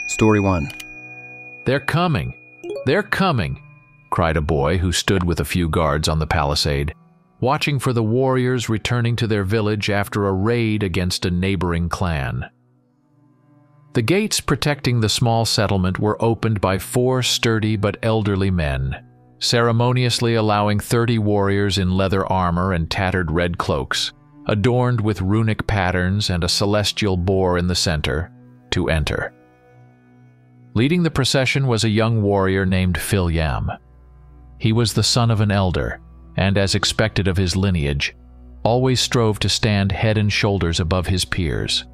Story 1. "They're coming! They're coming!" cried a boy who stood with a few guards on the palisade, watching for the warriors returning to their village after a raid against a neighboring clan. The gates protecting the small settlement were opened by 4 sturdy but elderly men, ceremoniously allowing 30 warriors in leather armor and tattered red cloaks, adorned with runic patterns and a celestial boar in the center, to enter. Leading the procession was a young warrior named Phil Yam. He was the son of an elder, and as expected of his lineage, always strove to stand head and shoulders above his peers.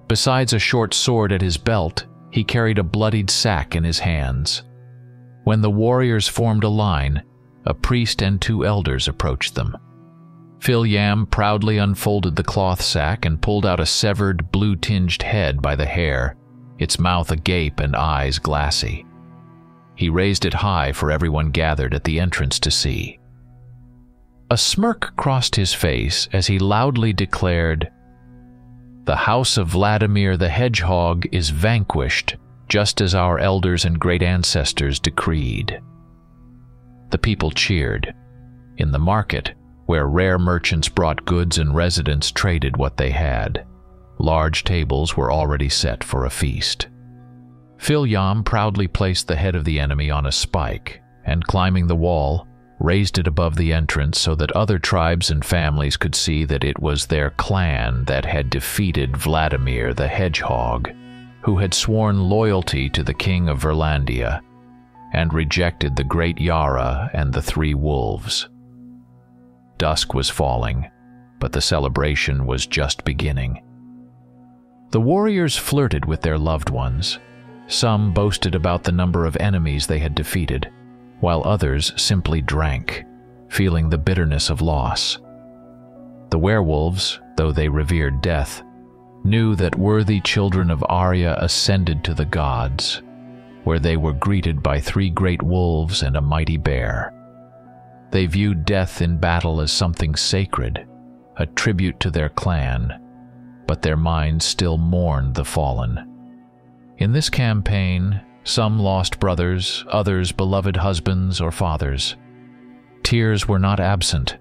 Besides a short sword at his belt, he carried a bloodied sack in his hands. When the warriors formed a line, a priest and 2 elders approached them. Phil Yam proudly unfolded the cloth sack and pulled out a severed, blue-tinged head by the hair, its mouth agape and eyes glassy. He raised it high for everyone gathered at the entrance to see. A smirk crossed his face as he loudly declared, "The house of Vladimir the Hedgehog is vanquished, just as our elders and great ancestors decreed." The people cheered. In the market, where rare merchants brought goods and residents traded what they had, large tables were already set for a feast. Phil Yam proudly placed the head of the enemy on a spike, and climbing the wall, raised it above the entrance so that other tribes and families could see that it was their clan that had defeated Vladimir the Hedgehog, who had sworn loyalty to the king of Verlandia and rejected the great Yara and the 3 wolves. Dusk was falling, but the celebration was just beginning. The warriors flirted with their loved ones. Some boasted about the number of enemies they had defeated, while others simply drank, feeling the bitterness of loss. The werewolves, though they revered death, knew that worthy children of Arya ascended to the gods, where they were greeted by 3 great wolves and a mighty bear. They viewed death in battle as something sacred, a tribute to their clan, but their minds still mourned the fallen. In this campaign, some lost brothers, others beloved husbands or fathers. Tears were not absent.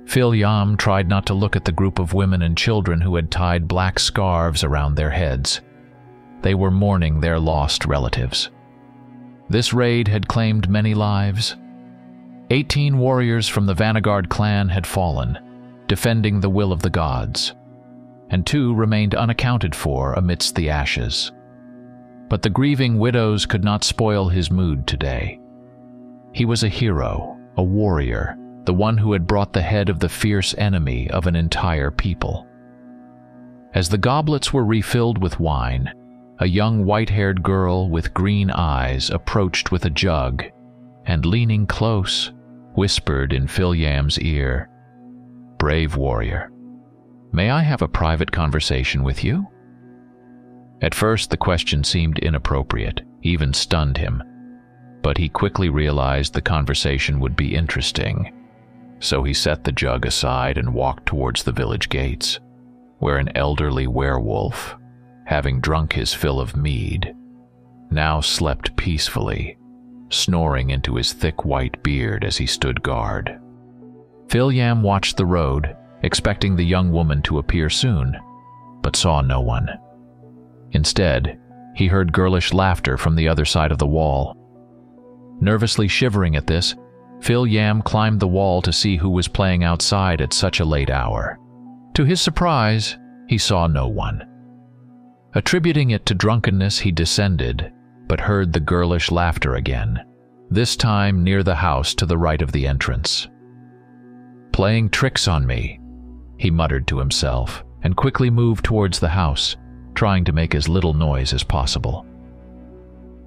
Phil Yam tried not to look at the group of women and children who had tied black scarves around their heads. They were mourning their lost relatives. This raid had claimed many lives. 18 warriors from the Vanguard clan had fallen, defending the will of the gods, and 2 remained unaccounted for amidst the ashes. But the grieving widows could not spoil his mood today. He was a hero, a warrior, the one who had brought the head of the fierce enemy of an entire people. As the goblets were refilled with wine, a young white-haired girl with green eyes approached with a jug, and leaning close, whispered in Phil Yam's ear, "Brave warrior, may I have a private conversation with you?" At first the question seemed inappropriate, even stunned him, but he quickly realized the conversation would be interesting. So he set the jug aside and walked towards the village gates, where an elderly werewolf, having drunk his fill of mead, now slept peacefully, snoring into his thick white beard as he stood guard. Phil Yam watched the road, expecting the young woman to appear soon, but saw no one. Instead, he heard girlish laughter from the other side of the wall. Nervously shivering at this, Phil Yam climbed the wall to see who was playing outside at such a late hour. To his surprise, he saw no one. Attributing it to drunkenness, he descended, but heard the girlish laughter again, this time near the house to the right of the entrance. "Playing tricks on me," he muttered to himself, and quickly moved towards the house, trying to make as little noise as possible.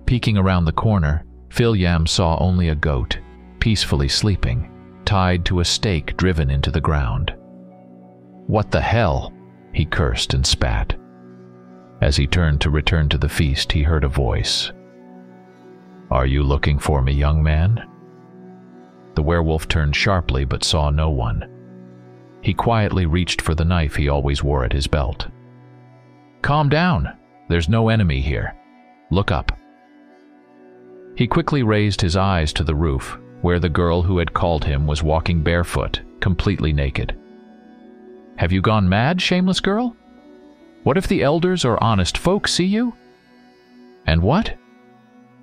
Peeking around the corner, Phil Yam saw only a goat, peacefully sleeping, tied to a stake driven into the ground. "What the hell?" he cursed and spat. As he turned to return to the feast, he heard a voice. "Are you looking for me, young man?" The werewolf turned sharply but saw no one. He quietly reached for the knife he always wore at his belt. "Calm down. There's no enemy here. Look up." He quickly raised his eyes to the roof, where the girl who had called him was walking barefoot, completely naked. "Have you gone mad, shameless girl? What if the elders or honest folk see you? And what?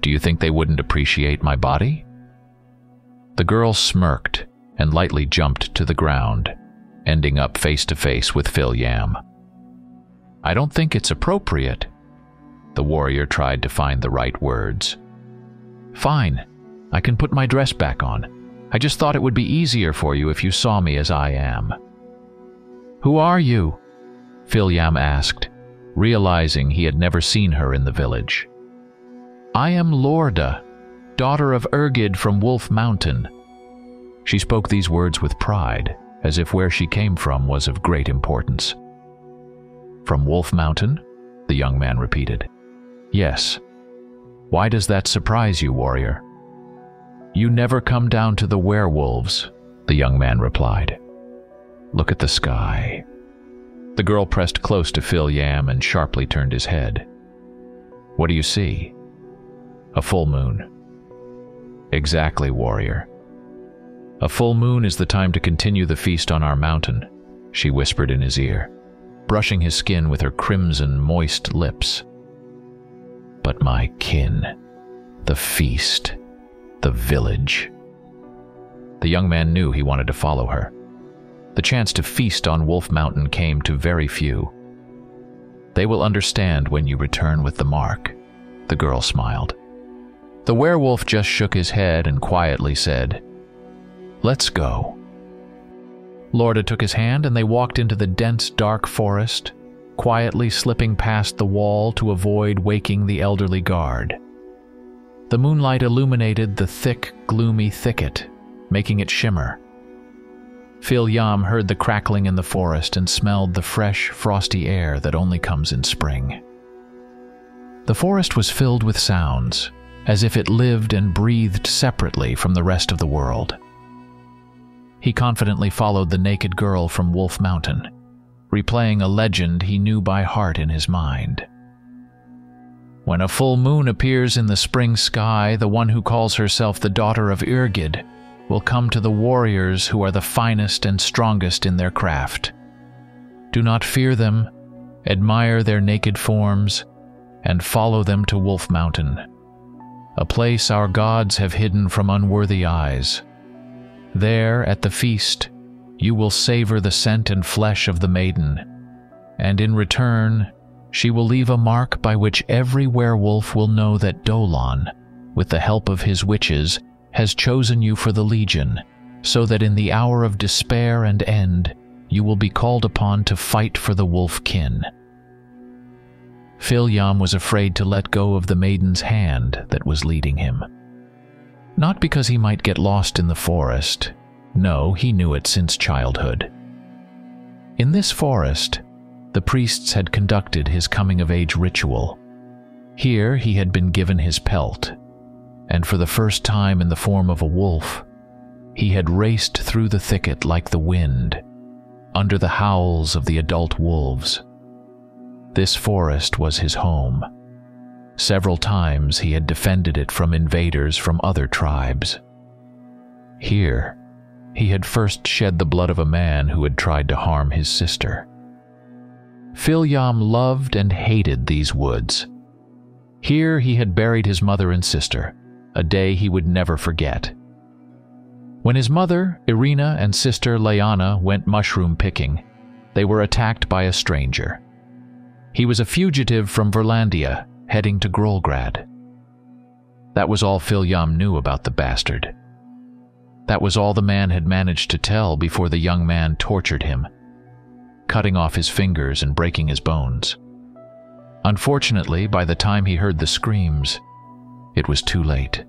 Do you think they wouldn't appreciate my body?" The girl smirked and lightly jumped to the ground, ending up face to face with Phil Yam. "I don't think it's appropriate." The warrior tried to find the right words. "Fine, I can put my dress back on. I just thought it would be easier for you if you saw me as I am." "Who are you?" Phil Yam asked, realizing he had never seen her in the village. "I am Lorda, daughter of Urgid from Wolf Mountain." She spoke these words with pride, as if where she came from was of great importance. "From Wolf Mountain?" the young man repeated. "Yes. Why does that surprise you, warrior?" "You never come down to the werewolves," the young man replied. "Look at the sky." The girl pressed close to Phil Yam and sharply turned his head. "What do you see?" "A full moon." "Exactly, warrior. A full moon is the time to continue the feast on our mountain," she whispered in his ear, brushing his skin with her crimson, moist lips. "But my kin, the feast, the village." The young man knew he wanted to follow her. The chance to feast on Wolf Mountain came to very few. "They will understand when you return with the mark," the girl smiled. The werewolf just shook his head and quietly said, "Let's go." Lorda took his hand and they walked into the dense, dark forest, quietly slipping past the wall to avoid waking the elderly guard. The moonlight illuminated the thick, gloomy thicket, making it shimmer. Phil Yam heard the crackling in the forest and smelled the fresh, frosty air that only comes in spring. The forest was filled with sounds, as if it lived and breathed separately from the rest of the world. He confidently followed the naked girl from Wolf Mountain, replaying a legend he knew by heart in his mind. "When a full moon appears in the spring sky, the one who calls herself the daughter of Urgid will come to the warriors who are the finest and strongest in their craft. Do not fear them, admire their naked forms, and follow them to Wolf Mountain, a place our gods have hidden from unworthy eyes. There, at the feast, you will savor the scent and flesh of the maiden, and in return, she will leave a mark by which every werewolf will know that Dolan, with the help of his witches, has chosen you for the Legion, so that in the hour of despair and end, you will be called upon to fight for the wolf kin." Phil Yam was afraid to let go of the maiden's hand that was leading him. Not because he might get lost in the forest. No, he knew it since childhood. In this forest, the priests had conducted his coming-of-age ritual. Here he had been given his pelt, and for the first time in the form of a wolf, he had raced through the thicket like the wind, under the howls of the adult wolves. This forest was his home. Several times he had defended it from invaders from other tribes. Here, he had first shed the blood of a man who had tried to harm his sister. Phil Yam loved and hated these woods. Here he had buried his mother and sister, a day he would never forget. When his mother, Irina, and sister, Layana, went mushroom picking, they were attacked by a stranger. He was a fugitive from Verlandia, heading to Grolgrad. That was all Phil Yam knew about the bastard. That was all the man had managed to tell before the young man tortured him, cutting off his fingers and breaking his bones. Unfortunately, by the time he heard the screams, it was too late.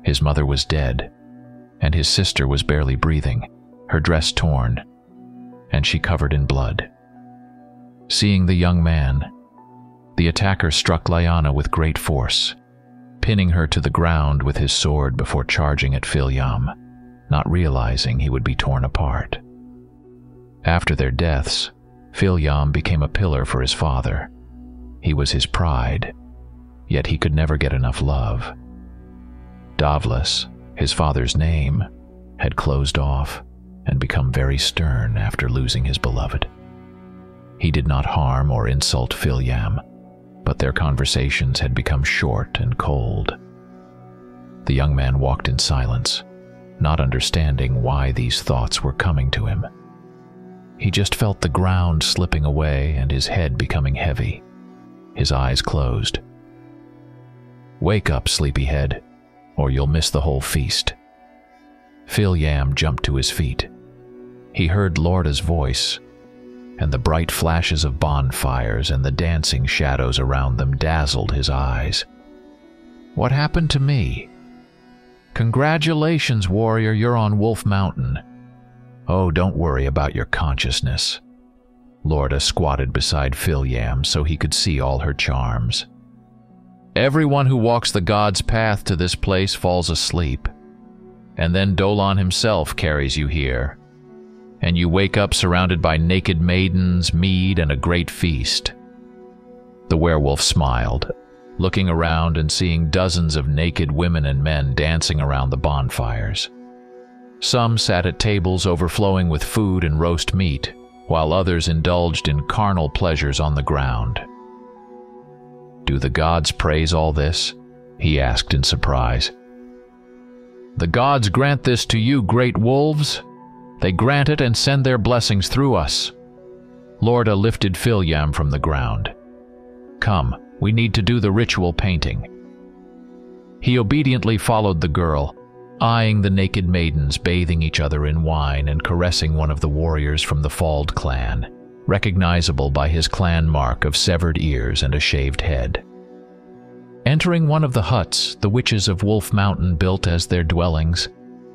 His mother was dead, and his sister was barely breathing, her dress torn, and she covered in blood. Seeing the young man, the attacker struck Layana with great force, pinning her to the ground with his sword before charging at Phil Yam, not realizing he would be torn apart. After their deaths, Phil Yam became a pillar for his father. He was his pride, yet he could never get enough love. Davlas, his father's name, had closed off and become very stern after losing his beloved. He did not harm or insult Filyam, but their conversations had become short and cold. The young man walked in silence, not understanding why these thoughts were coming to him. He just felt the ground slipping away and his head becoming heavy. His eyes closed. "Wake up, sleepyhead, or you'll miss the whole feast." Filyam jumped to his feet. He heard Lorda's voice, and the bright flashes of bonfires and the dancing shadows around them dazzled his eyes. "What happened to me?" "Congratulations, warrior, you're on Wolf Mountain." "Oh, don't worry about your consciousness." Lorda squatted beside Filyam so he could see all her charms. "Everyone who walks the god's path to this place falls asleep, and then Dolan himself carries you here, and you wake up surrounded by naked maidens, mead, and a great feast." The werewolf smiled, looking around and seeing dozens of naked women and men dancing around the bonfires. Some sat at tables overflowing with food and roast meat, while others indulged in carnal pleasures on the ground. "Do the gods praise all this?" he asked in surprise. "The gods grant this to you, great wolves. They grant it and send their blessings through us." Lorda lifted Filyam from the ground. "Come, we need to do the ritual painting." He obediently followed the girl, eyeing the naked maidens bathing each other in wine and caressing one of the warriors from the Fald clan, recognizable by his clan mark of severed ears and a shaved head. Entering one of the huts the witches of Wolf Mountain built as their dwellings,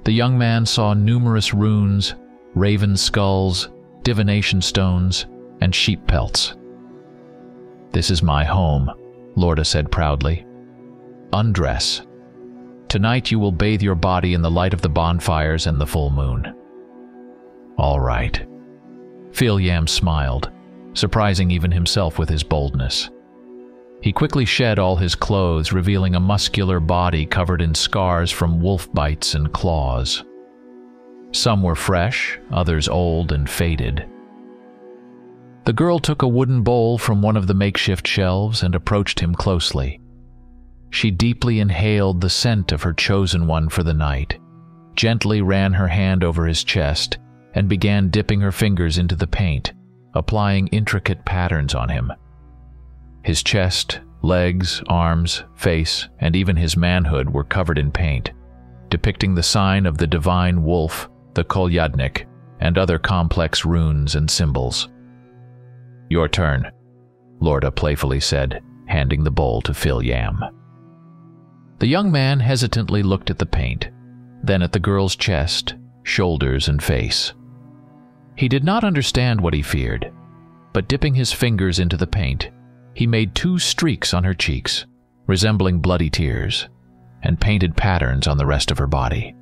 the young man saw numerous runes, raven skulls, divination stones, and sheep pelts. "This is my home," Lorda said proudly. "Undress. Tonight you will bathe your body in the light of the bonfires and the full moon." "All right." Filyam smiled, surprising even himself with his boldness. He quickly shed all his clothes, revealing a muscular body covered in scars from wolf bites and claws. Some were fresh, others old and faded. The girl took a wooden bowl from one of the makeshift shelves and approached him closely. She deeply inhaled the scent of her chosen one for the night, gently ran her hand over his chest, and began dipping her fingers into the paint, applying intricate patterns on him. His chest, legs, arms, face, and even his manhood were covered in paint, depicting the sign of the divine wolf, the Kolyadnik, and other complex runes and symbols. "Your turn," Lorda playfully said, handing the bowl to Filyam. The young man hesitantly looked at the paint, then at the girl's chest, shoulders, and face. He did not understand what he feared, but dipping his fingers into the paint, he made 2 streaks on her cheeks, resembling bloody tears, and painted patterns on the rest of her body.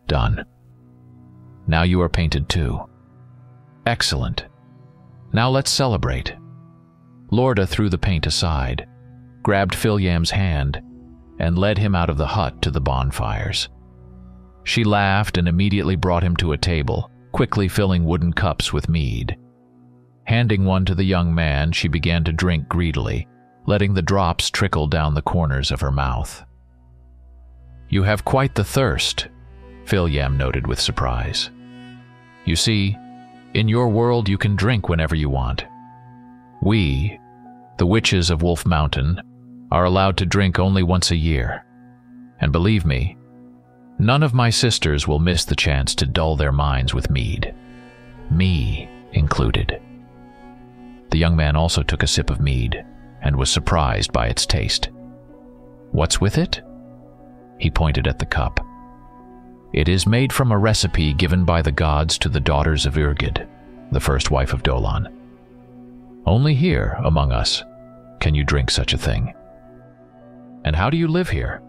"Done. Now you are painted too." "Excellent. Now let's celebrate." Lorda threw the paint aside, grabbed Filyam's hand, and led him out of the hut to the bonfires. She laughed and immediately brought him to a table, quickly filling wooden cups with mead. Handing one to the young man, she began to drink greedily, letting the drops trickle down the corners of her mouth. "You have quite the thirst," Filyam noted with surprise. "You see, in your world you can drink whenever you want. We, the witches of Wolf Mountain, are allowed to drink only once a year. And believe me, none of my sisters will miss the chance to dull their minds with mead. Me included." The young man also took a sip of mead and was surprised by its taste. "What's with it?" He pointed at the cup. "It is made from a recipe given by the gods to the daughters of Urgid, the first wife of Dolan. Only here, among us, can you drink such a thing. And how do you live here?"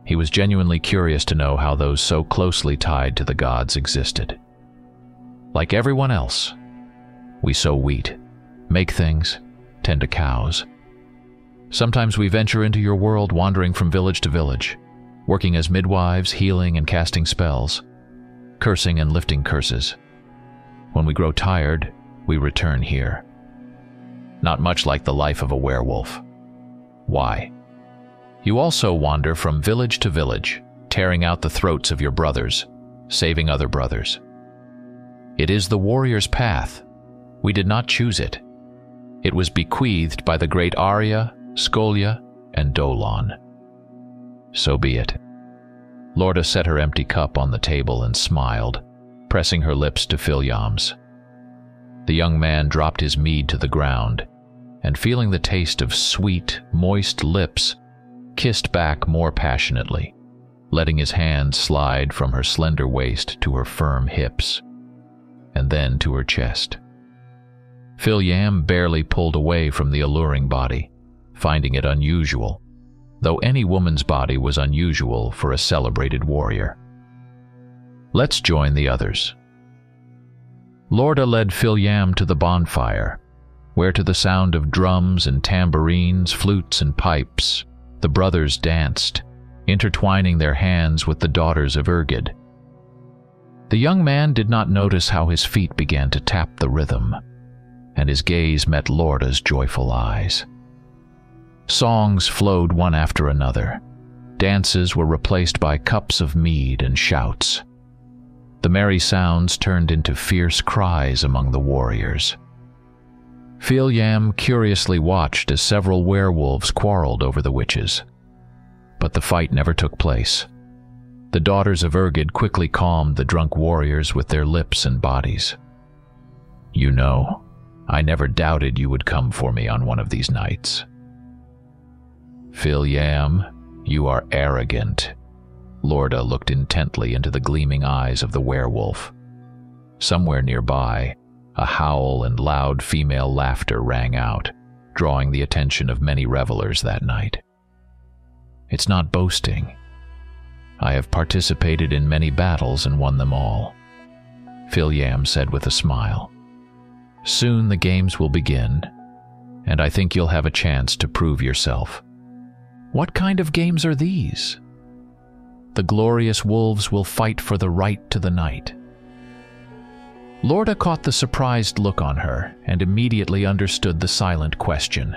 He was genuinely curious to know how those so closely tied to the gods existed. "Like everyone else. We sow wheat, make things, tend to cows. Sometimes we venture into your world, wandering from village to village, working as midwives, healing and casting spells, cursing and lifting curses. When we grow tired, we return here. Not much like the life of a werewolf. Why? You also wander from village to village, tearing out the throats of your brothers, saving other brothers. It is the warrior's path. We did not choose it. It was bequeathed by the great Arya, Skolia, and Dolan. So be it. Lorda set her empty cup on the table and smiled, pressing her lips to Filyam's. The young man dropped his mead to the ground, and feeling the taste of sweet, moist lips, kissed back more passionately, letting his hand slide from her slender waist to her firm hips, and then to her chest. Filyam barely pulled away from the alluring body, finding it unusual, though any woman's body was unusual for a celebrated warrior. Let's join the others. Lorda led Filyam to the bonfire, where to the sound of drums and tambourines, flutes and pipes, the brothers danced, intertwining their hands with the daughters of Urgid. The young man did not notice how his feet began to tap the rhythm, and his gaze met Lorda's joyful eyes. Songs flowed one after another. Dances were replaced by cups of mead and shouts. The merry sounds turned into fierce cries among the warriors. Filyam curiously watched as several werewolves quarreled over the witches. But the fight never took place. The daughters of Urgid quickly calmed the drunk warriors with their lips and bodies. You know, I never doubted you would come for me on one of these nights. Filyam, you are arrogant. Lorda looked intently into the gleaming eyes of the werewolf. Somewhere nearby, a howl and loud female laughter rang out, drawing the attention of many revelers that night. It's not boasting. I have participated in many battles and won them all, Filyam said with a smile. Soon the games will begin, and I think you'll have a chance to prove yourself. What kind of games are these? The glorious wolves will fight for the right to the night. Lorda caught the surprised look on her and immediately understood the silent question.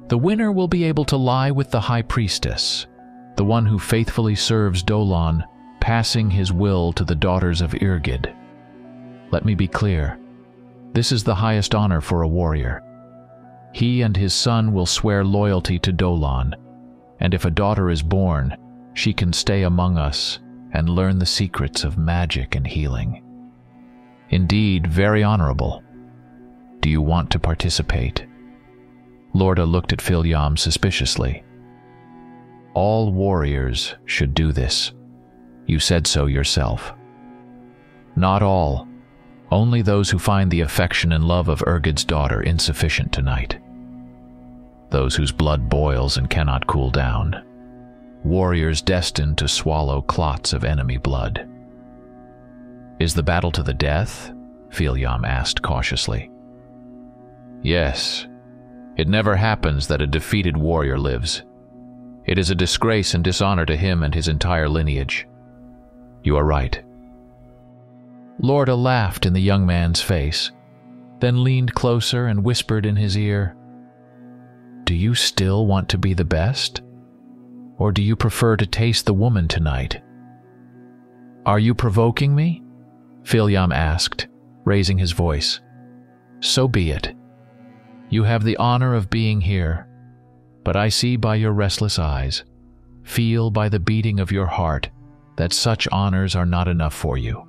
The winner will be able to lie with the High Priestess, the one who faithfully serves Dolan, passing his will to the daughters of Urgid. Let me be clear. This is the highest honor for a warrior. He and his son will swear loyalty to Dolan, and if a daughter is born, she can stay among us and learn the secrets of magic and healing. Indeed, very honorable. Do you want to participate? Lorda looked at Filyam suspiciously. All warriors should do this. You said so yourself. Not all. Only those who find the affection and love of Urgid's daughter insufficient tonight. Those whose blood boils and cannot cool down. Warriors destined to swallow clots of enemy blood. Is the battle to the death? Filyam asked cautiously. Yes. It never happens that a defeated warrior lives. It is a disgrace and dishonor to him and his entire lineage. You are right. Lorda laughed in the young man's face, then leaned closer and whispered in his ear, Do you still want to be the best? Or do you prefer to taste the woman tonight? Are you provoking me? Filyam asked, raising his voice. So be it. You have the honor of being here, but I see by your restless eyes, feel by the beating of your heart, that such honors are not enough for you.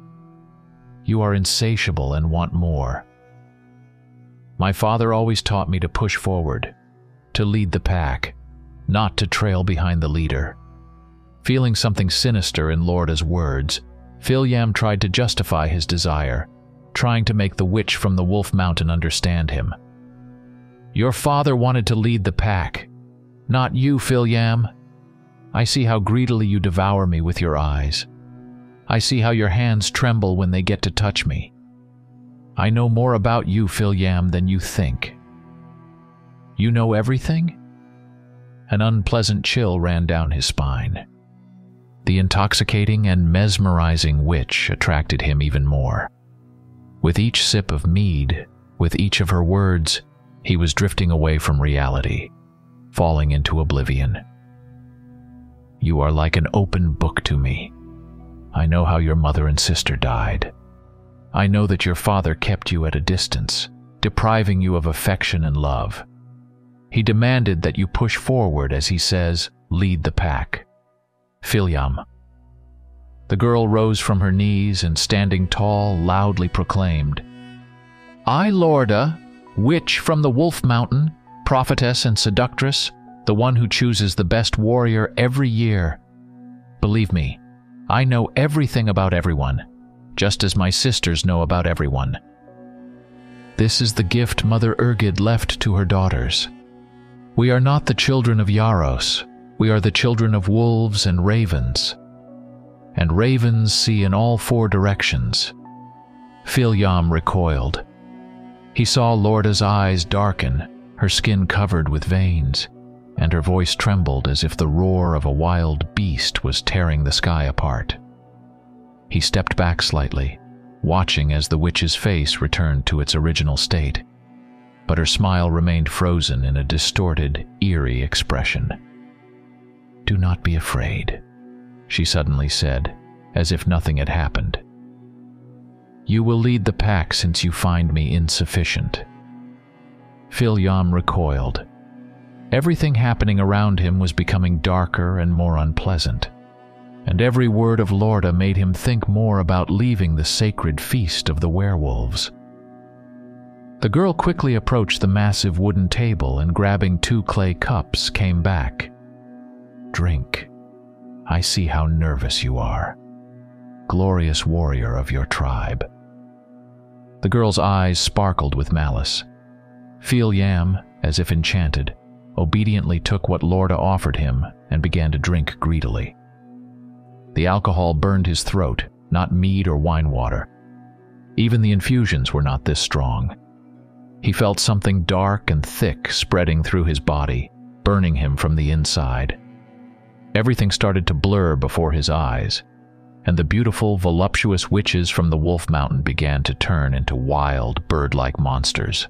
You are insatiable and want more. My father always taught me to push forward, to lead the pack, not to trail behind the leader. Feeling something sinister in Lorda's words, Filyam tried to justify his desire, trying to make the witch from the Wolf Mountain understand him. Your father wanted to lead the pack, not you, Filyam. I see how greedily you devour me with your eyes. I see how your hands tremble when they get to touch me. I know more about you, Filyam, than you think. You know everything? An unpleasant chill ran down his spine. The intoxicating and mesmerizing witch attracted him even more. With each sip of mead, with each of her words, he was drifting away from reality, falling into oblivion. "You are like an open book to me. I know how your mother and sister died. I know that your father kept you at a distance, depriving you of affection and love. He demanded that you push forward, as he says, lead the pack. Filyam." The girl rose from her knees and, standing tall, loudly proclaimed, "I, Lorda, witch from the Wolf Mountain, prophetess and seductress, the one who chooses the best warrior every year. Believe me, I know everything about everyone, just as my sisters know about everyone. This is the gift Mother Urgid left to her daughters. We are not the children of Yaros, we are the children of wolves and ravens. And ravens see in all four directions." Filyam recoiled. He saw Lorda's eyes darken, her skin covered with veins, and her voice trembled as if the roar of a wild beast was tearing the sky apart. He stepped back slightly, watching as the witch's face returned to its original state, but her smile remained frozen in a distorted, eerie expression. "Do not be afraid," she suddenly said, as if nothing had happened. "You will lead the pack since you find me insufficient." Filyam recoiled. Everything happening around him was becoming darker and more unpleasant, and every word of Lorda made him think more about leaving the sacred feast of the werewolves. The girl quickly approached the massive wooden table and, grabbing 2 clay cups, came back. "Drink. I see how nervous you are. Glorious warrior of your tribe." The girl's eyes sparkled with malice. Filyam, as if enchanted, obediently took what Lorda offered him and began to drink greedily. The alcohol burned his throat, not mead or wine water. Even the infusions were not this strong. He felt something dark and thick spreading through his body, burning him from the inside. Everything started to blur before his eyes, and the beautiful, voluptuous witches from the Wolf Mountain began to turn into wild, bird-like monsters.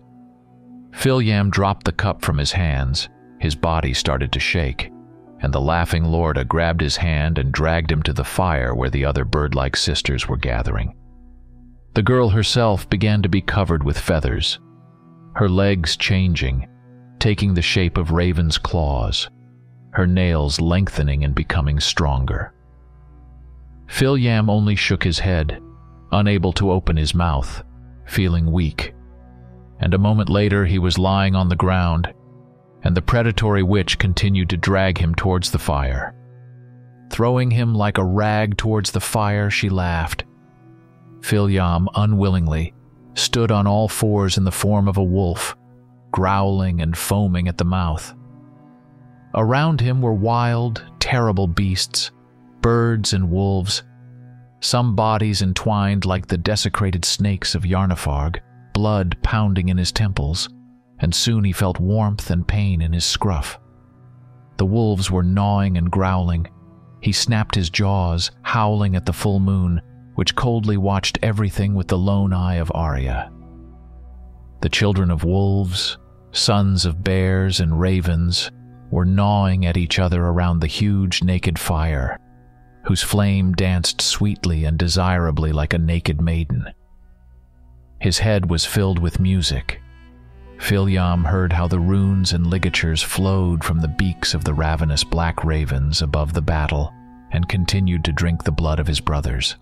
Filyam dropped the cup from his hands, his body started to shake, and the laughing Lorda grabbed his hand and dragged him to the fire where the other bird-like sisters were gathering. The girl herself began to be covered with feathers, her legs changing, taking the shape of raven's claws, her nails lengthening and becoming stronger. Filyam only shook his head, unable to open his mouth, feeling weak, and a moment later he was lying on the ground, and the predatory witch continued to drag him towards the fire. Throwing him like a rag towards the fire, she laughed. Filyam, unwillingly, stood on all fours in the form of a wolf, growling and foaming at the mouth. Around him were wild, terrible beasts, birds and wolves, some bodies entwined like the desecrated snakes of Yarnafarg, blood pounding in his temples, and soon he felt warmth and pain in his scruff. The wolves were gnawing and growling. He snapped his jaws, howling at the full moon, which coldly watched everything with the lone eye of Arya. The children of wolves, sons of bears and ravens, were gnawing at each other around the huge naked fire, whose flame danced sweetly and desirably like a naked maiden. His head was filled with music. Filyam heard how the runes and ligatures flowed from the beaks of the ravenous black ravens above the battle and continued to drink the blood of his brothers.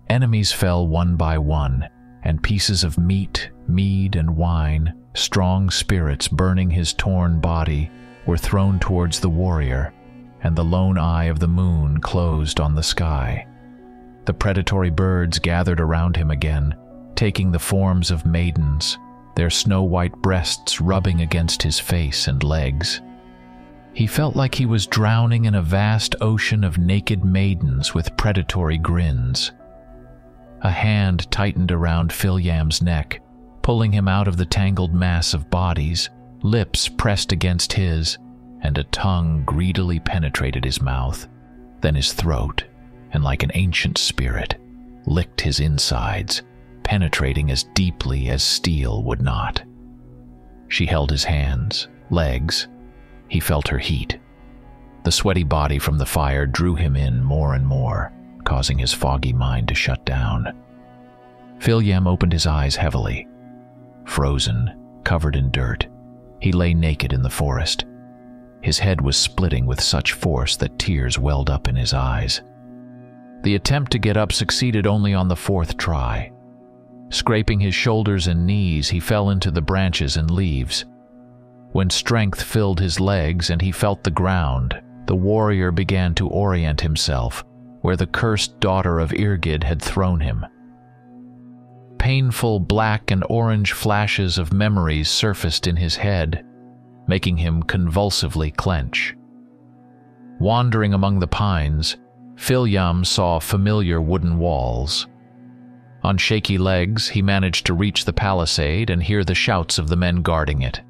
Enemies fell one by one, and pieces of meat, mead, and wine, strong spirits burning his torn body, were thrown towards the warrior, and the lone eye of the moon closed on the sky. The predatory birds gathered around him again, taking the forms of maidens, their snow-white breasts rubbing against his face and legs. He felt like he was drowning in a vast ocean of naked maidens with predatory grins. A hand tightened around Filyam's neck, pulling him out of the tangled mass of bodies, lips pressed against his, and a tongue greedily penetrated his mouth, then his throat, and like an ancient spirit, licked his insides, penetrating as deeply as steel would not. She held his hands, legs. He felt her heat. The sweaty body from the fire drew him in more and more, causing his foggy mind to shut down. Philyam opened his eyes heavily. Frozen, covered in dirt, he lay naked in the forest. His head was splitting with such force that tears welled up in his eyes. The attempt to get up succeeded only on the fourth try. Scraping his shoulders and knees, he fell into the branches and leaves. When strength filled his legs and he felt the ground, the warrior began to orient himself where the cursed daughter of Irgid had thrown him. Painful black and orange flashes of memories surfaced in his head, making him convulsively clench. Wandering among the pines, Philyam saw familiar wooden walls. On shaky legs, he managed to reach the palisade and hear the shouts of the men guarding it.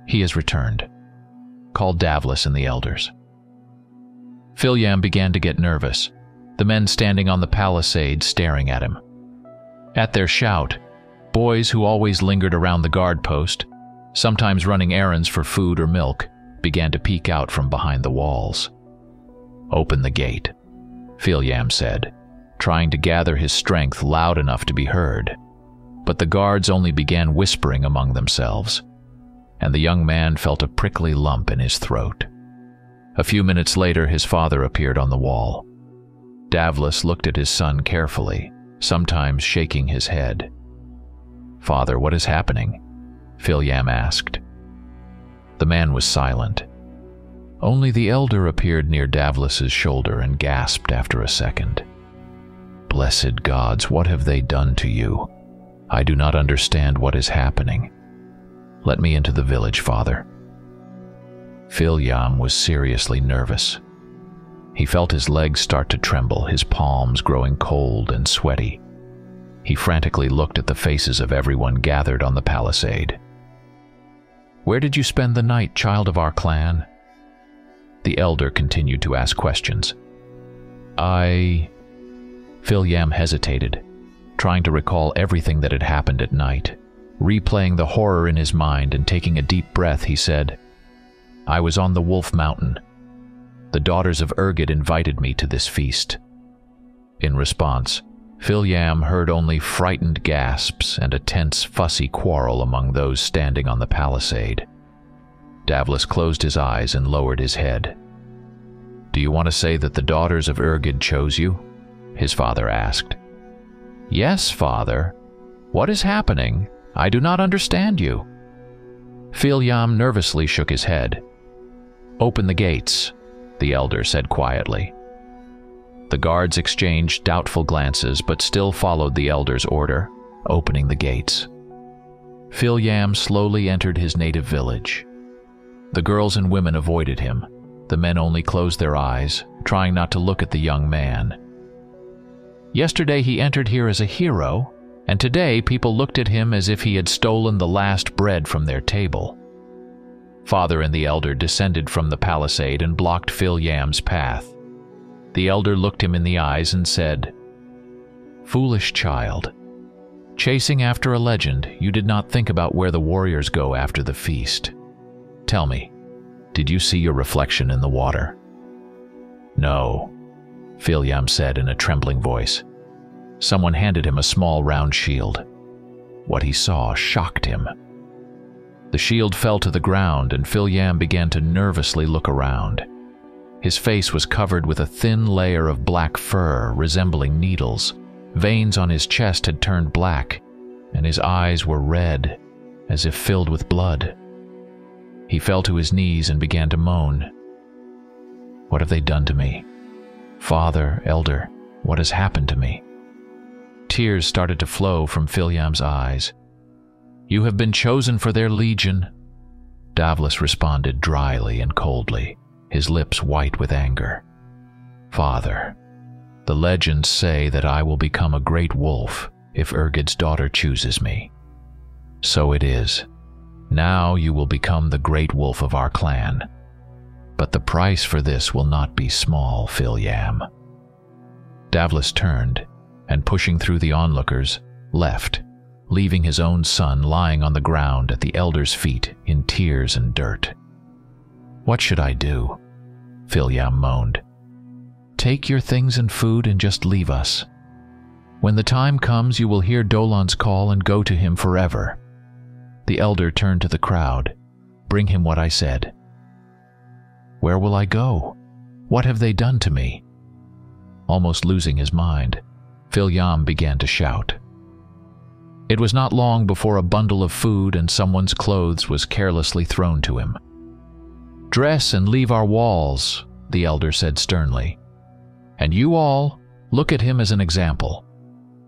He has returned. Call Davlis and the elders. Philyam began to get nervous, the men standing on the palisade staring at him. At their shout, boys who always lingered around the guard post, sometimes running errands for food or milk, began to peek out from behind the walls. "Open the gate," Philyam said, trying to gather his strength loud enough to be heard. But the guards only began whispering among themselves, and the young man felt a prickly lump in his throat. A few minutes later, his father appeared on the wall. Davlis looked at his son carefully, sometimes shaking his head. "Father, what is happening?" Philyam asked. The man was silent. Only the elder appeared near Davlis's shoulder and gasped after a second. "Blessed gods, what have they done to you? I do not understand what is happening. Let me into the village, father." Philyam was seriously nervous. He felt his legs start to tremble, his palms growing cold and sweaty. He frantically looked at the faces of everyone gathered on the palisade. "Where did you spend the night, child of our clan?" The elder continued to ask questions. Philyam hesitated, trying to recall everything that had happened at night. Replaying the horror in his mind and taking a deep breath, he said, "I was on the Wolf Mountain. The daughters of Irgid invited me to this feast." In response, Philyam heard only frightened gasps and a tense, fussy quarrel among those standing on the palisade. Davlis closed his eyes and lowered his head. "Do you want to say that the daughters of Irgid chose you?" his father asked. "Yes, father. What is happening? I do not understand you." Philyam nervously shook his head. "Open the gates," the elder said quietly. The guards exchanged doubtful glances but still followed the elder's order, opening the gates. Philyam slowly entered his native village. The girls and women avoided him. The men only closed their eyes, trying not to look at the young man. Yesterday he entered here as a hero, and today people looked at him as if he had stolen the last bread from their table. Father and the elder descended from the palisade and blocked Philyam's path. The elder looked him in the eyes and said, "Foolish child. Chasing after a legend, you did not think about where the warriors go after the feast. Tell me, did you see your reflection in the water?" "No," Philyam said in a trembling voice. Someone handed him a small round shield. What he saw shocked him. The shield fell to the ground and Philyam began to nervously look around. His face was covered with a thin layer of black fur resembling needles. Veins on his chest had turned black, and his eyes were red, as if filled with blood. He fell to his knees and began to moan. "What have they done to me? Father, elder, what has happened to me?" Tears started to flow from Philyam's eyes. "You have been chosen for their legion," Davlis responded dryly and coldly, his lips white with anger. "Father, the legends say that I will become a great wolf if Irgid's daughter chooses me. So it is. Now you will become the great wolf of our clan, But the price for this will not be small, Filyam." Davlis turned, and pushing through the onlookers, left, leaving his own son lying on the ground at the elder's feet in tears and dirt. "What should I do?" Filyam moaned. "Take your things and food and just leave us. When the time comes, you will hear Dolan's call and go to him forever." The elder turned to the crowd. "Bring him what I said." "Where will I go? What have they done to me?" Almost losing his mind, Filyam began to shout. It was not long before a bundle of food and someone's clothes was carelessly thrown to him. "Dress and leave our walls," the elder said sternly. "And you all, look at him as an example.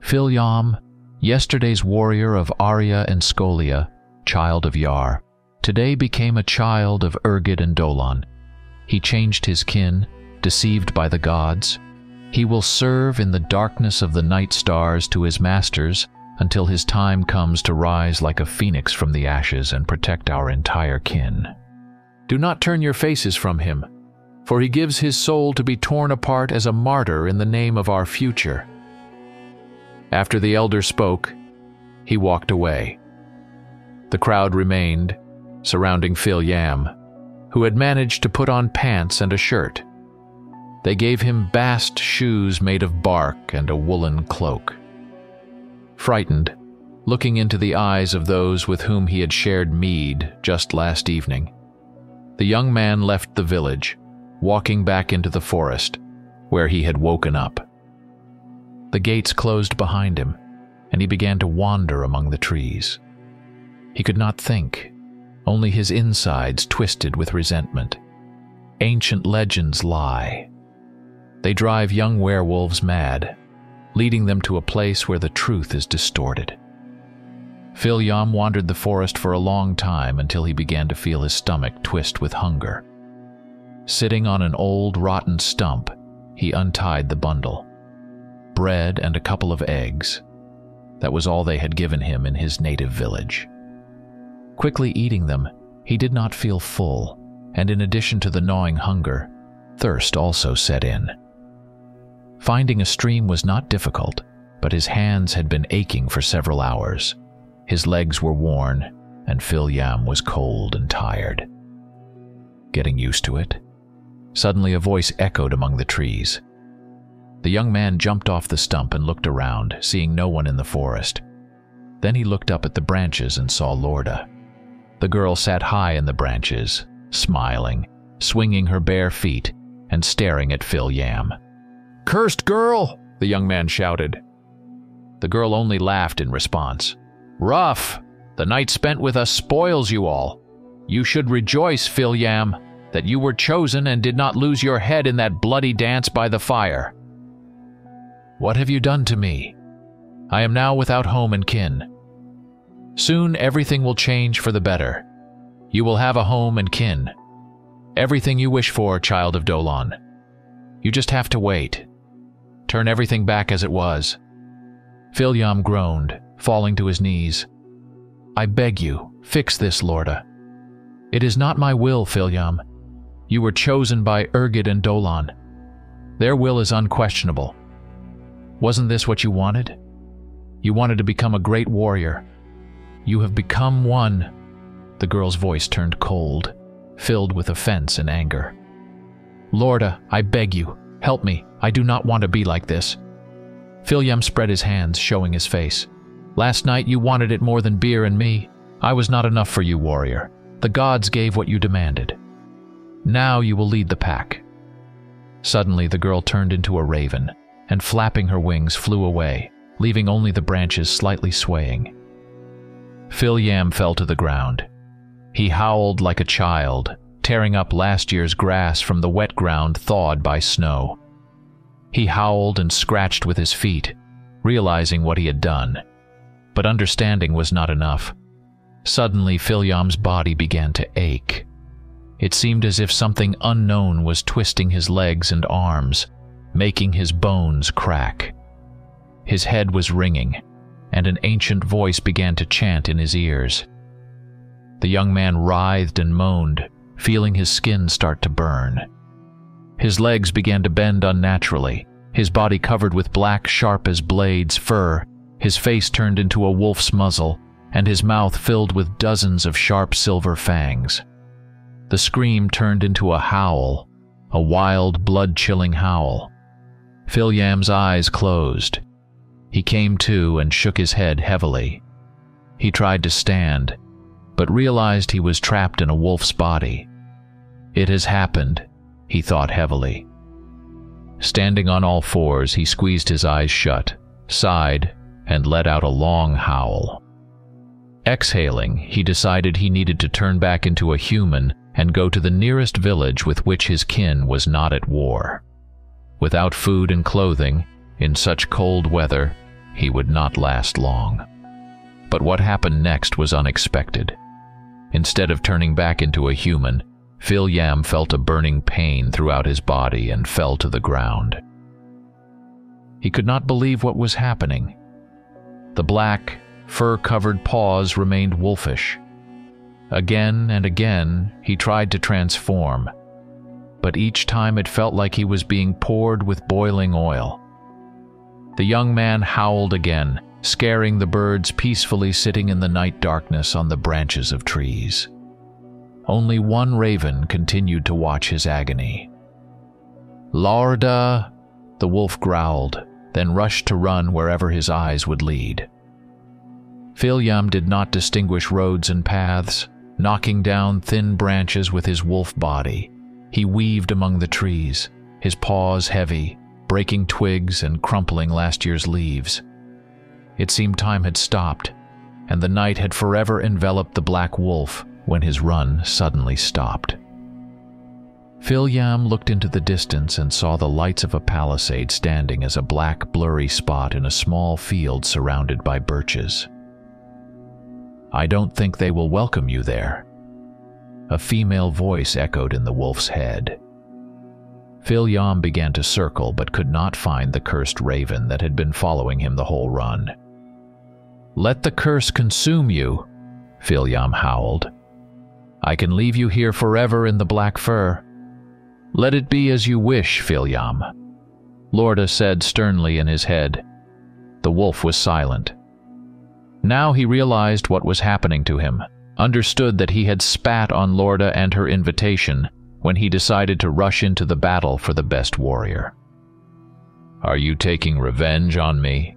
Filyam, yesterday's warrior of Arya and Skolia, child of Yar, today became a child of Urgid and Dolan. He changed his kin, deceived by the gods. He will serve in the darkness of the night stars to his masters until his time comes to rise like a phoenix from the ashes and protect our entire kin. Do not turn your faces from him, for he gives his soul to be torn apart as a martyr in the name of our future." After the elder spoke, he walked away. The crowd remained, surrounding Filyam, who had managed to put on pants and a shirt. They gave him bast shoes made of bark and a woolen cloak. Frightened, looking into the eyes of those with whom he had shared mead just last evening, the young man left the village, walking back into the forest, where he had woken up. The gates closed behind him, and he began to wander among the trees. He could not think, only his insides twisted with resentment. Ancient legends lie. They drive young werewolves mad, leading them to a place where the truth is distorted. Filyam wandered the forest for a long time until he began to feel his stomach twist with hunger. Sitting on an old, rotten stump, he untied the bundle. Bread and a couple of eggs. That was all they had given him in his native village. Quickly eating them, he did not feel full, and in addition to the gnawing hunger, thirst also set in. Finding a stream was not difficult, but his hands had been aching for several hours. His legs were worn, and Filyam was cold and tired. Getting used to it, suddenly a voice echoed among the trees. The young man jumped off the stump and looked around, seeing no one in the forest. Then he looked up at the branches and saw Lorda. The girl sat high in the branches, smiling, swinging her bare feet, and staring at Filyam. "Cursed girl!" the young man shouted. The girl only laughed in response. "Rough! The night spent with us spoils you all. You should rejoice, Filyam, that you were chosen and did not lose your head in that bloody dance by the fire." "What have you done to me? I am now without home and kin. Soon everything will change for the better. You will have a home and kin. Everything you wish for, child of Dolan. You just have to wait. Turn everything back as it was." Filyam groaned, falling to his knees. "I beg you, fix this, Lorda. It is not my will, Filyam. You were chosen by Urgid and Dolan. Their will is unquestionable. Wasn't this what you wanted? You wanted to become a great warrior. You have become one." The girl's voice turned cold, filled with offense and anger. "Lorda, I beg you, help me. I do not want to be like this." Filyam spread his hands, showing his face. "Last night you wanted it more than beer and me. I was not enough for you, warrior. The gods gave what you demanded. Now you will lead the pack." Suddenly the girl turned into a raven, and flapping her wings flew away, leaving only the branches slightly swaying. Filyam fell to the ground. He howled like a child, tearing up last year's grass from the wet ground thawed by snow. He howled and scratched with his feet, realizing what he had done. But understanding was not enough. Suddenly Filyam's body began to ache. It seemed as if something unknown was twisting his legs and arms, making his bones crack. His head was ringing, and an ancient voice began to chant in his ears. The young man writhed and moaned, feeling his skin start to burn. His legs began to bend unnaturally, his body covered with black, sharp as blades fur, his face turned into a wolf's muzzle, and his mouth filled with dozens of sharp silver fangs. The scream turned into a howl, a wild, blood-chilling howl. Filyam's eyes closed. He came to and shook his head heavily. He tried to stand, but realized he was trapped in a wolf's body. It has happened, he thought heavily. Standing on all fours, he squeezed his eyes shut, sighed, and let out a long howl. Exhaling, he decided he needed to turn back into a human and go to the nearest village with which his kin was not at war. Without food and clothing, in such cold weather, he would not last long. But what happened next was unexpected. Instead of turning back into a human, Filyam felt a burning pain throughout his body and fell to the ground. He could not believe what was happening. The black, fur-covered paws remained wolfish. Again and again, he tried to transform, but each time it felt like he was being poured with boiling oil. The young man howled again, scaring the birds peacefully sitting in the night darkness on the branches of trees. Only one raven continued to watch his agony. "Lorda!" the wolf growled, then rushed to run wherever his eyes would lead. Filyam did not distinguish roads and paths. Knocking down thin branches with his wolf body, he weaved among the trees, his paws heavy, breaking twigs and crumpling last year's leaves. It seemed time had stopped, and the night had forever enveloped the black wolf when his run suddenly stopped. Filyam looked into the distance and saw the lights of a palisade standing as a black, blurry spot in a small field surrounded by birches. "I don't think they will welcome you there." A female voice echoed in the wolf's head. Filyam began to circle but could not find the cursed raven that had been following him the whole run. "Let the curse consume you," Filyam howled. "I can leave you here forever in the black fur." "Let it be as you wish, Filyam," Lorda said sternly in his head. The wolf was silent. Now he realized what was happening to him, understood that he had spat on Lorda and her invitation when he decided to rush into the battle for the best warrior. "Are you taking revenge on me?"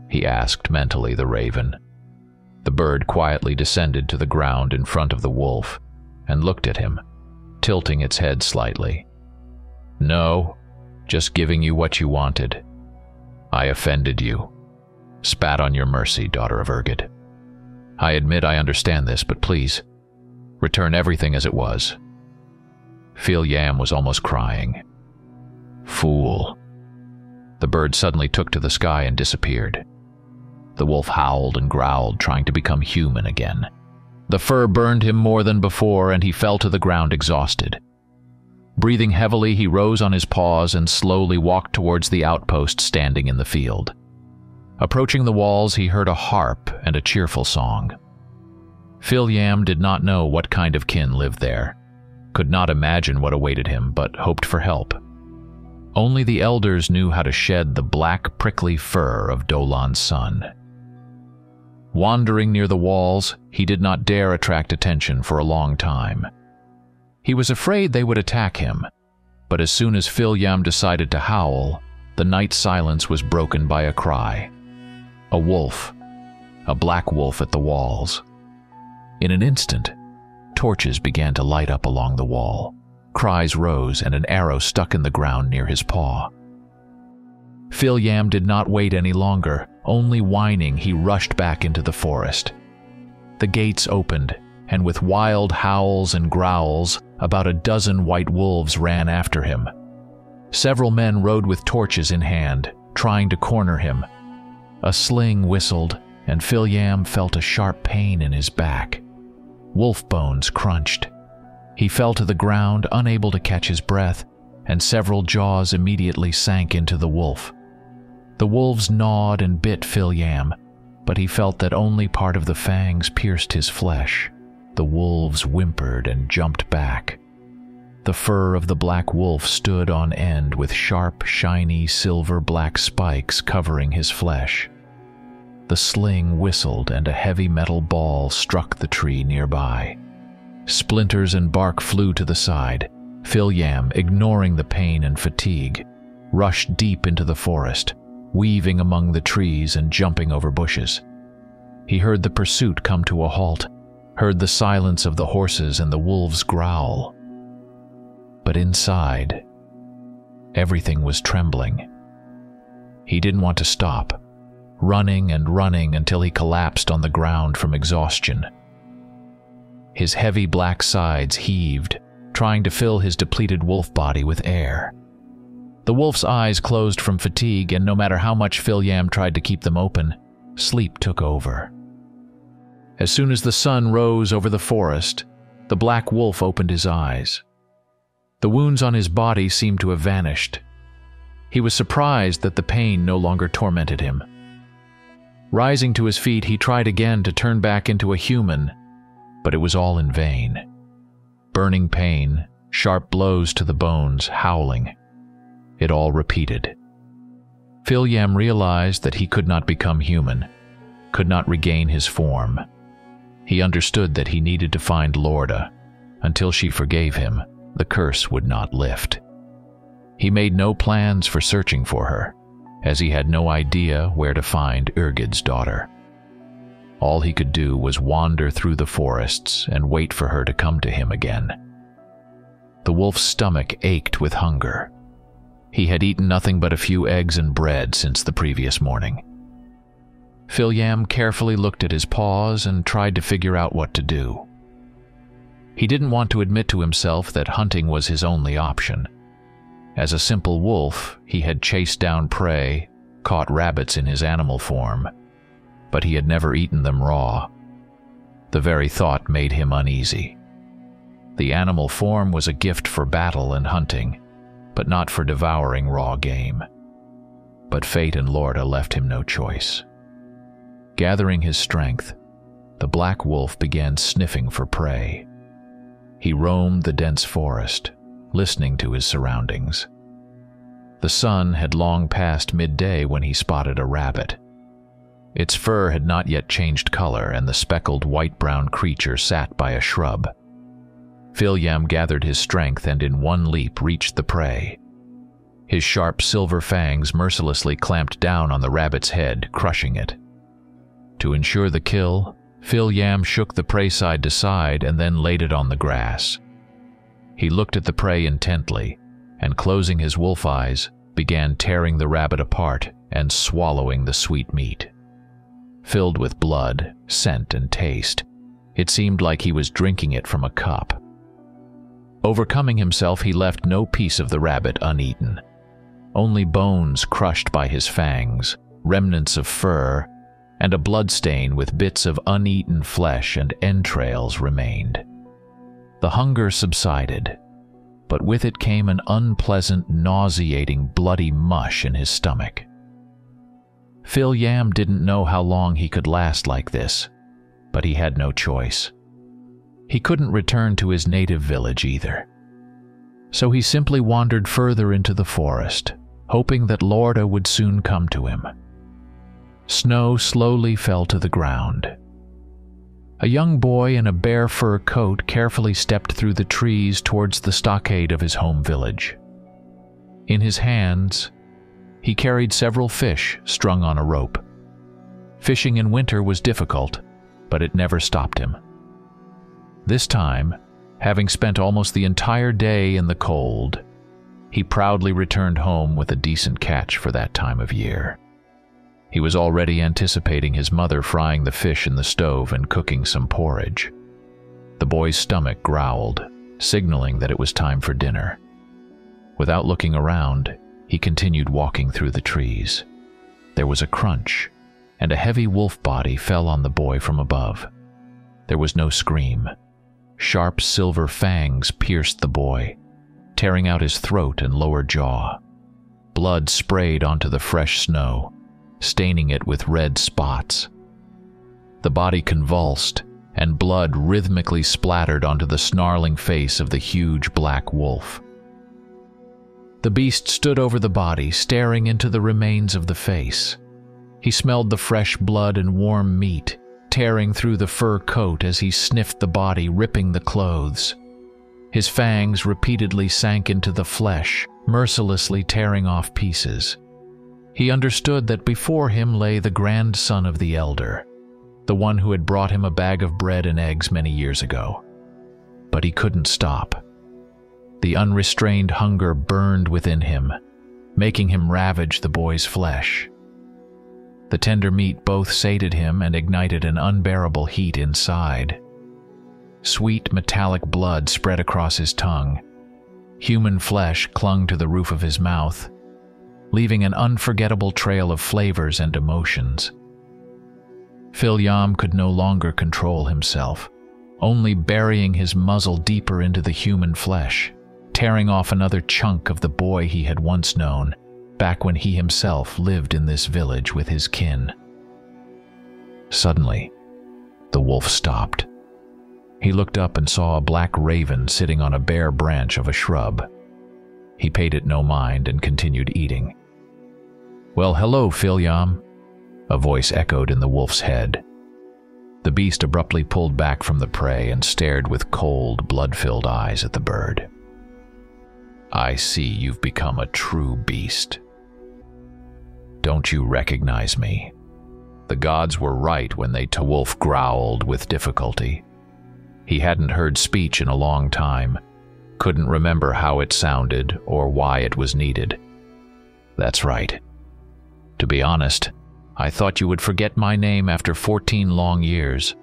he asked mentally the raven. The bird quietly descended to the ground in front of the wolf and looked at him, tilting its head slightly. "No, just giving you what you wanted. I offended you. Spat on your mercy, daughter of Urgid. I admit I understand this, but please, return everything as it was." Filyam was almost crying. "Fool." The bird suddenly took to the sky and disappeared. The wolf howled and growled, trying to become human again. The fur burned him more than before, and he fell to the ground exhausted. Breathing heavily, he rose on his paws and slowly walked towards the outpost standing in the field. Approaching the walls, he heard a harp and a cheerful song. Filyam did not know what kind of kin lived there, could not imagine what awaited him, but hoped for help. Only the elders knew how to shed the black, prickly fur of Dolan's son. Wandering near the walls, he did not dare attract attention for a long time. He was afraid they would attack him, but as soon as Filyam decided to howl, the night silence was broken by a cry. A wolf, a black wolf at the walls. In an instant, torches began to light up along the wall. Cries rose and an arrow stuck in the ground near his paw. Filyam did not wait any longer. Only whining, he rushed back into the forest. The gates opened, and with wild howls and growls, about a dozen white wolves ran after him. Several men rode with torches in hand, trying to corner him. A sling whistled, and Filyam felt a sharp pain in his back. Wolf bones crunched. He fell to the ground, unable to catch his breath, and several jaws immediately sank into the wolf. The wolves gnawed and bit Filyam, but he felt that only part of the fangs pierced his flesh. The wolves whimpered and jumped back. The fur of the black wolf stood on end with sharp, shiny, silver-black spikes covering his flesh. The sling whistled and a heavy metal ball struck the tree nearby. Splinters and bark flew to the side. Phil-Yam, ignoring the pain and fatigue, rushed deep into the forest, weaving among the trees and jumping over bushes. He heard the pursuit come to a halt, heard the silence of the horses and the wolves growl. But inside, everything was trembling. He didn't want to stop, running and running until he collapsed on the ground from exhaustion. His heavy black sides heaved, trying to fill his depleted wolf body with air. The wolf's eyes closed from fatigue, and no matter how much Phil-Yam tried to keep them open, sleep took over. As soon as the sun rose over the forest, the black wolf opened his eyes. The wounds on his body seemed to have vanished. He was surprised that the pain no longer tormented him. Rising to his feet, he tried again to turn back into a human, but it was all in vain. Burning pain, sharp blows to the bones, howling. It all repeated. Phil-Yam realized that he could not become human, could not regain his form. He understood that he needed to find Lorda. Until she forgave him, the curse would not lift. He made no plans for searching for her, as he had no idea where to find Urgid's daughter. All he could do was wander through the forests and wait for her to come to him again. The wolf's stomach ached with hunger. He had eaten nothing but a few eggs and bread since the previous morning. Phil-Yam carefully looked at his paws and tried to figure out what to do. He didn't want to admit to himself that hunting was his only option. As a simple wolf, he had chased down prey, caught rabbits in his animal form, but he had never eaten them raw. The very thought made him uneasy. The animal form was a gift for battle and hunting, but not for devouring raw game. But fate and Lorda left him no choice. Gathering his strength, the black wolf began sniffing for prey. He roamed the dense forest, listening to his surroundings. The sun had long passed midday when he spotted a rabbit. Its fur had not yet changed color, and the speckled white-brown creature sat by a shrub. Phil-Yam gathered his strength and in one leap reached the prey. His sharp silver fangs mercilessly clamped down on the rabbit's head, crushing it. To ensure the kill, Phil-Yam shook the prey side to side and then laid it on the grass. He looked at the prey intently, and closing his wolf eyes, began tearing the rabbit apart and swallowing the sweet meat. Filled with blood, scent, and taste, it seemed like he was drinking it from a cup. Overcoming himself, he left no piece of the rabbit uneaten. Only bones crushed by his fangs, remnants of fur, and a bloodstain with bits of uneaten flesh and entrails remained. The hunger subsided, but with it came an unpleasant, nauseating, bloody mush in his stomach. Phil-Yam didn't know how long he could last like this, but he had no choice. He couldn't return to his native village either. So he simply wandered further into the forest, hoping that Lorda would soon come to him. Snow slowly fell to the ground. A young boy in a bear fur coat carefully stepped through the trees towards the stockade of his home village. In his hands, he carried several fish strung on a rope. Fishing in winter was difficult, but it never stopped him. This time, having spent almost the entire day in the cold, he proudly returned home with a decent catch for that time of year. He was already anticipating his mother frying the fish in the stove and cooking some porridge. The boy's stomach growled, signaling that it was time for dinner. Without looking around, he continued walking through the trees. There was a crunch, and a heavy wolf body fell on the boy from above. There was no scream. Sharp silver fangs pierced the boy, tearing out his throat and lower jaw. Blood sprayed onto the fresh snow, staining it with red spots. The body convulsed, and blood rhythmically splattered onto the snarling face of the huge black wolf. The beast stood over the body, staring into the remains of the face. He smelled the fresh blood and warm meat, tearing through the fur coat as he sniffed the body, ripping the clothes. His fangs repeatedly sank into the flesh, mercilessly tearing off pieces. He understood that before him lay the grandson of the elder, the one who had brought him a bag of bread and eggs many years ago. But he couldn't stop. The unrestrained hunger burned within him, making him ravage the boy's flesh. The tender meat both sated him and ignited an unbearable heat inside. Sweet metallic blood spread across his tongue. Human flesh clung to the roof of his mouth, leaving an unforgettable trail of flavors and emotions. Phil-Yam could no longer control himself, only burying his muzzle deeper into the human flesh, tearing off another chunk of the boy he had once known, back when he himself lived in this village with his kin. Suddenly, the wolf stopped. He looked up and saw a black raven sitting on a bare branch of a shrub. He paid it no mind and continued eating. "Well, hello, Phil-Yam," a voice echoed in the wolf's head. The beast abruptly pulled back from the prey and stared with cold, blood-filled eyes at the bird. "I see you've become a true beast. Don't you recognize me? The gods were right when they..." The wolf growled with difficulty. He hadn't heard speech in a long time, couldn't remember how it sounded or why it was needed. "That's right. To be honest, I thought you would forget my name after 14 long years."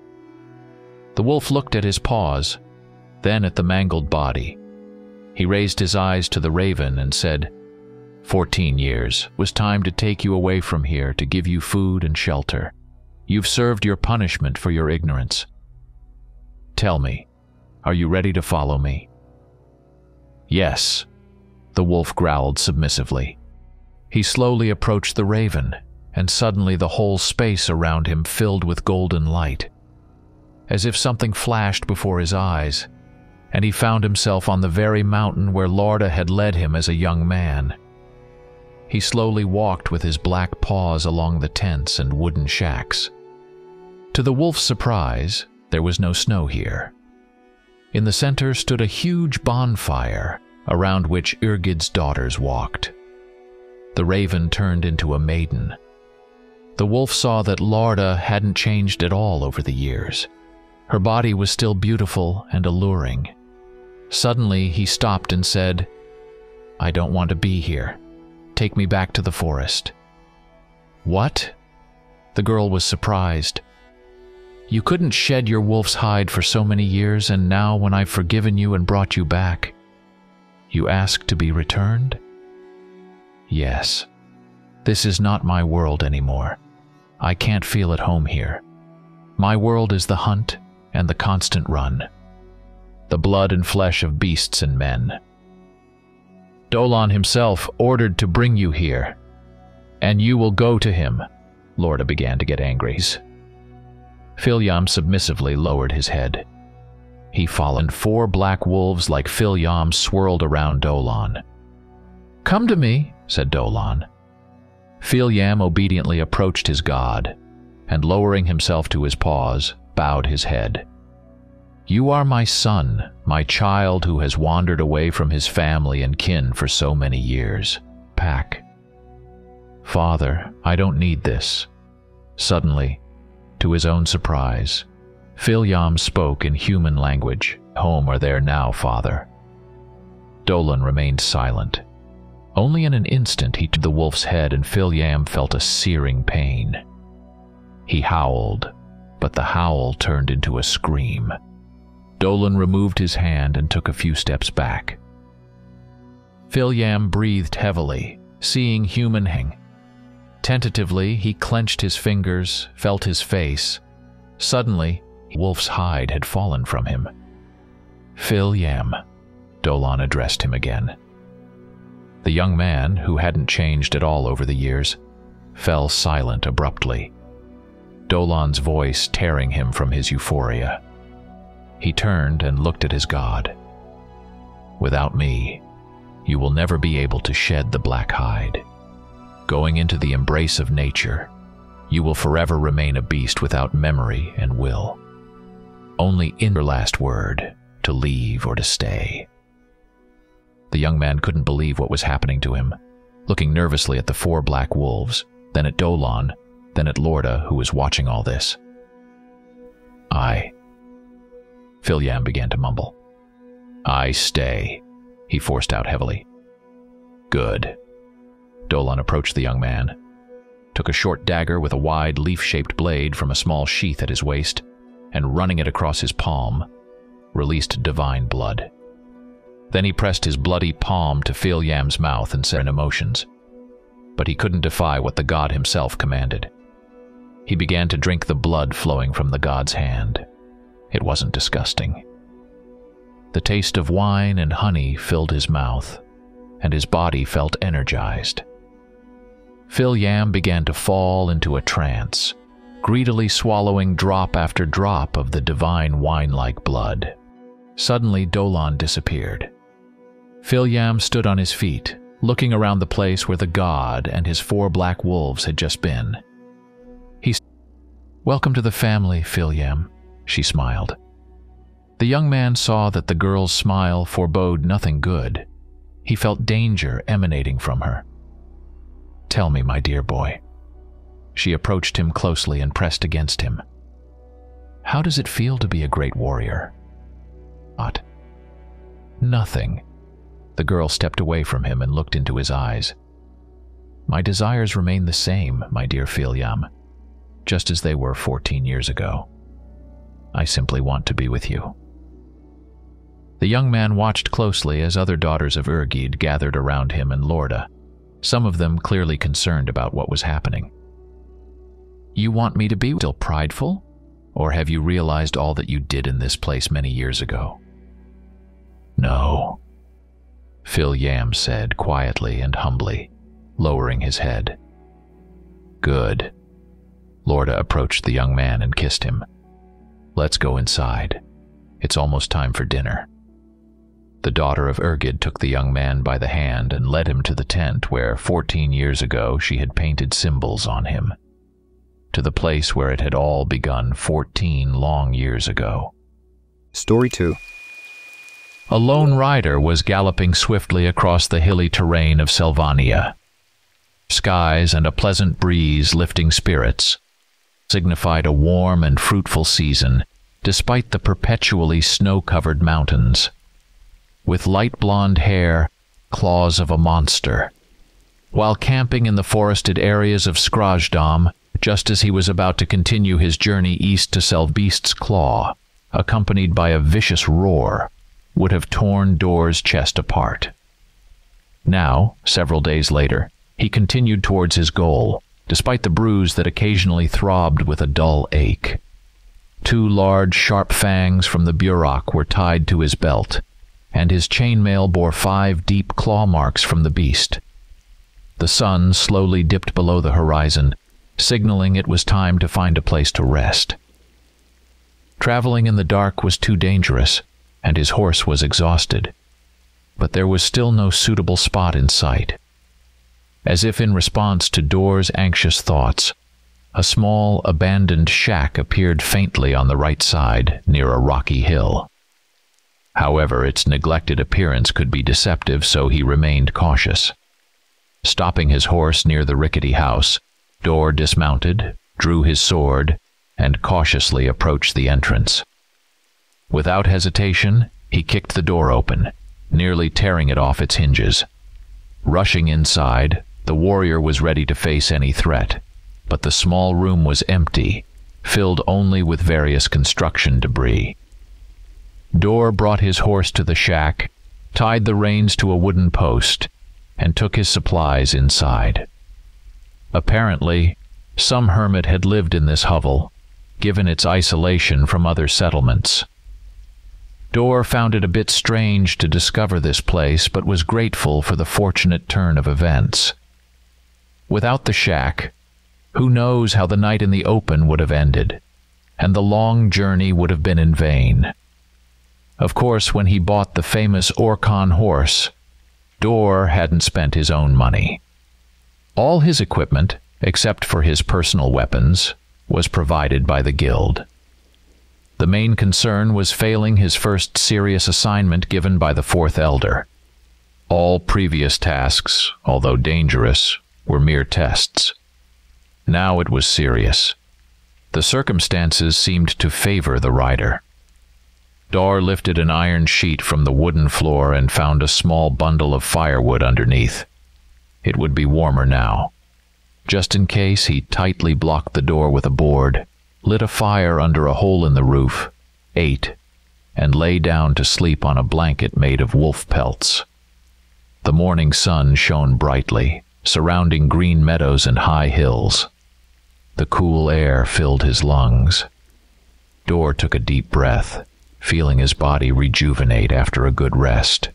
The wolf looked at his paws, then at the mangled body. He raised his eyes to the raven and said, 14 years was time to take you away from here to give you food and shelter. You've served your punishment for your ignorance. Tell me, are you ready to follow me?" "Yes," the wolf growled submissively. He slowly approached the raven, and suddenly the whole space around him filled with golden light. As if something flashed before his eyes, and he found himself on the very mountain where Lorda had led him as a young man. He slowly walked with his black paws along the tents and wooden shacks. To the wolf's surprise, there was no snow here. In the center stood a huge bonfire, around which Irgid's daughters walked. The raven turned into a maiden. The wolf saw that Lorda hadn't changed at all over the years. Her body was still beautiful and alluring. Suddenly, he stopped and said, "I don't want to be here. Take me back to the forest." "What?" The girl was surprised. "You couldn't shed your wolf's hide for so many years, and now when I've forgiven you and brought you back, you ask to be returned?" "Yes. This is not my world anymore. I can't feel at home here. My world is the hunt and the constant run. The blood and flesh of beasts and men. Dolan himself ordered to bring you here, and you will go to him." Lorda began to get angry. Phil-Yam submissively lowered his head. He followed. 4 black wolves like Phil-Yam swirled around Dolan. "Come to me," said Dolan. Phil-Yam obediently approached his god, and lowering himself to his paws, bowed his head. "You are my son, my child who has wandered away from his family and kin for so many years. Pack." "Father, I don't need this." Suddenly, to his own surprise, Phil-Yam spoke in human language. "Home or there now, father." Dolan remained silent. Only in an instant he took the wolf's head and Phil-Yam felt a searing pain. He howled, but the howl turned into a scream. Dolan removed his hand and took a few steps back. Phil-Yam breathed heavily, seeing human hang. Tentatively, he clenched his fingers, felt his face. Suddenly, wolf's hide had fallen from him. "Phil-Yam," Dolan addressed him again. The young man, who hadn't changed at all over the years, fell silent abruptly. Dolan's voice tearing him from his euphoria. He turned and looked at his god. "Without me, you will never be able to shed the black hide. Going into the embrace of nature, you will forever remain a beast without memory and will. Only in your last word, to leave or to stay." The young man couldn't believe what was happening to him, looking nervously at the 4 black wolves, then at Dolan, then at Lorda, who was watching all this. Filyam began to mumble. "I stay," he forced out heavily. "Good." Dolan approached the young man, took a short dagger with a wide leaf-shaped blade from a small sheath at his waist, and running it across his palm, released divine blood. Then he pressed his bloody palm to Filyam's mouth and said in emotions. But he couldn't defy what the god himself commanded. He began to drink the blood flowing from the god's hand. It wasn't disgusting. The taste of wine and honey filled his mouth, and his body felt energized. Filyam began to fall into a trance, greedily swallowing drop after drop of the divine wine-like blood. Suddenly, Dolan disappeared. Filyam stood on his feet, looking around the place where the god and his 4 black wolves had just been. "Welcome to the family, Filyam," she smiled. The young man saw that the girl's smile forebode nothing good. He felt danger emanating from her. "Tell me, my dear boy." She approached him closely and pressed against him. "How does it feel to be a great warrior?" "What?" "Nothing." The girl stepped away from him and looked into his eyes. "My desires remain the same, my dear Filyam, just as they were 14 years ago. I simply want to be with you." The young man watched closely as other daughters of Urgid gathered around him and Lorda, some of them clearly concerned about what was happening. "You want me to be still prideful? Or have you realized all that you did in this place many years ago?" "No," Filyam said quietly and humbly, lowering his head. "Good." Lorda approached the young man and kissed him. "Let's go inside. It's almost time for dinner." The daughter of Urgid took the young man by the hand and led him to the tent where 14 years ago she had painted symbols on him. To the place where it had all begun 14 long years ago. Story 2. A lone rider was galloping swiftly across the hilly terrain of Selvania. Skies and a pleasant breeze lifting spirits signified a warm and fruitful season, despite the perpetually snow-covered mountains. With light blonde hair, claws of a monster. While camping in the forested areas of Skrajdam, just as he was about to continue his journey east to Selvbeast's Claw, accompanied by a vicious roar, would have torn Dor's chest apart. Now, several days later, he continued towards his goal, despite the bruise that occasionally throbbed with a dull ache. 2 large, sharp fangs from the Burok were tied to his belt, and his chainmail bore 5 deep claw marks from the beast. The sun slowly dipped below the horizon, signaling it was time to find a place to rest. Traveling in the dark was too dangerous, and his horse was exhausted. But there was still no suitable spot in sight. As if in response to Dor's anxious thoughts, a small, abandoned shack appeared faintly on the right side, near a rocky hill. However, its neglected appearance could be deceptive, so he remained cautious. Stopping his horse near the rickety house, Dor dismounted, drew his sword, and cautiously approached the entrance. Without hesitation, he kicked the door open, nearly tearing it off its hinges. Rushing inside, the warrior was ready to face any threat, but the small room was empty, filled only with various construction debris. Dor brought his horse to the shack, tied the reins to a wooden post, and took his supplies inside. Apparently, some hermit had lived in this hovel, given its isolation from other settlements. Dor found it a bit strange to discover this place, but was grateful for the fortunate turn of events. Without the shack, Who knows how the night in the open would have ended, and the long journey would have been in vain. Of course, when he bought the famous Orkhan horse, Dor hadn't spent his own money. All his equipment, except for his personal weapons, was provided by the guild. The main concern was failing his first serious assignment given by the fourth elder. All previous tasks, although dangerous, were mere tests. Now it was serious. The circumstances seemed to favor the rider. Dor lifted an iron sheet from the wooden floor and found a small bundle of firewood underneath. It would be warmer now. Just in case, he tightly blocked the door with a board, lit a fire under a hole in the roof, ate, and lay down to sleep on a blanket made of wolf pelts. The morning sun shone brightly, surrounding green meadows and high hills. The cool air filled his lungs. Dor took a deep breath, feeling his body rejuvenate after a good rest.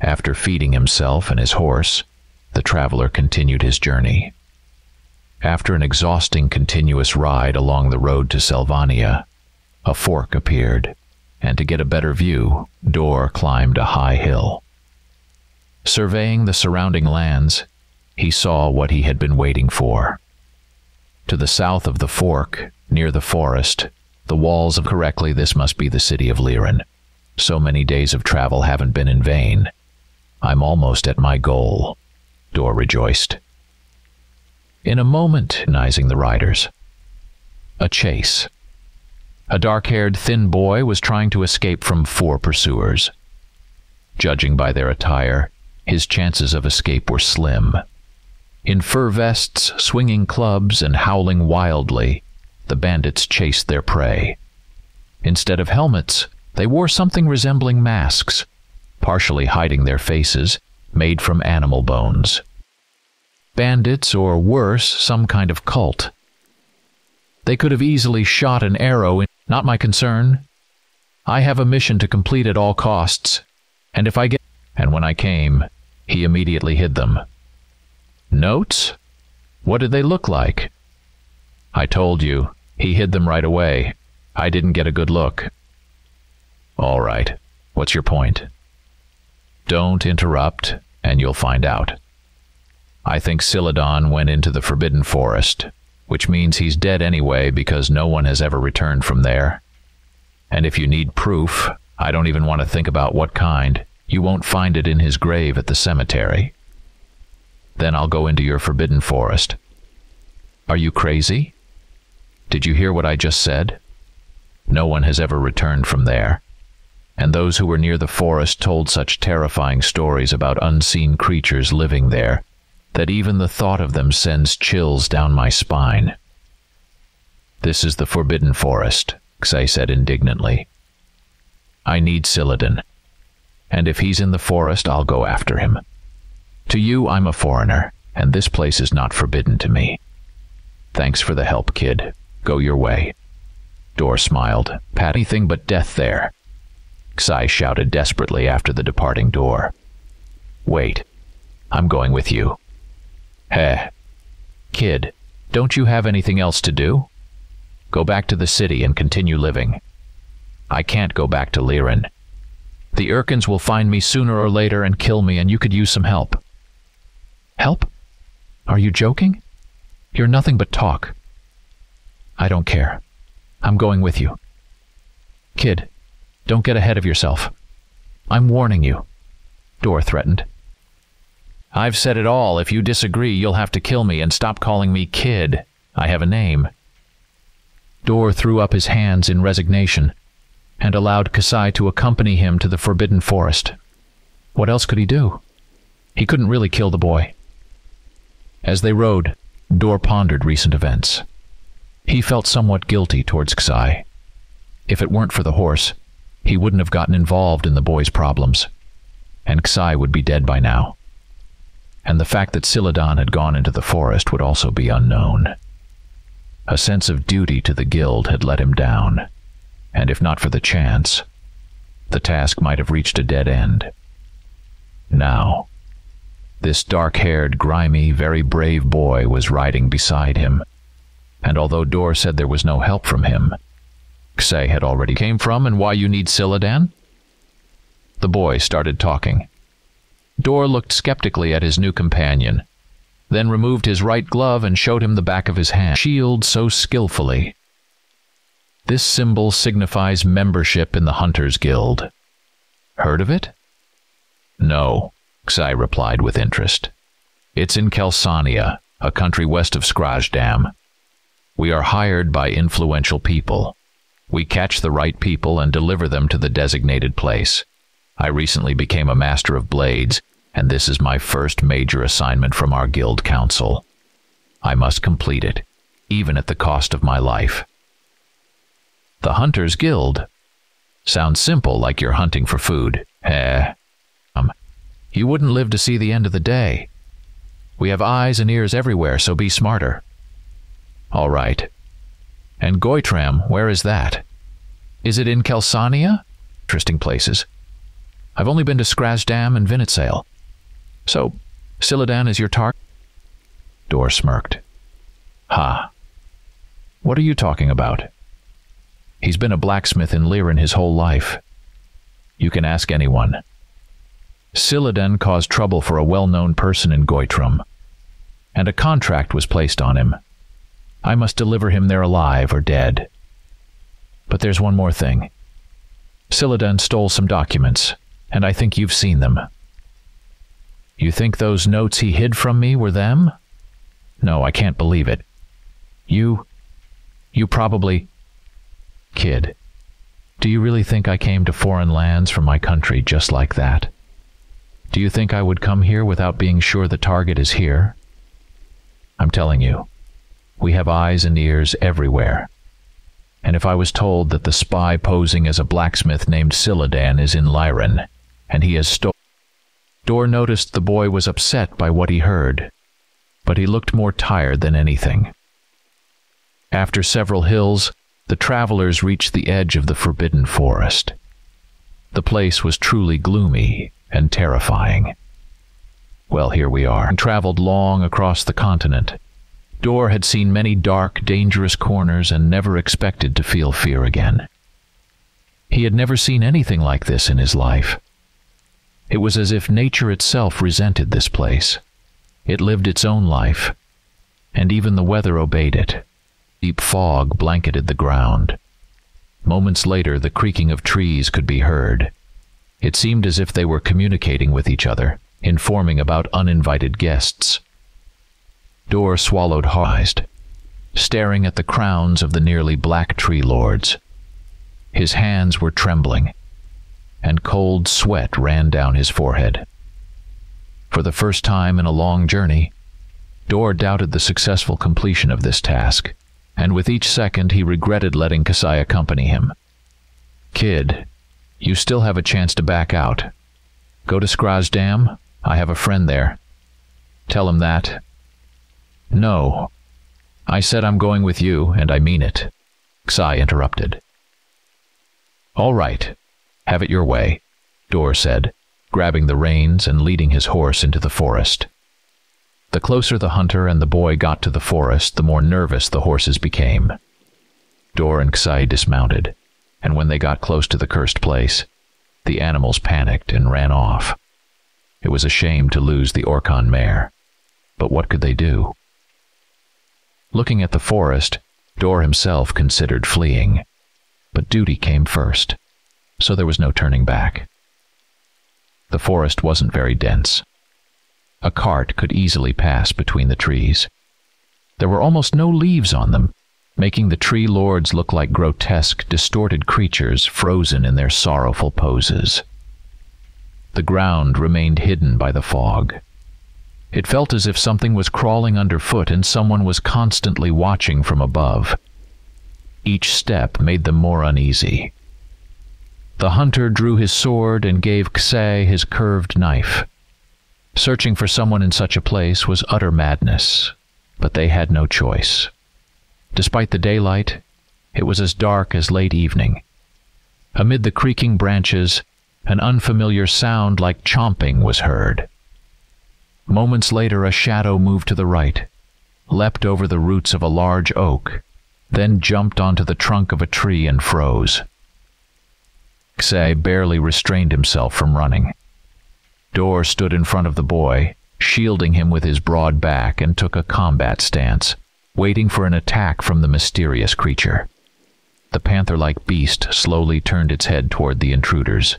After feeding himself and his horse, the traveler continued his journey. After an exhausting continuous ride along the road to Selvania, a fork appeared, and to get a better view, Dor climbed a high hill. Surveying the surrounding lands, he saw what he had been waiting for. To the south of the fork, near the forest, the walls of correctly this must be the city of Liren. So many days of travel haven't been in vain. I'm almost at my goal, Dor rejoiced. In a moment, recognizing the riders. A chase. A dark-haired, thin boy was trying to escape from 4 pursuers. Judging by their attire, his chances of escape were slim. In fur vests, swinging clubs, and howling wildly, the bandits chased their prey. Instead of helmets, they wore something resembling masks, partially hiding their faces, made from animal bones. Bandits, or worse, some kind of cult. They could have easily shot an arrow in. Not my concern. I have a mission to complete at all costs, and if I get... And when I came, he immediately hid them. Notes? What did they look like? I told you, he hid them right away. I didn't get a good look. All right, what's your point? Don't interrupt, and you'll find out. I think Siladon went into the Forbidden Forest, which means he's dead anyway because no one has ever returned from there. And if you need proof, I don't even want to think about what kind. You won't find it in his grave at the cemetery. Then I'll go into your Forbidden Forest. Are you crazy? Did you hear what I just said? No one has ever returned from there. And those who were near the forest told such terrifying stories about unseen creatures living there that even the thought of them sends chills down my spine. This is the Forbidden Forest, Xai said indignantly. I need Siladon, and if he's in the forest, I'll go after him. To you, I'm a foreigner, and this place is not forbidden to me. Thanks for the help, kid. Go your way. Dor smiled. Pat, anything but death there. Xai shouted desperately after the departing Dor. Wait, I'm going with you. Heh. Kid, don't you have anything else to do? Go back to the city and continue living. I can't go back to Liren. The Urkins will find me sooner or later and kill me, and you could use some help. Help? Are you joking? You're nothing but talk. I don't care. I'm going with you. Kid, don't get ahead of yourself. I'm warning you, Dor threatened. I've said it all. If you disagree, you'll have to kill me and stop calling me kid. I have a name. Dor threw up his hands in resignation and allowed Kasai to accompany him to the Forbidden Forest. What else could he do? He couldn't really kill the boy. As they rode, Dor pondered recent events. He felt somewhat guilty towards Kasai. If it weren't for the horse, he wouldn't have gotten involved in the boy's problems, and Kasai would be dead by now. And the fact that Siladon had gone into the forest would also be unknown. A sense of duty to the guild had let him down, and if not for the chance, the task might have reached a dead end. Now, This dark-haired, grimy, very brave boy was riding beside him, and although Dor said there was no help from him, Ksay had already came from, and why you need Silidan? The boy started talking. Dor looked skeptically at his new companion, then removed his right glove and showed him the back of his hand, shield so skillfully. This symbol signifies membership in the Hunters Guild. Heard of it? No, Ksay replied with interest. It's in Kelsania, a country west of Skrajdam. We are hired by influential people. We catch the right people and deliver them to the designated place. I recently became a master of blades, and this is my first major assignment from our guild council. I must complete it, even at the cost of my life. The Hunters Guild? Sounds simple, like you're hunting for food. You wouldn't live to see the end of the day. We have eyes and ears everywhere, so be smarter. All right. And Goitram, where is that? Is it in Kelsania? Interesting places. I've only been to Skrajdam and Vinitsail. So, Silidan is your target? Dor smirked. Ha. What are you talking about? He's been a blacksmith in Liren his whole life. You can ask anyone. Silidan caused trouble for a well-known person in Goitram, and a contract was placed on him. I must deliver him there alive or dead. But there's one more thing. Silidan stole some documents, and I think you've seen them. You think those notes he hid from me were them? No, I can't believe it. You probably... Kid, do you really think I came to foreign lands from my country just like that? Do you think I would come here without being sure the target is here? I'm telling you, we have eyes and ears everywhere. And if I was told that the spy posing as a blacksmith named Silidan is in Liren, and he has stolen... Dor noticed the boy was upset by what he heard, but he looked more tired than anything. After several hills, the travelers reached the edge of the forbidden forest. The place was truly gloomy and terrifying. Well, here we are, and traveled long across the continent. Dor had seen many dark, dangerous corners and never expected to feel fear again. He had never seen anything like this in his life. It was as if nature itself resented this place. It lived its own life, and even the weather obeyed it. Deep fog blanketed the ground. Moments later, the creaking of trees could be heard. It seemed as if they were communicating with each other, informing about uninvited guests. Dor swallowed hard, staring at the crowns of the nearly black tree lords. His hands were trembling, and cold sweat ran down his forehead. For the first time in a long journey, Dor doubted the successful completion of this task, and with each second he regretted letting Ksay accompany him. Kid, you still have a chance to back out. Go to Skrajdam. I have a friend there. Tell him that. No. I said I'm going with you, and I mean it. Ksay interrupted. All right. Have it your way, Dor said, grabbing the reins and leading his horse into the forest. The closer the hunter and the boy got to the forest, the more nervous the horses became. Dor and Ksay dismounted, and when they got close to the cursed place, the animals panicked and ran off. It was a shame to lose the Orkan mare, but what could they do? Looking at the forest, Dor himself considered fleeing, but duty came first, so there was no turning back. The forest wasn't very dense. A cart could easily pass between the trees. There were almost no leaves on them, making the tree lords look like grotesque, distorted creatures frozen in their sorrowful poses. The ground remained hidden by the fog. It felt as if something was crawling underfoot and someone was constantly watching from above. Each step made them more uneasy. The hunter drew his sword and gave Ksay his curved knife. Searching for someone in such a place was utter madness, but they had no choice. Despite the daylight, it was as dark as late evening. Amid the creaking branches, an unfamiliar sound like chomping was heard. Moments later, a shadow moved to the right, leapt over the roots of a large oak, then jumped onto the trunk of a tree and froze. Ksai barely restrained himself from running. Dor stood in front of the boy, shielding him with his broad back, and took a combat stance, waiting for an attack from the mysterious creature. The panther-like beast slowly turned its head toward the intruders.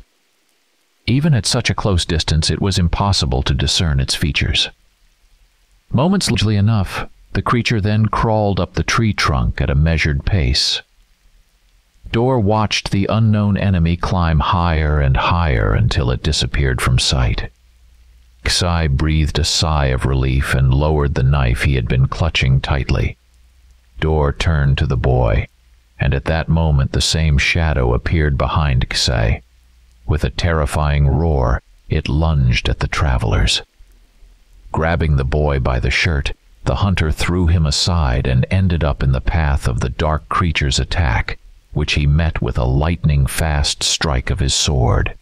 Even at such a close distance, it was impossible to discern its features. Momentarily enough, the creature then crawled up the tree trunk at a measured pace. Dor watched the unknown enemy climb higher and higher until it disappeared from sight. Ksai breathed a sigh of relief and lowered the knife he had been clutching tightly. Dor turned to the boy, and at that moment the same shadow appeared behind Ksai. With a terrifying roar, it lunged at the travelers. Grabbing the boy by the shirt, the hunter threw him aside and ended up in the path of the dark creature's attack, which he met with a lightning-fast strike of his sword.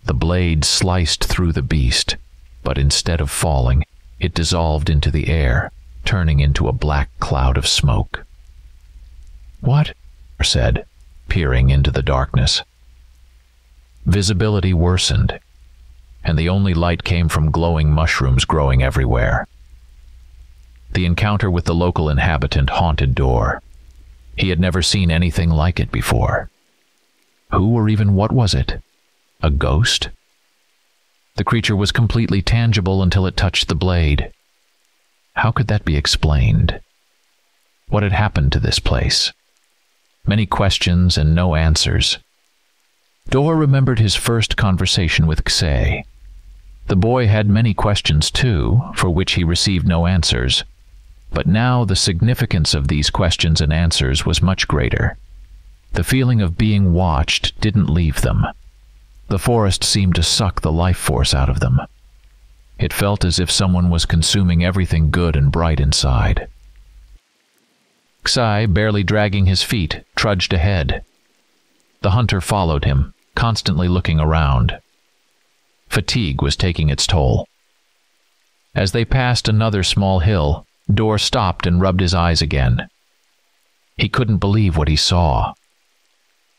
The blade sliced through the beast, but instead of falling, it dissolved into the air, turning into a black cloud of smoke. "What?" said, peering into the darkness. Visibility worsened, and the only light came from glowing mushrooms growing everywhere. The encounter with the local inhabitant haunted Dor. He had never seen anything like it before. Who or even what was it? A ghost? The creature was completely tangible until it touched the blade. How could that be explained? What had happened to this place? Many questions and no answers. Dor remembered his first conversation with Ksai. The boy had many questions too, for which he received no answers. But now the significance of these questions and answers was much greater. The feeling of being watched didn't leave them. The forest seemed to suck the life force out of them. It felt as if someone was consuming everything good and bright inside. Ksai, barely dragging his feet, trudged ahead. The hunter followed him, constantly looking around. Fatigue was taking its toll. As they passed another small hill, Dor stopped and rubbed his eyes again. He couldn't believe what he saw.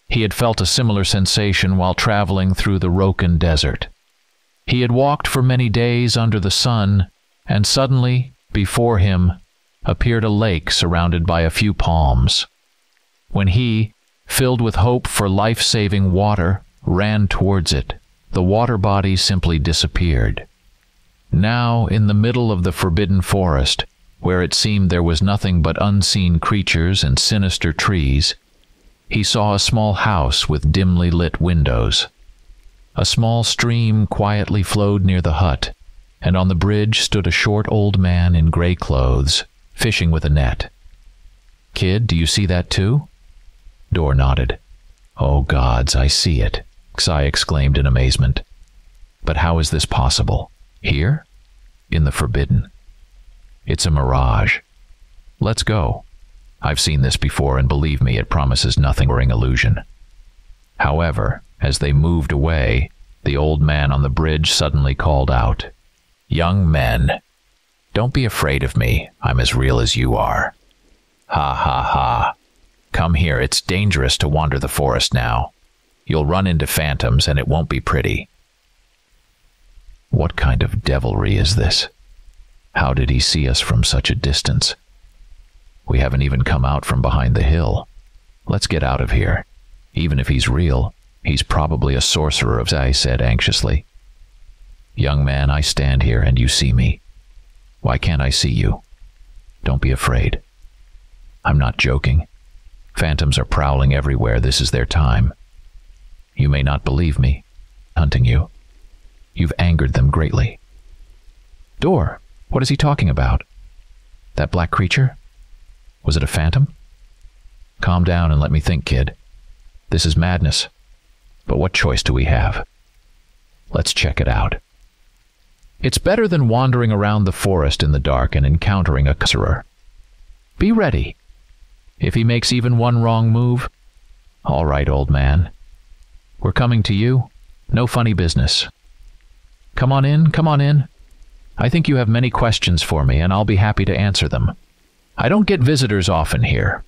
He had felt a similar sensation while traveling through the Roken Desert. He had walked for many days under the sun, and suddenly, before him, appeared a lake surrounded by a few palms. When he, filled with hope for life-saving water, ran towards it, the water body simply disappeared. Now, in the middle of the forbidden forest, where it seemed there was nothing but unseen creatures and sinister trees, he saw a small house with dimly lit windows. A small stream quietly flowed near the hut, and on the bridge stood a short old man in gray clothes, fishing with a net. "Kid, do you see that too?" Dor nodded. "Oh gods, I see it," Ksai exclaimed in amazement. "But how is this possible? Here? In the Forbidden? It's a mirage. Let's go. I've seen this before, and believe me, it promises nothing but an illusion." However, as they moved away, the old man on the bridge suddenly called out, "Young men, don't be afraid of me. I'm as real as you are. Ha ha ha. Come here, it's dangerous to wander the forest now. You'll run into phantoms, and it won't be pretty." What kind of devilry is this? How did he see us from such a distance? We haven't even come out from behind the hill. Let's get out of here. Even if he's real, he's probably a sorcerer, I said anxiously. "Young man, I stand here and you see me. Why can't I see you? Don't be afraid. I'm not joking. Phantoms are prowling everywhere. This is their time. You may not believe me, hunting you. You've angered them greatly." "Dor, what is he talking about? That black creature? Was it a phantom?" "Calm down and let me think, kid. This is madness. But what choice do we have? Let's check it out." It's better than wandering around the forest in the dark and encountering a sorcerer. Be ready. If he makes even one wrong move, all right, old man. We're coming to you. No funny business. Come on in, come on in. I think you have many questions for me, and I'll be happy to answer them. I don't get visitors often here,"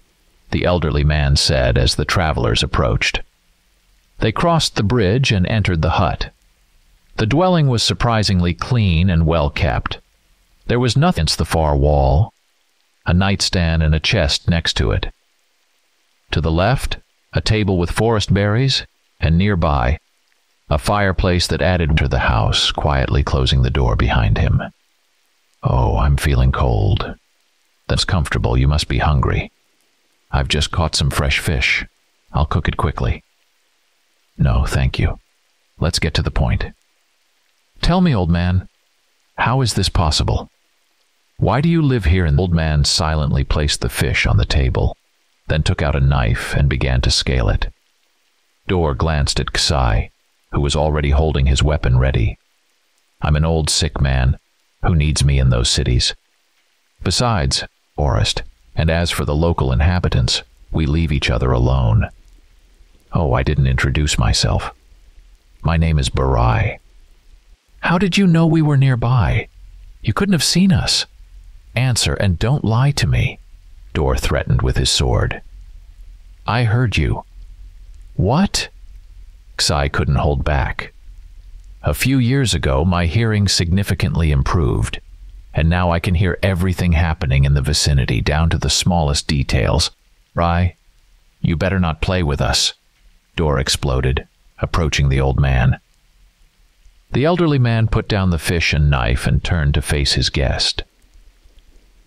the elderly man said as the travelers approached. They crossed the bridge and entered the hut. The dwelling was surprisingly clean and well kept. There was nothing against the far wall, a nightstand and a chest next to it. To the left, a table with forest berries, and nearby, a fireplace that added to the house, quietly closing the door behind him. "Oh, I'm feeling cold." "That's comfortable. You must be hungry." "I've just caught some fresh fish. I'll cook it quickly." "No, thank you. Let's get to the point. Tell me, old man, how is this possible? Why do you live here?" And the old man silently placed the fish on the table, then took out a knife and began to scale it. Dor glanced at Ksai, who was already holding his weapon ready. "I'm an old sick man. Who needs me in those cities? Besides, forest, and as for the local inhabitants, we leave each other alone." "Oh, I didn't introduce myself. My name is Barai." "How did you know we were nearby? You couldn't have seen us. Answer, and don't lie to me," Dor threatened with his sword. "I heard you." "What?" Ksai couldn't hold back. "A few years ago, my hearing significantly improved, and now I can hear everything happening in the vicinity, down to the smallest details. Rai, you better not play with us," Dor exploded, approaching the old man. The elderly man put down the fish and knife and turned to face his guest.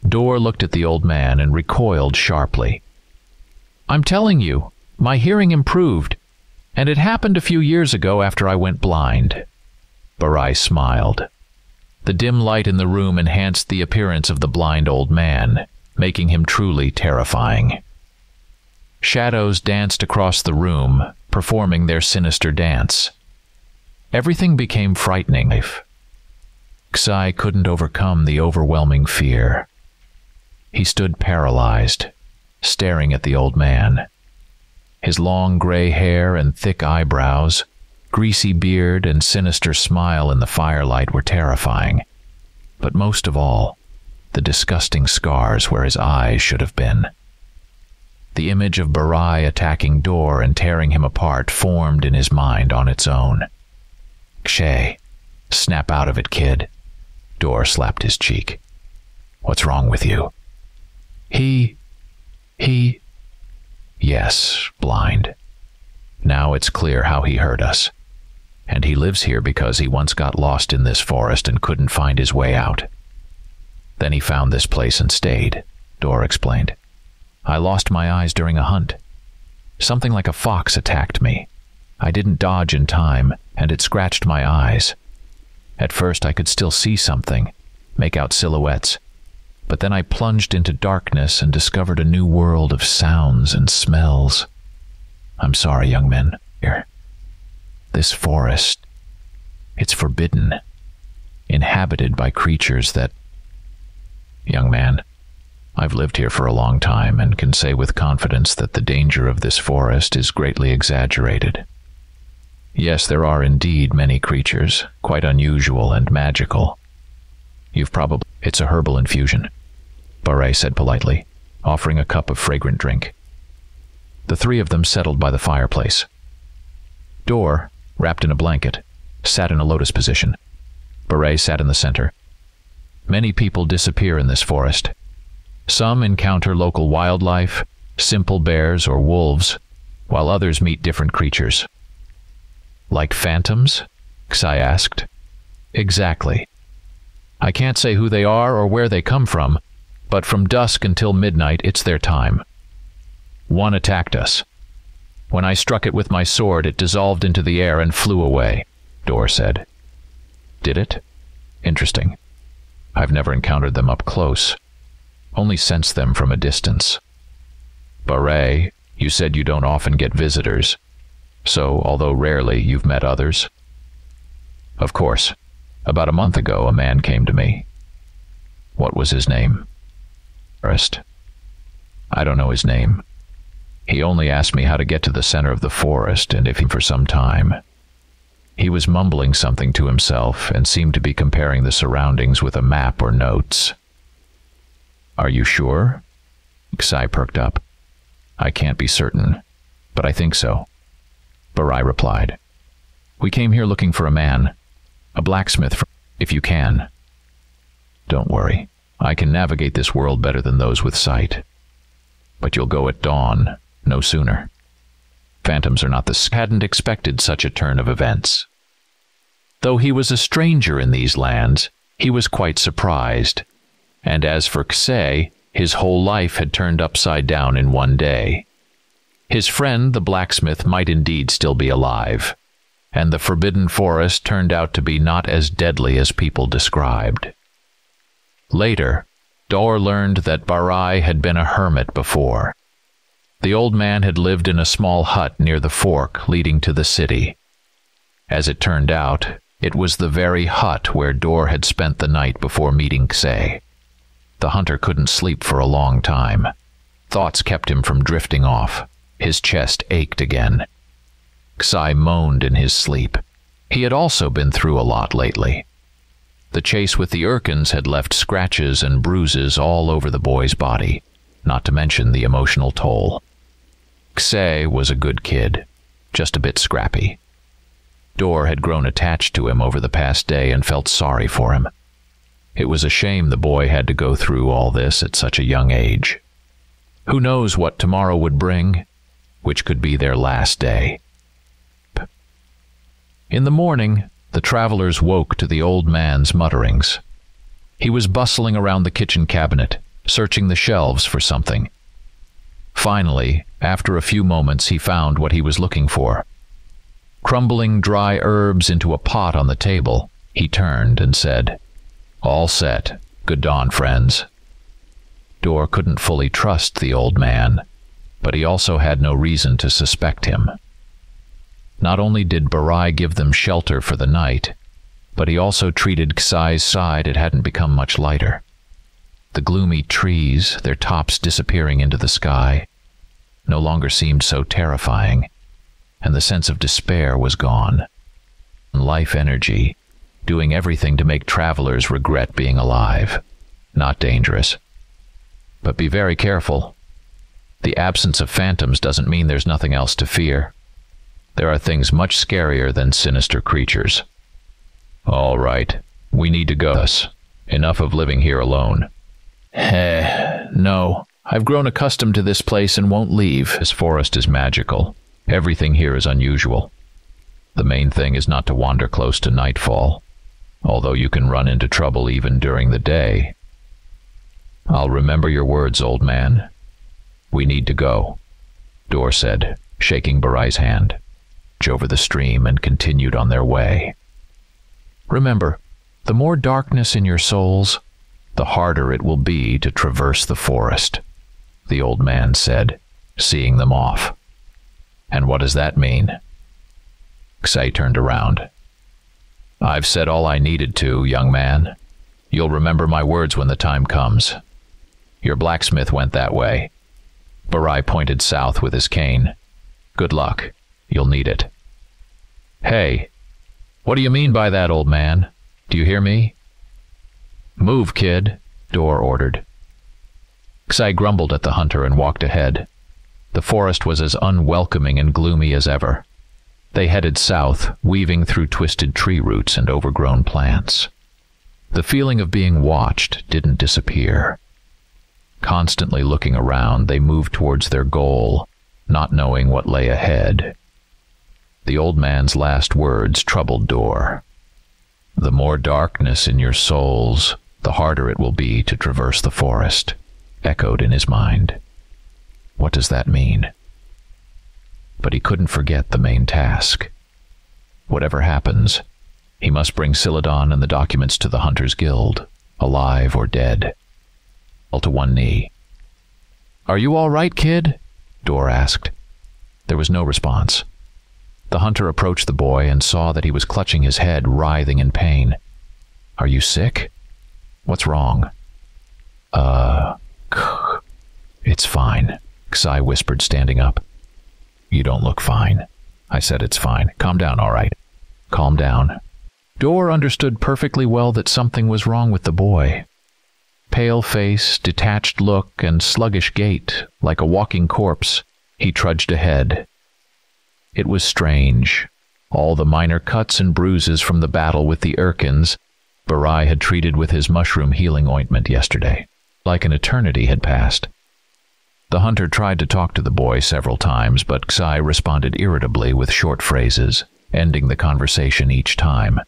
Dor looked at the old man and recoiled sharply. "I'm telling you, my hearing improved, and it happened a few years ago after I went blind." Barai smiled. The dim light in the room enhanced the appearance of the blind old man, making him truly terrifying. Shadows danced across the room, performing their sinister dance. Everything became frightening. Ksai couldn't overcome the overwhelming fear. He stood paralyzed, staring at the old man. His long gray hair and thick eyebrows, greasy beard and sinister smile in the firelight were terrifying. But most of all, the disgusting scars where his eyes should have been. The image of Barai attacking Dor and tearing him apart formed in his mind on its own. "Kshay, snap out of it, kid." Dor slapped his cheek. "What's wrong with you?" He... Yes, blind. Now it's clear how he hurt us. And he lives here because he once got lost in this forest and couldn't find his way out. Then he found this place and stayed, Dor explained. "I lost my eyes during a hunt. Something like a fox attacked me. I didn't dodge in time, and it scratched my eyes. At first I could still see something, make out silhouettes. But then I plunged into darkness and discovered a new world of sounds and smells. I'm sorry, young men. Here. This forest, it's forbidden, inhabited by creatures that... Young man, I've lived here for a long time and can say with confidence that the danger of this forest is greatly exaggerated. Yes, there are indeed many creatures, quite unusual and magical. It's a herbal infusion," Barai said politely, offering a cup of fragrant drink. The three of them settled by the fireplace. Dor, wrapped in a blanket, sat in a lotus position. Barai sat in the center. Many people disappear in this forest. Some encounter local wildlife, simple bears or wolves, while others meet different creatures. "Like phantoms?" Ksai asked. "Exactly. I can't say who they are or where they come from, but from dusk until midnight it's their time. One attacked us. When I struck it with my sword, it dissolved into the air and flew away," Dor said. "Did it? Interesting. I've never encountered them up close. Only sensed them from a distance. Barai, you said you don't often get visitors. So, although rarely, you've met others?" "Of course. About a month ago, a man came to me." "What was his name?" "Forest. I don't know his name. He only asked me how to get to the center of the forest and if he for some time. He was mumbling something to himself and seemed to be comparing the surroundings with a map or notes. "Are you sure?" Ksai perked up. "I can't be certain, but I think so," Barai replied. "We came here looking for a man, a blacksmith, if you can." "Don't worry, I can navigate this world better than those with sight. But you'll go at dawn, no sooner. Phantoms are not the hadn't expected such a turn of events. Though he was a stranger in these lands, he was quite surprised, and as for Ksei, his whole life had turned upside down in one day. His friend, the blacksmith, might indeed still be alive, and the forbidden forest turned out to be not as deadly as people described. Later, Dor learned that Barai had been a hermit before. The old man had lived in a small hut near the fork leading to the city. As it turned out, it was the very hut where Dor had spent the night before meeting Ksei. The hunter couldn't sleep for a long time. Thoughts kept him from drifting off. His chest ached again. Ksai moaned in his sleep. He had also been through a lot lately. The chase with the Urkins had left scratches and bruises all over the boy's body, not to mention the emotional toll. Ksei was a good kid, just a bit scrappy. Dor had grown attached to him over the past day and felt sorry for him. It was a shame the boy had to go through all this at such a young age. Who knows what tomorrow would bring, which could be their last day. In the morning, the travelers woke to the old man's mutterings. He was bustling around the kitchen cabinet, searching the shelves for something. Finally, after a few moments, he found what he was looking for. Crumbling dry herbs into a pot on the table, he turned and said, "All set. Good dawn, friends." Dor couldn't fully trust the old man, but he also had no reason to suspect him. Not only did Barai give them shelter for the night, but he also treated Ksai's side. It hadn't become much lighter. The gloomy trees, their tops disappearing into the sky, no longer seemed so terrifying, and the sense of despair was gone. Life energy, doing everything to make travelers regret being alive. Not dangerous. But be very careful. The absence of phantoms doesn't mean there's nothing else to fear. There are things much scarier than sinister creatures. All right, we need to go. Enough of living here alone. No. I've grown accustomed to this place and won't leave. This forest is magical. Everything here is unusual. The main thing is not to wander close to nightfall, although you can run into trouble even during the day. I'll remember your words, old man. We need to go, Dor said, shaking Barai's hand. Over the stream and continued on their way. Remember, the more darkness in your souls, the harder it will be to traverse the forest, the old man said, seeing them off. And what does that mean? Ksei turned around. I've said all I needed to, young man. You'll remember my words when the time comes. Your blacksmith went that way. Barai pointed south with his cane. Good luck. You'll need it. Hey, what do you mean by that, old man? Do you hear me? Move, kid, Dor ordered. Ksei grumbled at the hunter and walked ahead. The forest was as unwelcoming and gloomy as ever. They headed south, weaving through twisted tree roots and overgrown plants. The feeling of being watched didn't disappear. Constantly looking around, they moved towards their goal, not knowing what lay ahead. The old man's last words troubled Dor. The more darkness in your souls, the harder it will be to traverse the forest, echoed in his mind. What does that mean? But he couldn't forget the main task. Whatever happens, he must bring Siladon and the documents to the Hunters' Guild, alive or dead. Fell to one knee. Are you all right, kid? Dor asked. There was no response. The hunter approached the boy and saw that he was clutching his head, writhing in pain. Are you sick? What's wrong? It's fine, Ksai whispered, standing up. You don't look fine. I said it's fine. Calm down, all right. calm down. Dor understood perfectly well that something was wrong with the boy. Pale face, detached look, and sluggish gait, like a walking corpse, he trudged ahead. It was strange. All the minor cuts and bruises from the battle with the Urkins Barai had treated with his mushroom healing ointment yesterday. Like an eternity had passed. The hunter tried to talk to the boy several times, but Xai responded irritably with short phrases, ending the conversation each time.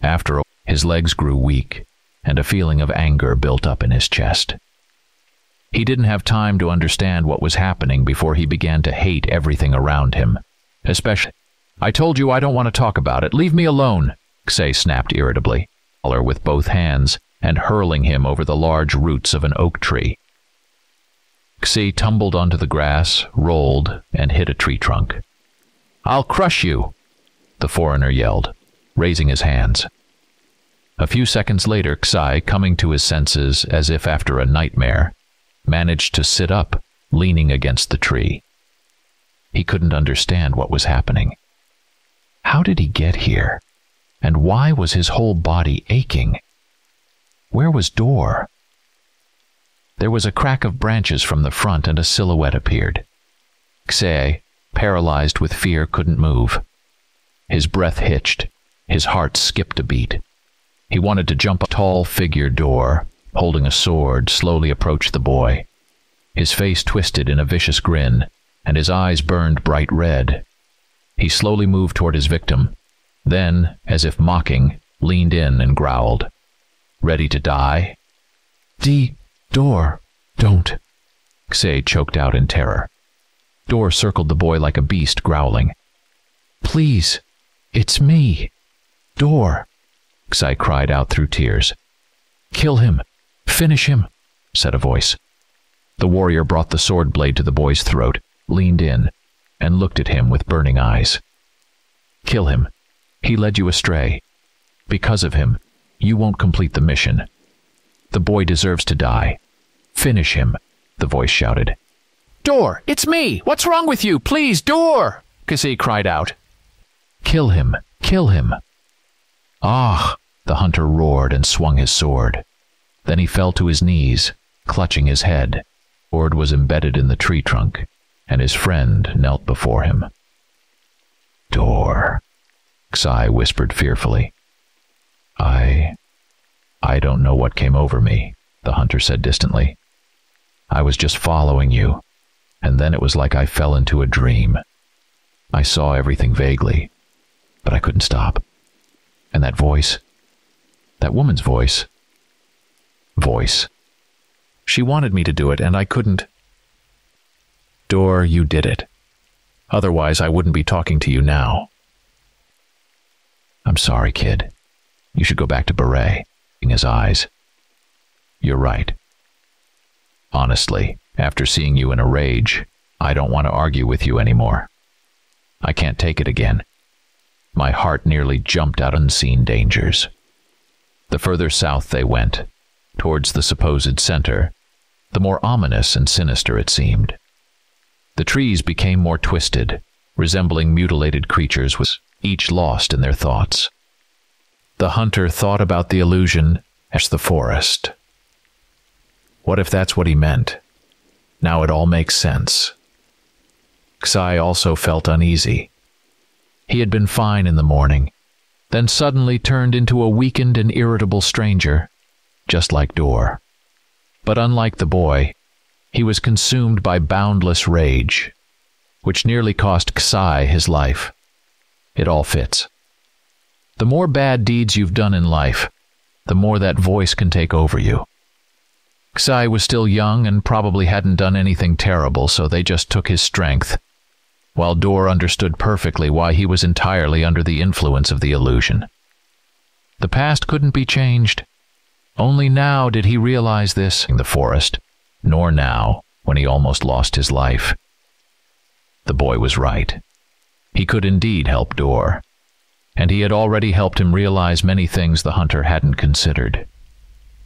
After a while, his legs grew weak, and a feeling of anger built up in his chest. He didn't have time to understand what was happening before he began to hate everything around him, especially, "I told you I don't want to talk about it. Leave me alone," Xai snapped irritably, with both hands and hurling him over the large roots of an oak tree. Xai tumbled onto the grass, rolled, and hit a tree trunk. "I'll crush you," the foreigner yelled, raising his hands. A few seconds later, Xai, coming to his senses as if after a nightmare, managed to sit up, leaning against the tree. He couldn't understand what was happening. How did he get here? And why was his whole body aching? Where was Dor? There was a crack of branches from the front and a silhouette appeared. Xai, paralyzed with fear, couldn't move. His breath hitched. His heart skipped a beat. He wanted to jump. A tall figure, Dor, holding a sword, slowly approached the boy. His face twisted in a vicious grin, and his eyes burned bright red. He slowly moved toward his victim, then, as if mocking, leaned in and growled. "Ready to die?" Dor, don't," Xai choked out in terror. Dor circled the boy like a beast, growling. "Please, it's me. Dor," Xai cried out through tears. "Kill him. Finish him," said a voice. The warrior brought the sword blade to the boy's throat, leaned in, and looked at him with burning eyes. "Kill him. He led you astray. Because of him, you won't complete the mission. The boy deserves to die. Finish him," the voice shouted. "Dor, it's me! What's wrong with you? Please, Dor!" Xai cried out. "Kill him! Kill him!" "Ah!" the hunter roared and swung his sword. Then he fell to his knees, clutching his head. The sword was embedded in the tree trunk, and his friend knelt before him. "Dor," Xai whispered fearfully. I don't know what came over me," the hunter said distantly. "I was just following you, and then it was like I fell into a dream. I saw everything vaguely, but I couldn't stop. And that voice, that woman's voice. She wanted me to do it, and I couldn't. Dor, you did it. Otherwise, I wouldn't be talking to you now." "I'm sorry, kid. You should go back to Barai," in his eyes. "You're right. Honestly, after seeing you in a rage, I don't want to argue with you anymore. I can't take it again. My heart nearly jumped out unseen dangers." The further south they went, towards the supposed center, the more ominous and sinister it seemed. The trees became more twisted, resembling mutilated creatures, with each lost in their thoughts. The hunter thought about the illusion as the forest. What if that's what he meant? Now it all makes sense. Xai also felt uneasy. He had been fine in the morning, then suddenly turned into a weakened and irritable stranger, just like Dor. But unlike the boy, he was consumed by boundless rage, which nearly cost Xai his life. It all fits. The more bad deeds you've done in life, the more that voice can take over you. Xai was still young and probably hadn't done anything terrible, so they just took his strength, while Dor understood perfectly why he was entirely under the influence of the illusion. The past couldn't be changed. Only now did he realize this in the forest, nor now, when he almost lost his life. The boy was right. He could indeed help Dor, and he had already helped him realize many things the hunter hadn't considered.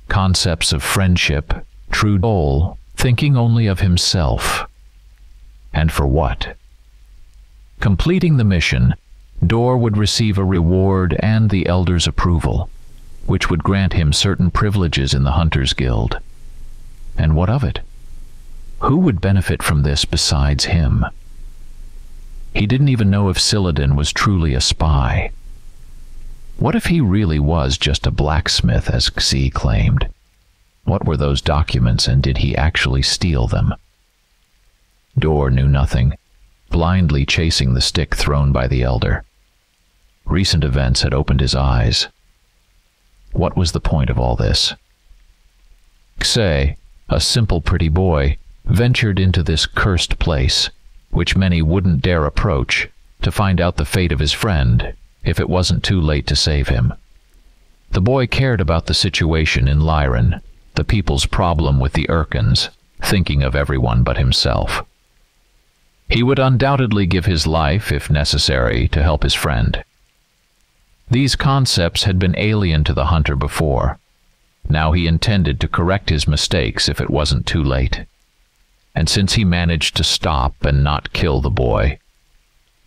Concepts of friendship, true goal, thinking only of himself. And for what? Completing the mission, Dor would receive a reward and the Elder's approval, which would grant him certain privileges in the Hunters Guild. And what of it? Who would benefit from this besides him? He didn't even know if Silladin was truly a spy. What if he really was just a blacksmith, as Xi claimed? What were those documents, and did he actually steal them? Dor knew nothing, blindly chasing the stick thrown by the Elder. Recent events had opened his eyes. What was the point of all this? Xie, a simple pretty boy, ventured into this cursed place, which many wouldn't dare approach, to find out the fate of his friend, if it wasn't too late to save him. The boy cared about the situation in Lyran, the people's problem with the Urkins, thinking of everyone but himself. He would undoubtedly give his life, if necessary, to help his friend. These concepts had been alien to the hunter before. Now he intended to correct his mistakes if it wasn't too late. And since he managed to stop and not kill the boy,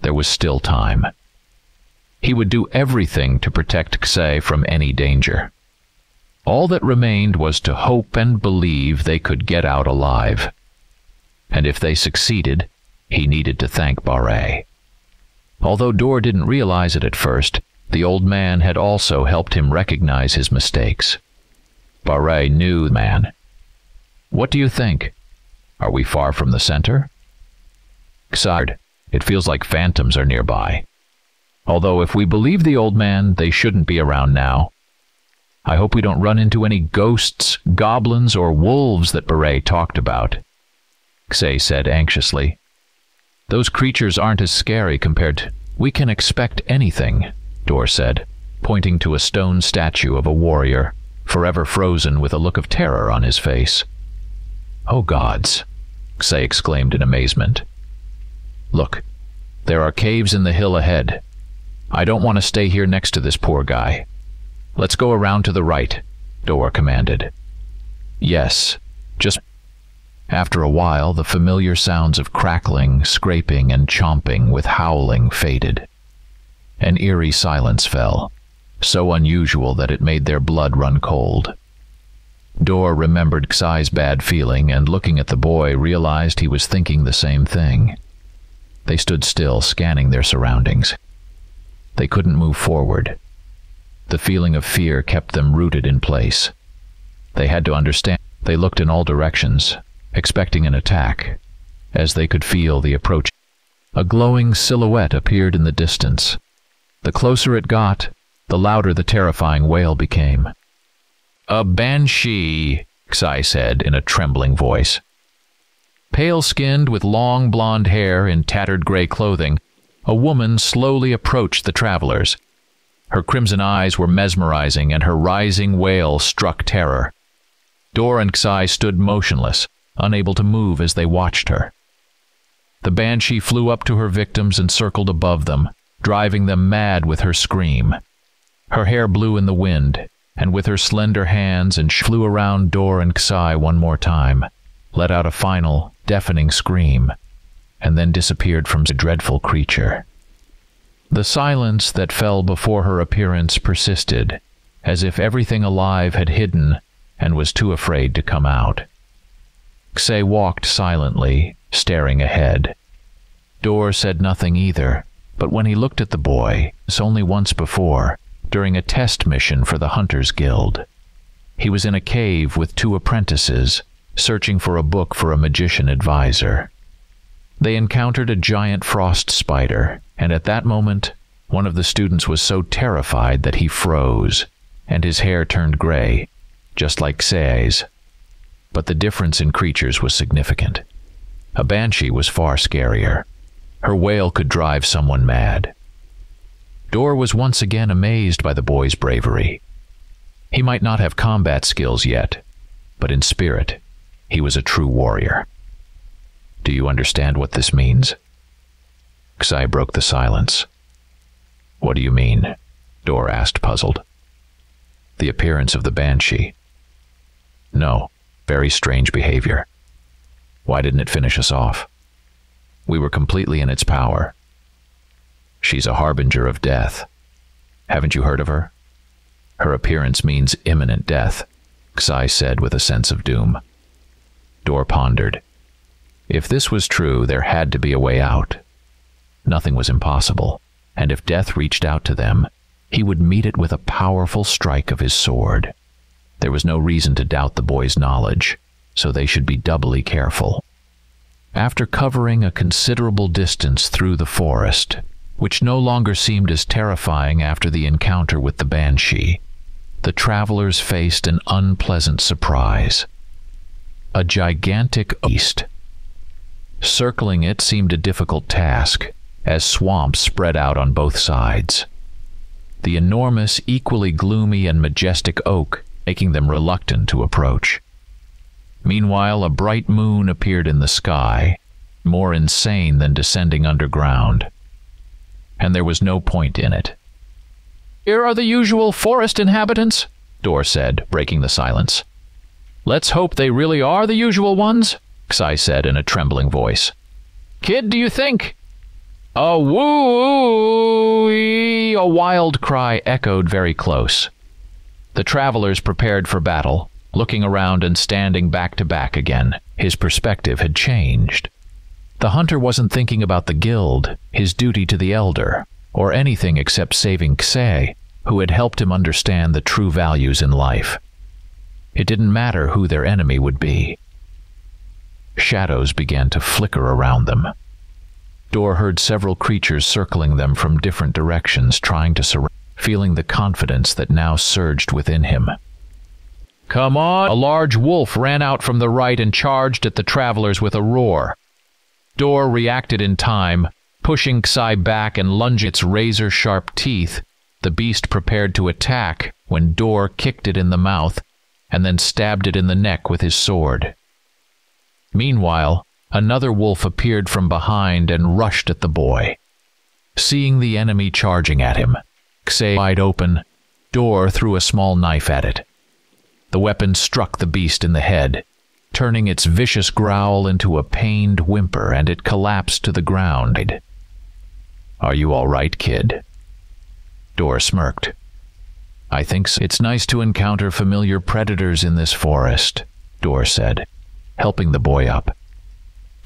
there was still time. He would do everything to protect Xie from any danger. All that remained was to hope and believe they could get out alive. And if they succeeded, he needed to thank Barre. Although Dor didn't realize it at first, the old man had also helped him recognize his mistakes. Barre knew the man. "What do you think? Are we far from the center?" "Xard, it feels like phantoms are nearby. Although if we believe the old man, they shouldn't be around now. I hope we don't run into any ghosts, goblins, or wolves that Barre talked about," Xie said anxiously. "Those creatures aren't as scary compared to—" "We can expect anything," Dor said, pointing to a stone statue of a warrior, forever frozen with a look of terror on his face. "Oh gods," Xie exclaimed in amazement. "Look, there are caves in the hill ahead. I don't want to stay here next to this poor guy. Let's go around to the right," Dor commanded. "Yes, just—" After a while, the familiar sounds of crackling, scraping, and chomping with howling faded. An eerie silence fell, so unusual that it made their blood run cold. Dor remembered Xai's bad feeling, and looking at the boy, realized he was thinking the same thing. They stood still, scanning their surroundings. They couldn't move forward. The feeling of fear kept them rooted in place. They had to understand. They looked in all directions, expecting an attack, as they could feel the approach. A glowing silhouette appeared in the distance. The closer it got, the louder the terrifying wail became. "A banshee," Xai said in a trembling voice. Pale-skinned, with long blonde hair in tattered gray clothing, a woman slowly approached the travelers. Her crimson eyes were mesmerizing, and her rising wail struck terror. Dor and Xai stood motionless, unable to move as they watched her. The banshee flew up to her victims and circled above them, driving them mad with her scream. Her hair blew in the wind, and with her slender hands flew around Dor and Xai one more time, let out a final, deafening scream, and then disappeared from the dreadful creature. The silence that fell before her appearance persisted, as if everything alive had hidden and was too afraid to come out. Xie walked silently, staring ahead. Dor said nothing either, but when he looked at the boy, as only once before, during a test mission for the Hunters Guild. He was in a cave with 2 apprentices, searching for a book for a magician advisor. They encountered a giant frost spider, and at that moment, one of the students was so terrified that he froze, and his hair turned gray, just like Xie's. But the difference in creatures was significant. A banshee was far scarier. Her wail could drive someone mad. Dor was once again amazed by the boy's bravery. He might not have combat skills yet, but in spirit, he was a true warrior. "Do you understand what this means?" Xai broke the silence. "What do you mean?" Dor asked, puzzled. "The appearance of the banshee." "No, very strange behavior. Why didn't it finish us off? We were completely in its power." She's a harbinger of death. Haven't you heard of her? Her appearance means imminent death, Xai said with a sense of doom. Dor pondered. If this was true, there had to be a way out. Nothing was impossible, and if death reached out to them, he would meet it with a powerful strike of his sword. There was no reason to doubt the boy's knowledge, so they should be doubly careful. After covering a considerable distance through the forest, which no longer seemed as terrifying after the encounter with the banshee, the travelers faced an unpleasant surprise. A gigantic beast. Circling it seemed a difficult task, as swamps spread out on both sides. The enormous, equally gloomy and majestic oak making them reluctant to approach. Meanwhile, a bright moon appeared in the sky, more insane than descending underground. And there was no point in it. "Here are the usual forest inhabitants," Dor said, breaking the silence. "Let's hope they really are the usual ones," Xai said in a trembling voice. "Kid, do you think?" "A woo-ee!" A wild cry echoed very close. The travelers prepared for battle, looking around and standing back to back again. His perspective had changed. The hunter wasn't thinking about the guild, his duty to the elder, or anything except saving Xai, who had helped him understand the true values in life. It didn't matter who their enemy would be. Shadows began to flicker around them. Dor heard several creatures circling them from different directions, trying to surround, feeling the confidence that now surged within him. "Come on!" A large wolf ran out from the right and charged at the travelers with a roar. Dor reacted in time, pushing Xai back and lunging its razor-sharp teeth. The beast prepared to attack when Dor kicked it in the mouth and then stabbed it in the neck with his sword. Meanwhile, another wolf appeared from behind and rushed at the boy. Seeing the enemy charging at him, Xai wide open, Dor threw a small knife at it. The weapon struck the beast in the head, turning its vicious growl into a pained whimper, and it collapsed to the ground. "Are you all right, kid?" Dor smirked. "I think so. It's nice to encounter familiar predators in this forest," Dor said, helping the boy up.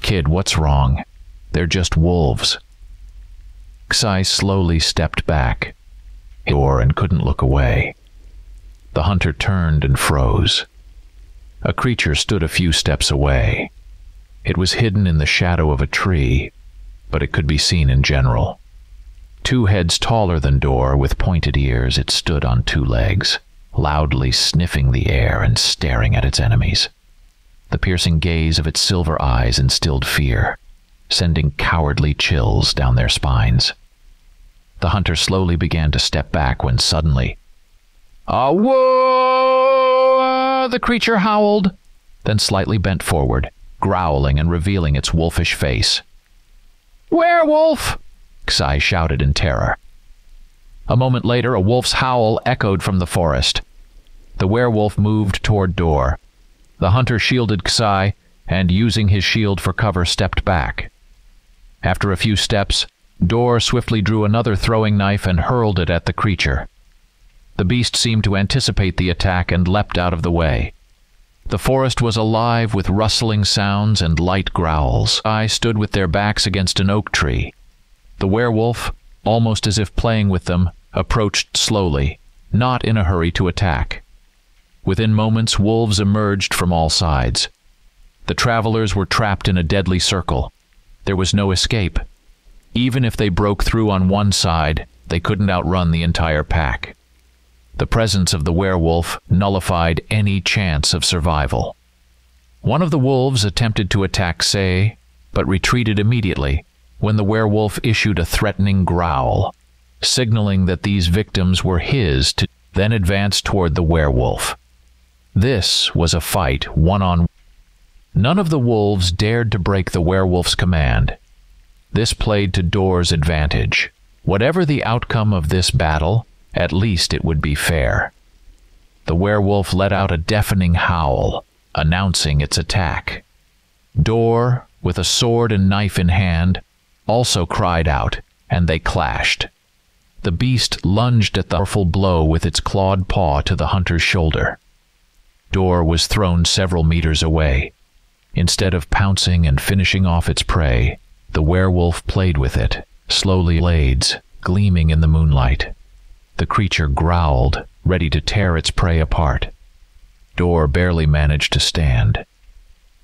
"Kid, what's wrong? They're just wolves." Xai slowly stepped back, and couldn't look away. The hunter turned and froze. A creature stood a few steps away. It was hidden in the shadow of a tree, but it could be seen in general. 2 heads taller than Dor, with pointed ears, it stood on 2 legs, loudly sniffing the air and staring at its enemies. The piercing gaze of its silver eyes instilled fear, sending cowardly chills down their spines. The hunter slowly began to step back when suddenly, "Whoa!" the creature howled, then slightly bent forward, growling and revealing its wolfish face. "Werewolf!" Xai shouted in terror. A moment later, a wolf's howl echoed from the forest. The werewolf moved toward Dor. The hunter shielded Xai, and using his shield for cover, stepped back. After a few steps, Dor swiftly drew another throwing knife and hurled it at the creature. The beast seemed to anticipate the attack and leapt out of the way. The forest was alive with rustling sounds and light growls. Xai stood with their backs against an oak tree. The werewolf, almost as if playing with them, approached slowly, not in a hurry to attack. Within moments, wolves emerged from all sides. The travelers were trapped in a deadly circle. There was no escape. Even if they broke through on one side, they couldn't outrun the entire pack. The presence of the werewolf nullified any chance of survival. One of the wolves attempted to attack Xai, but retreated immediately when the werewolf issued a threatening growl, signaling that these victims were his, to then advance toward the werewolf. This was a fight one-on-one. None of the wolves dared to break the werewolf's command. This played to Dor's advantage. Whatever the outcome of this battle, at least it would be fair. The werewolf let out a deafening howl, announcing its attack. Dor, with a sword and knife in hand, also cried out, and they clashed. The beast lunged at the powerful blow with its clawed paw to the hunter's shoulder. Door was thrown several meters away. Instead of pouncing and finishing off its prey, the werewolf played with it, slowly, blades gleaming in the moonlight. The creature growled, ready to tear its prey apart. Door barely managed to stand.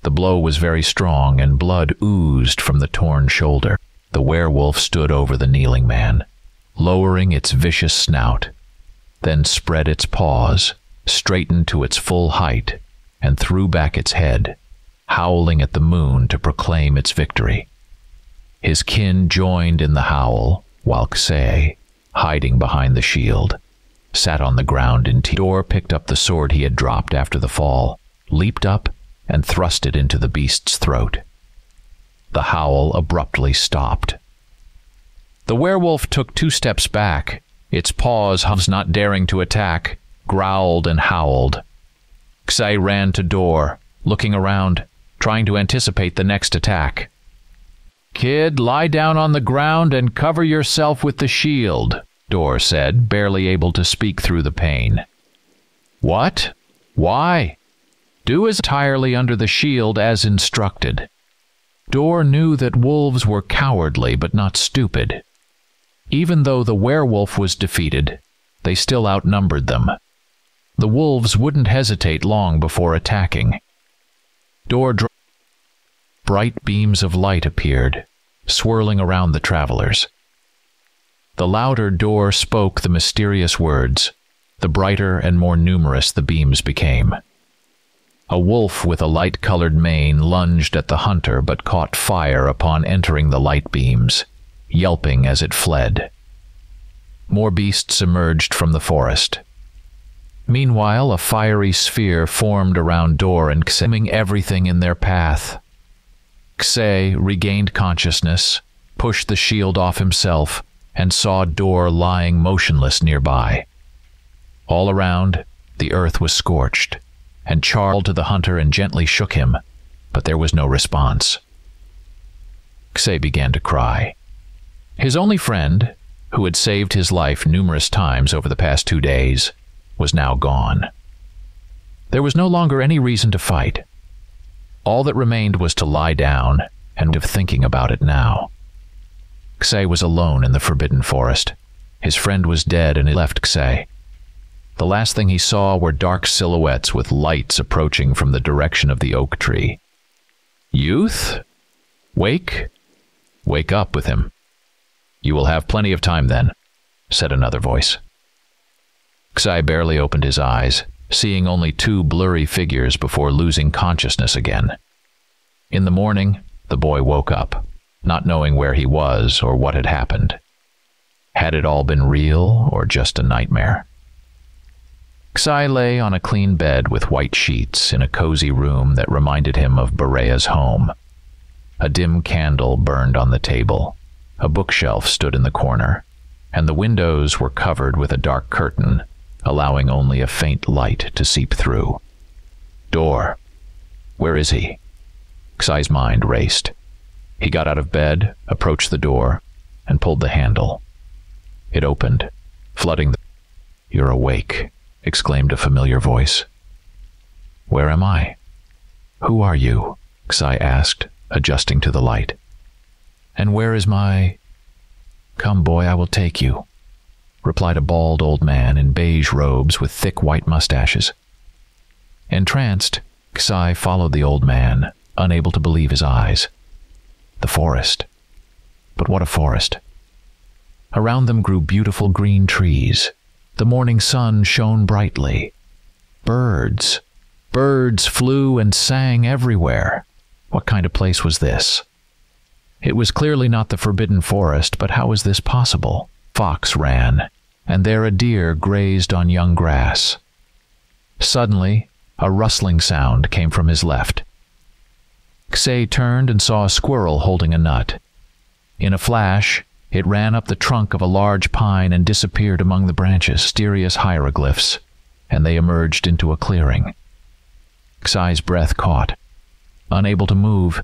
The blow was very strong, and blood oozed from the torn shoulder. The werewolf stood over the kneeling man, lowering its vicious snout, then spread its paws, straightened to its full height, and threw back its head, howling at the moon to proclaim its victory. His kin joined in the howl, while K'seh, hiding behind the shield, sat on the ground in terror. Door picked up the sword he had dropped after the fall, leaped up, and thrust it into the beast's throat. The howl abruptly stopped. The werewolf took 2 steps back, its paws, not daring to attack, growled and howled. K'seh ran to Door, looking around, trying to anticipate the next attack. "Kid, lie down on the ground and cover yourself with the shield," Door said, barely able to speak through the pain. "What? Why?" "Do as entirely under the shield as instructed." Door knew that wolves were cowardly but not stupid. Even though the werewolf was defeated, they still outnumbered them. The wolves wouldn't hesitate long before attacking. Bright beams of light appeared, swirling around the travelers. The louder Door spoke the mysterious words, the brighter and more numerous the beams became. A wolf with a light-colored mane lunged at the hunter but caught fire upon entering the light beams, yelping as it fled. More beasts emerged from the forest. Meanwhile, a fiery sphere formed around Door and K'seh, everything in their path. K'seh regained consciousness, pushed the shield off himself, and saw Door lying motionless nearby. All around, the earth was scorched, and charred to the hunter and gently shook him, but there was no response. K'seh began to cry. His only friend, who had saved his life numerous times over the past 2 days, was now gone. There was no longer any reason to fight. All that remained was to lie down and of thinking about it now. K'seh was alone in the Forbidden Forest. His friend was dead and he left K'seh. The last thing he saw were dark silhouettes with lights approaching from the direction of the oak tree. "Youth? Wake? Wake up with him. You will have plenty of time then," said another voice. K'seh barely opened his eyes, seeing only 2 blurry figures before losing consciousness again. In the morning, the boy woke up, not knowing where he was or what had happened. Had it all been real or just a nightmare? K'seh lay on a clean bed with white sheets in a cozy room that reminded him of Barea's home. A dim candle burned on the table. A bookshelf stood in the corner, and the windows were covered with a dark curtain, allowing only a faint light to seep through. Door. Where is he? K'seh's mind raced. He got out of bed, approached the door, and pulled the handle. It opened, flooding the... "You're awake," exclaimed a familiar voice. "Where am I? Who are you?" K'seh asked, adjusting to the light. "And where is my..." "Come, boy, I will take you," replied a bald old man in beige robes with thick white mustaches. Entranced, K'seh followed the old man, unable to believe his eyes. The forest. But what a forest. Around them grew beautiful green trees. The morning sun shone brightly. Birds. Birds flew and sang everywhere. What kind of place was this? It was clearly not the Forbidden Forest, but how was this possible? Fox ran, and there a deer grazed on young grass. Suddenly, a rustling sound came from his left. K'seh turned and saw a squirrel holding a nut. In a flash, it ran up the trunk of a large pine and disappeared among the branches, mysterious hieroglyphs, and they emerged into a clearing. K'seh's breath caught. Unable to move,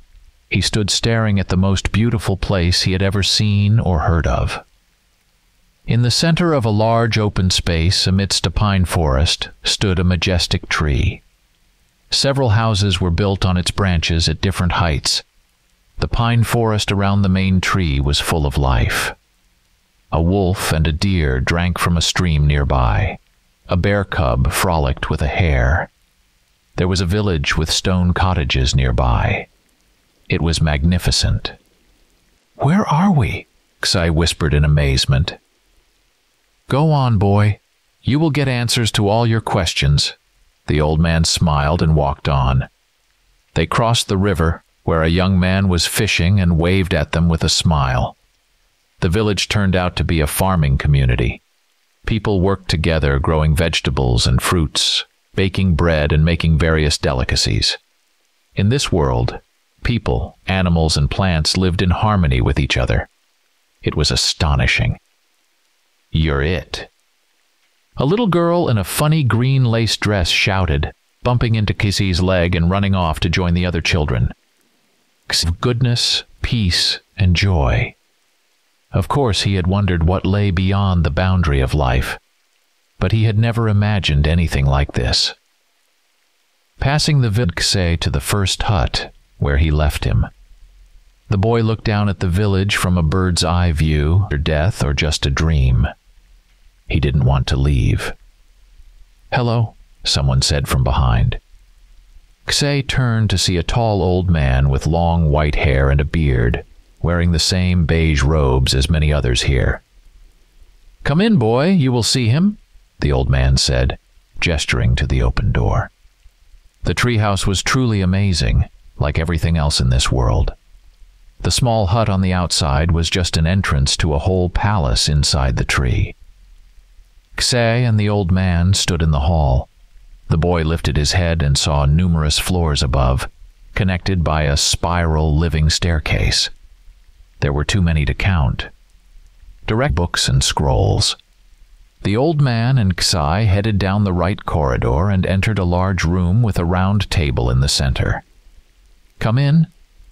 He stood staring at the most beautiful place he had ever seen or heard of. In the center of a large open space amidst a pine forest stood a majestic tree. Several houses were built on its branches at different heights. The pine forest around the main tree was full of life. A wolf and a deer drank from a stream nearby. A bear cub frolicked with a hare. There was a village with stone cottages nearby. It was magnificent. "Where are we?" Ksai whispered in amazement. "Go on, boy. You will get answers to all your questions." The old man smiled and walked on. They crossed the river, where a young man was fishing and waved at them with a smile. The village turned out to be a farming community. People worked together growing vegetables and fruits, baking bread and making various delicacies. In this world, people, animals, and plants lived in harmony with each other. It was astonishing. "You're it." A little girl in a funny green lace dress shouted, bumping into Ksai's leg and running off to join the other children. Goodness, peace, and joy. Of course, he had wondered what lay beyond the boundary of life, but he had never imagined anything like this. Passing the village, Ksai to the first hut, where he left him. The boy looked down at the village from a bird's-eye view, or death, or just a dream. He didn't want to leave. "Hello," someone said from behind. Ksai turned to see a tall old man with long white hair and a beard, wearing the same beige robes as many others here. "Come in, boy, you will see him," the old man said, gesturing to the open door. The treehouse was truly amazing, like everything else in this world. The small hut on the outside was just an entrance to a whole palace inside the tree. Ksai and the old man stood in the hall. The boy lifted his head and saw numerous floors above, connected by a spiral living staircase. There were too many to count. Direct books and scrolls. The old man and Ksai headed down the right corridor and entered a large room with a round table in the center. "Come in."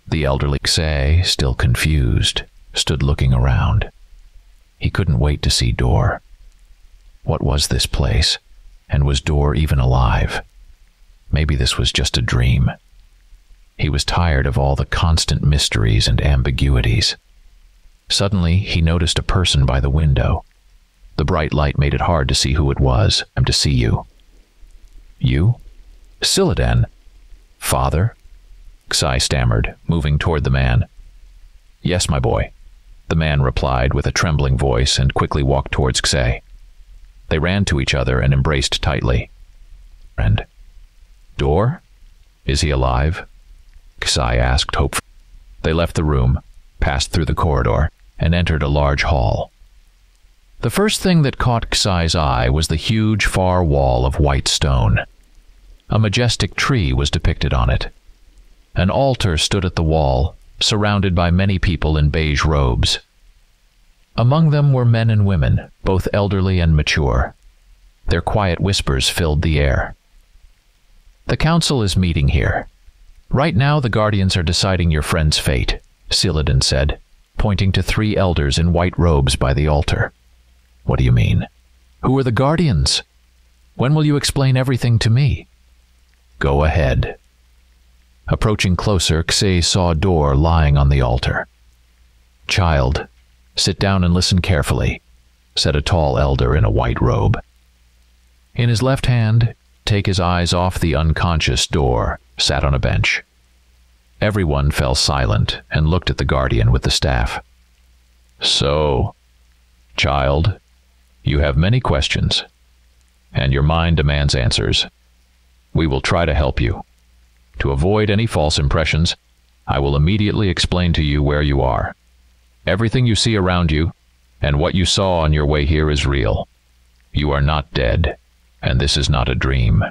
The elderly Ksai, still confused, stood looking around. He couldn't wait to see Dor. What was this place? And was Dor even alive? Maybe this was just a dream. He was tired of all the constant mysteries and ambiguities. Suddenly, he noticed a person by the window. The bright light made it hard to see who it was. "I'm to see you." "You? Silidan? Father?" Ksai stammered, moving toward the man. "Yes, my boy," the man replied with a trembling voice and quickly walked towards Ksai. They ran to each other and embraced tightly. "Friend. Dor? Is he alive?" Ksai asked hopefully. They left the room, passed through the corridor, and entered a large hall. The first thing that caught Ksai's eye was the huge far wall of white stone. A majestic tree was depicted on it. An altar stood at the wall, surrounded by many people in beige robes. Among them were men and women, both elderly and mature. Their quiet whispers filled the air. "The council is meeting here. Right now the guardians are deciding your friend's fate," Silidan said, pointing to 3 elders in white robes by the altar. "What do you mean? Who are the guardians? When will you explain everything to me?" "Go ahead." Approaching closer, Ksai saw Dor lying on the altar. "Child, sit down and listen carefully," said a tall elder in a white robe. In his left hand, take his eyes off the unconscious Dor, sat on a bench. Everyone fell silent and looked at the guardian with the staff. "So, child, you have many questions, and your mind demands answers. We will try to help you. To avoid any false impressions, I will immediately explain to you where you are. Everything you see around you, and what you saw on your way here is real. You are not dead, and this is not a dream.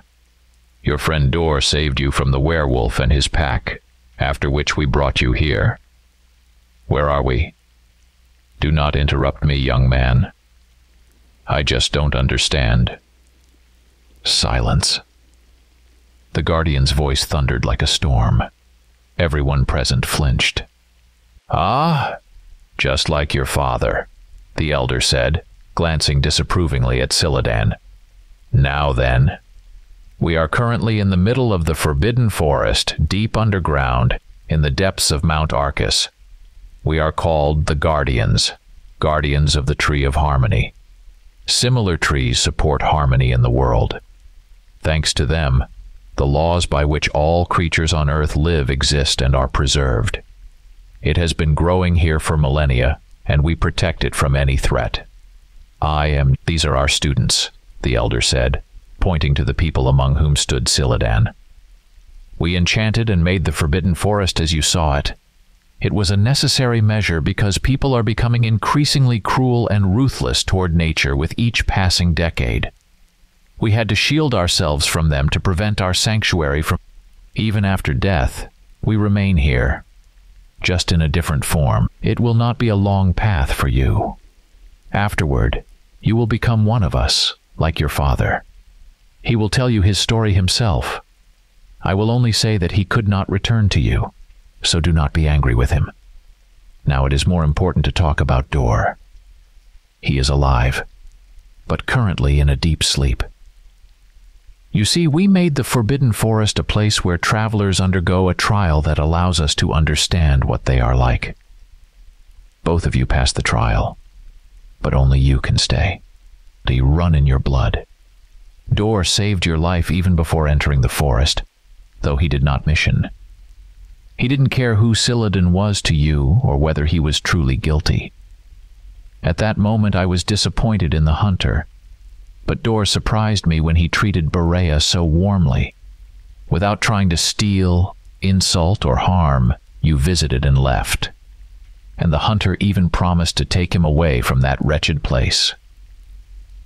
Your friend Dor saved you from the werewolf and his pack, after which we brought you here. Where are we? Do not interrupt me, young man. I just don't understand." Silence. The guardian's voice thundered like a storm. Everyone present flinched. "Ah, just like your father," the elder said, glancing disapprovingly at Siladan. "Now then, we are currently in the middle of the Forbidden Forest, deep underground, in the depths of Mount Arcus. We are called the Guardians, guardians of the Tree of Harmony. Similar trees support harmony in the world. Thanks to them, the laws by which all creatures on Earth live exist and are preserved. It has been growing here for millennia, and we protect it from any threat. These are our students," the elder said, pointing to the people among whom stood Siladan. "We enchanted and made the Forbidden Forest as you saw it. It was a necessary measure because people are becoming increasingly cruel and ruthless toward nature with each passing decade. We had to shield ourselves from them to prevent our sanctuary from... Even after death, we remain here, just in a different form. It will not be a long path for you. Afterward, you will become one of us, like your father. He will tell you his story himself. I will only say that he could not return to you, so do not be angry with him. Now it is more important to talk about Dor. He is alive, but currently in a deep sleep. You see, we made the Forbidden Forest a place where travelers undergo a trial that allows us to understand what they are like. Both of you passed the trial, but only you can stay. They run in your blood. Dor saved your life even before entering the forest, though he did not mission. He didn't care who Siladan was to you or whether he was truly guilty. At that moment I was disappointed in the hunter, but Dor surprised me when he treated Berea so warmly. Without trying to steal, insult, or harm, you visited and left. And the hunter even promised to take him away from that wretched place.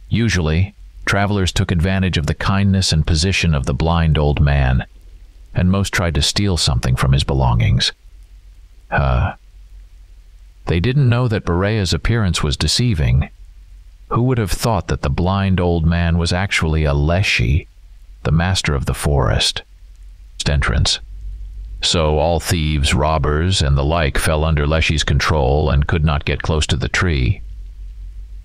Usually, travelers took advantage of the kindness and position of the blind old man, and most tried to steal something from his belongings. They didn't know that Berea's appearance was deceiving. Who would have thought that the blind old man was actually a Leshy, the master of the forest? Entrance. So all thieves, robbers, and the like fell under Leshy's control and could not get close to the tree.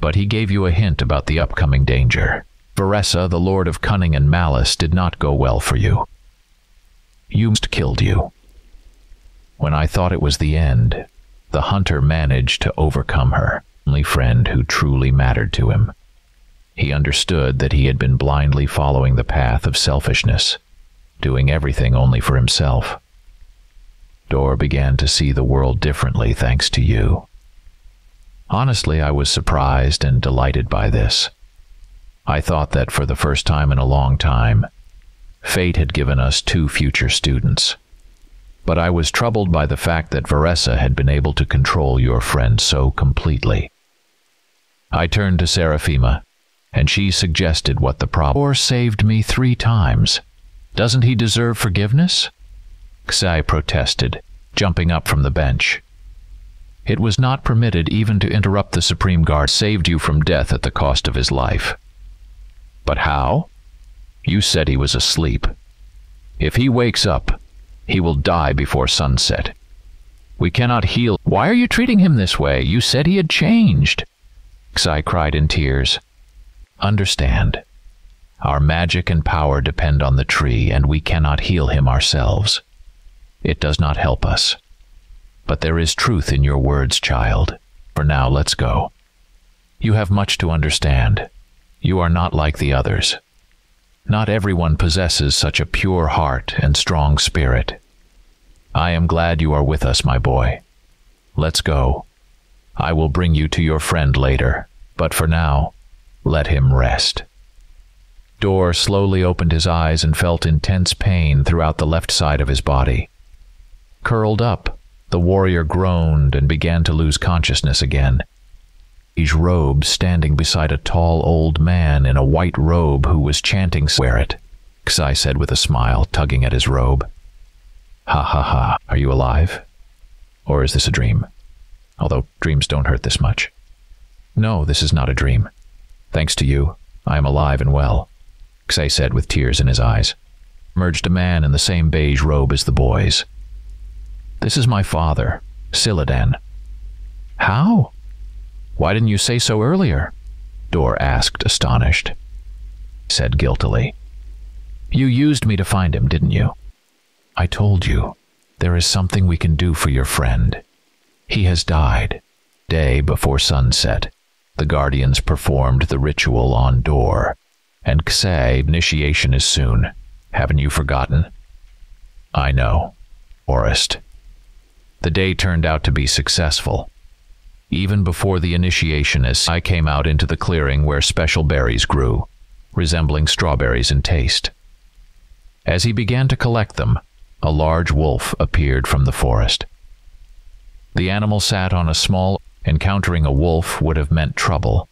But he gave you a hint about the upcoming danger. Veressa, the Lord of Cunning and Malice, did not go well for you. You killed you. When I thought it was the end, the hunter managed to overcome her only friend who truly mattered to him. He understood that he had been blindly following the path of selfishness, doing everything only for himself. Dor began to see the world differently thanks to you. Honestly, I was surprised and delighted by this. I thought that for the first time in a long time, fate had given us 2 future students. But I was troubled by the fact that Veressa had been able to control your friend so completely. I turned to Seraphima, and she suggested what the problem was. Dor saved me 3 times. Doesn't he deserve forgiveness? Xai protested, jumping up from the bench. It was not permitted even to interrupt the Supreme Guard. Saved you from death at the cost of his life. But how? You said he was asleep. If he wakes up, he will die before sunset. We cannot heal. Why are you treating him this way? You said he had changed. Xai cried in tears. Understand. Our magic and power depend on the tree, and we cannot heal him ourselves. It does not help us. But there is truth in your words, child. For now, let's go. You have much to understand. You are not like the others. Not everyone possesses such a pure heart and strong spirit. I am glad you are with us, my boy. Let's go. I will bring you to your friend later, but for now, let him rest. Dor slowly opened his eyes and felt intense pain throughout the left side of his body. Curled up, the warrior groaned and began to lose consciousness again. His robe standing beside a tall old man in a white robe who was chanting, "Wear it," Xai said with a smile, tugging at his robe. Ha ha ha, are you alive? Or is this a dream? Although dreams don't hurt this much. No, this is not a dream. Thanks to you, I am alive and well, Xai said with tears in his eyes. Emerged a man in the same beige robe as the boys. This is my father, Siladan." "How? Why didn't you say so earlier?" Dor asked, astonished. Said guiltily, "You used me to find him, didn't you? I told you, there is something we can do for your friend. He has died." Day before sunset, the guardians performed the ritual on Dor, and Ksei, initiation is soon. Haven't you forgotten? "I know," Orist. The day turned out to be successful. Even before the initiation, as I came out into the clearing where special berries grew, resembling strawberries in taste. As he began to collect them, a large wolf appeared from the forest. The animal sat on a small. Encountering a wolf would have meant trouble,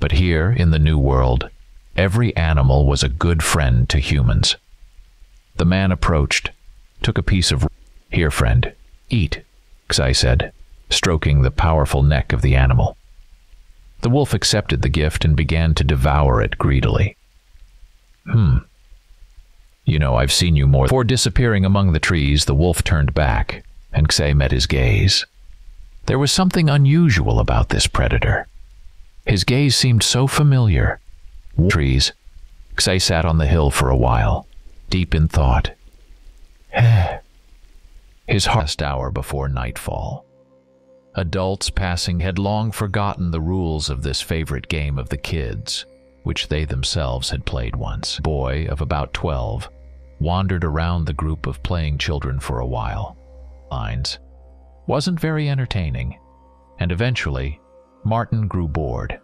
but here in the New World, every animal was a good friend to humans. The man approached, took a piece of. "Here, friend, eat," Ksei said, stroking the powerful neck of the animal. The wolf accepted the gift and began to devour it greedily. "You know, I've seen you more." Before disappearing among the trees, the wolf turned back, and Ksei met his gaze. There was something unusual about this predator. His gaze seemed so familiar. Trees. Ksei sat on the hill for a while, deep in thought. His last hour before nightfall. Adults passing had long forgotten the rules of this favorite game of the kids, which they themselves had played once. A boy of about 12 wandered around the group of playing children for a while. Lines. Wasn't very entertaining, and eventually, Martin grew bored.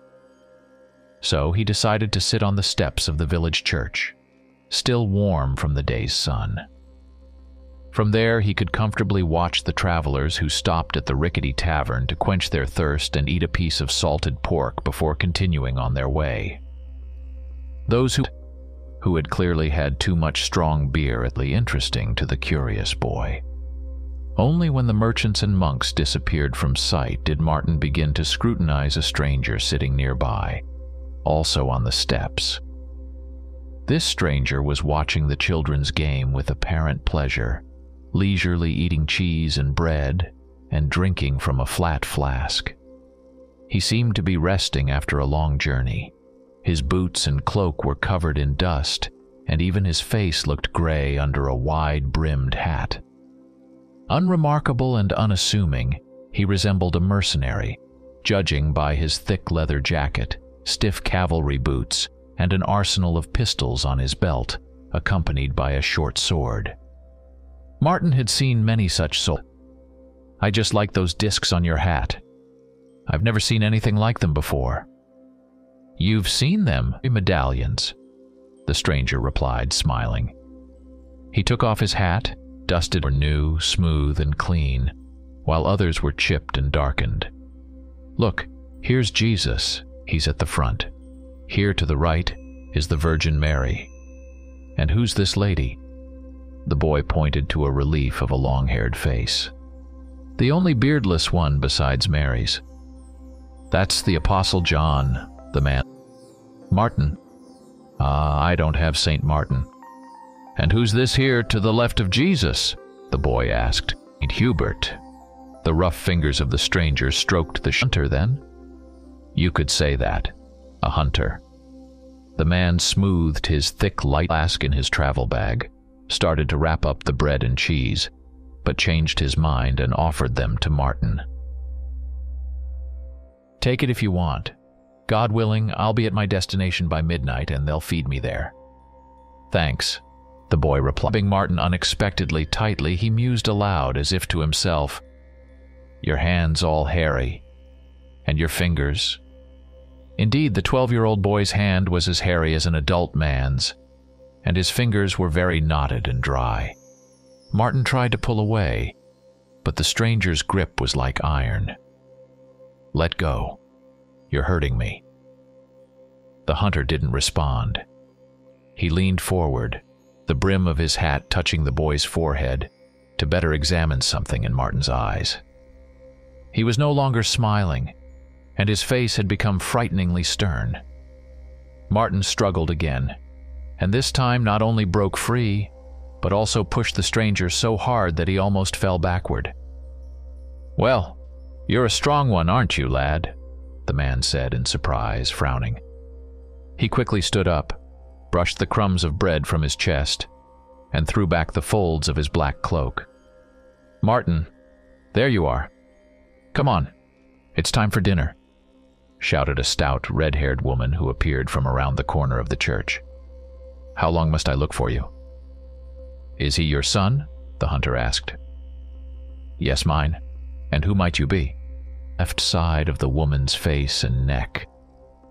So he decided to sit on the steps of the village church, still warm from the day's sun. From there he could comfortably watch the travelers who stopped at the rickety tavern to quench their thirst and eat a piece of salted pork before continuing on their way. Those who had clearly had too much strong beer at the interesting to the curious boy. Only when the merchants and monks disappeared from sight did Martin begin to scrutinize a stranger sitting nearby, also on the steps. This stranger was watching the children's game with apparent pleasure, leisurely eating cheese and bread and drinking from a flat flask. He seemed to be resting after a long journey. His boots and cloak were covered in dust, and even his face looked gray under a wide-brimmed hat. Unremarkable and unassuming, he resembled a mercenary, judging by his thick leather jacket, stiff cavalry boots, and an arsenal of pistols on his belt, accompanied by a short sword. Martin had seen many such soldiers. "I just like those discs on your hat. I've never seen anything like them before." "You've seen them, medallions," the stranger replied, smiling. He took off his hat, dusted were new, smooth, and clean, while others were chipped and darkened. "Look, here's Jesus. He's at the front. Here to the right is the Virgin Mary. And who's this lady?" The boy pointed to a relief of a long-haired face. "The only beardless one besides Mary's." "That's the Apostle John," the man. "Martin?" I don't have St. Martin." "And who's this here to the left of Jesus?" the boy asked. "Hubert." The rough fingers of the stranger stroked the hunter then? "You could say that. A hunter." The man smoothed his thick light flask in his travel bag, started to wrap up the bread and cheese, but changed his mind and offered them to Martin. "Take it if you want. God willing, I'll be at my destination by midnight and they'll feed me there." "Thanks," the boy replied. Grabbing Martin unexpectedly tightly, he mused aloud as if to himself, "Your hands all hairy. And your fingers." Indeed, the 12-year-old boy's hand was as hairy as an adult man's, and his fingers were very knotted and dry. Martin tried to pull away, but the stranger's grip was like iron. "Let go. You're hurting me." The hunter didn't respond. He leaned forward, the brim of his hat touching the boy's forehead, to better examine something in Martin's eyes. He was no longer smiling, and his face had become frighteningly stern. Martin struggled again, and this time not only broke free, but also pushed the stranger so hard that he almost fell backward. "Well, you're a strong one, aren't you, lad?" the man said in surprise, frowning. He quickly stood up, brushed the crumbs of bread from his chest, and threw back the folds of his black cloak. "Martin, there you are. Come on, it's time for dinner," shouted a stout, red-haired woman who appeared from around the corner of the church. "How long must I look for you?" "Is he your son?" the hunter asked. "Yes, mine. And who might you be?" Left side of the woman's face and neck,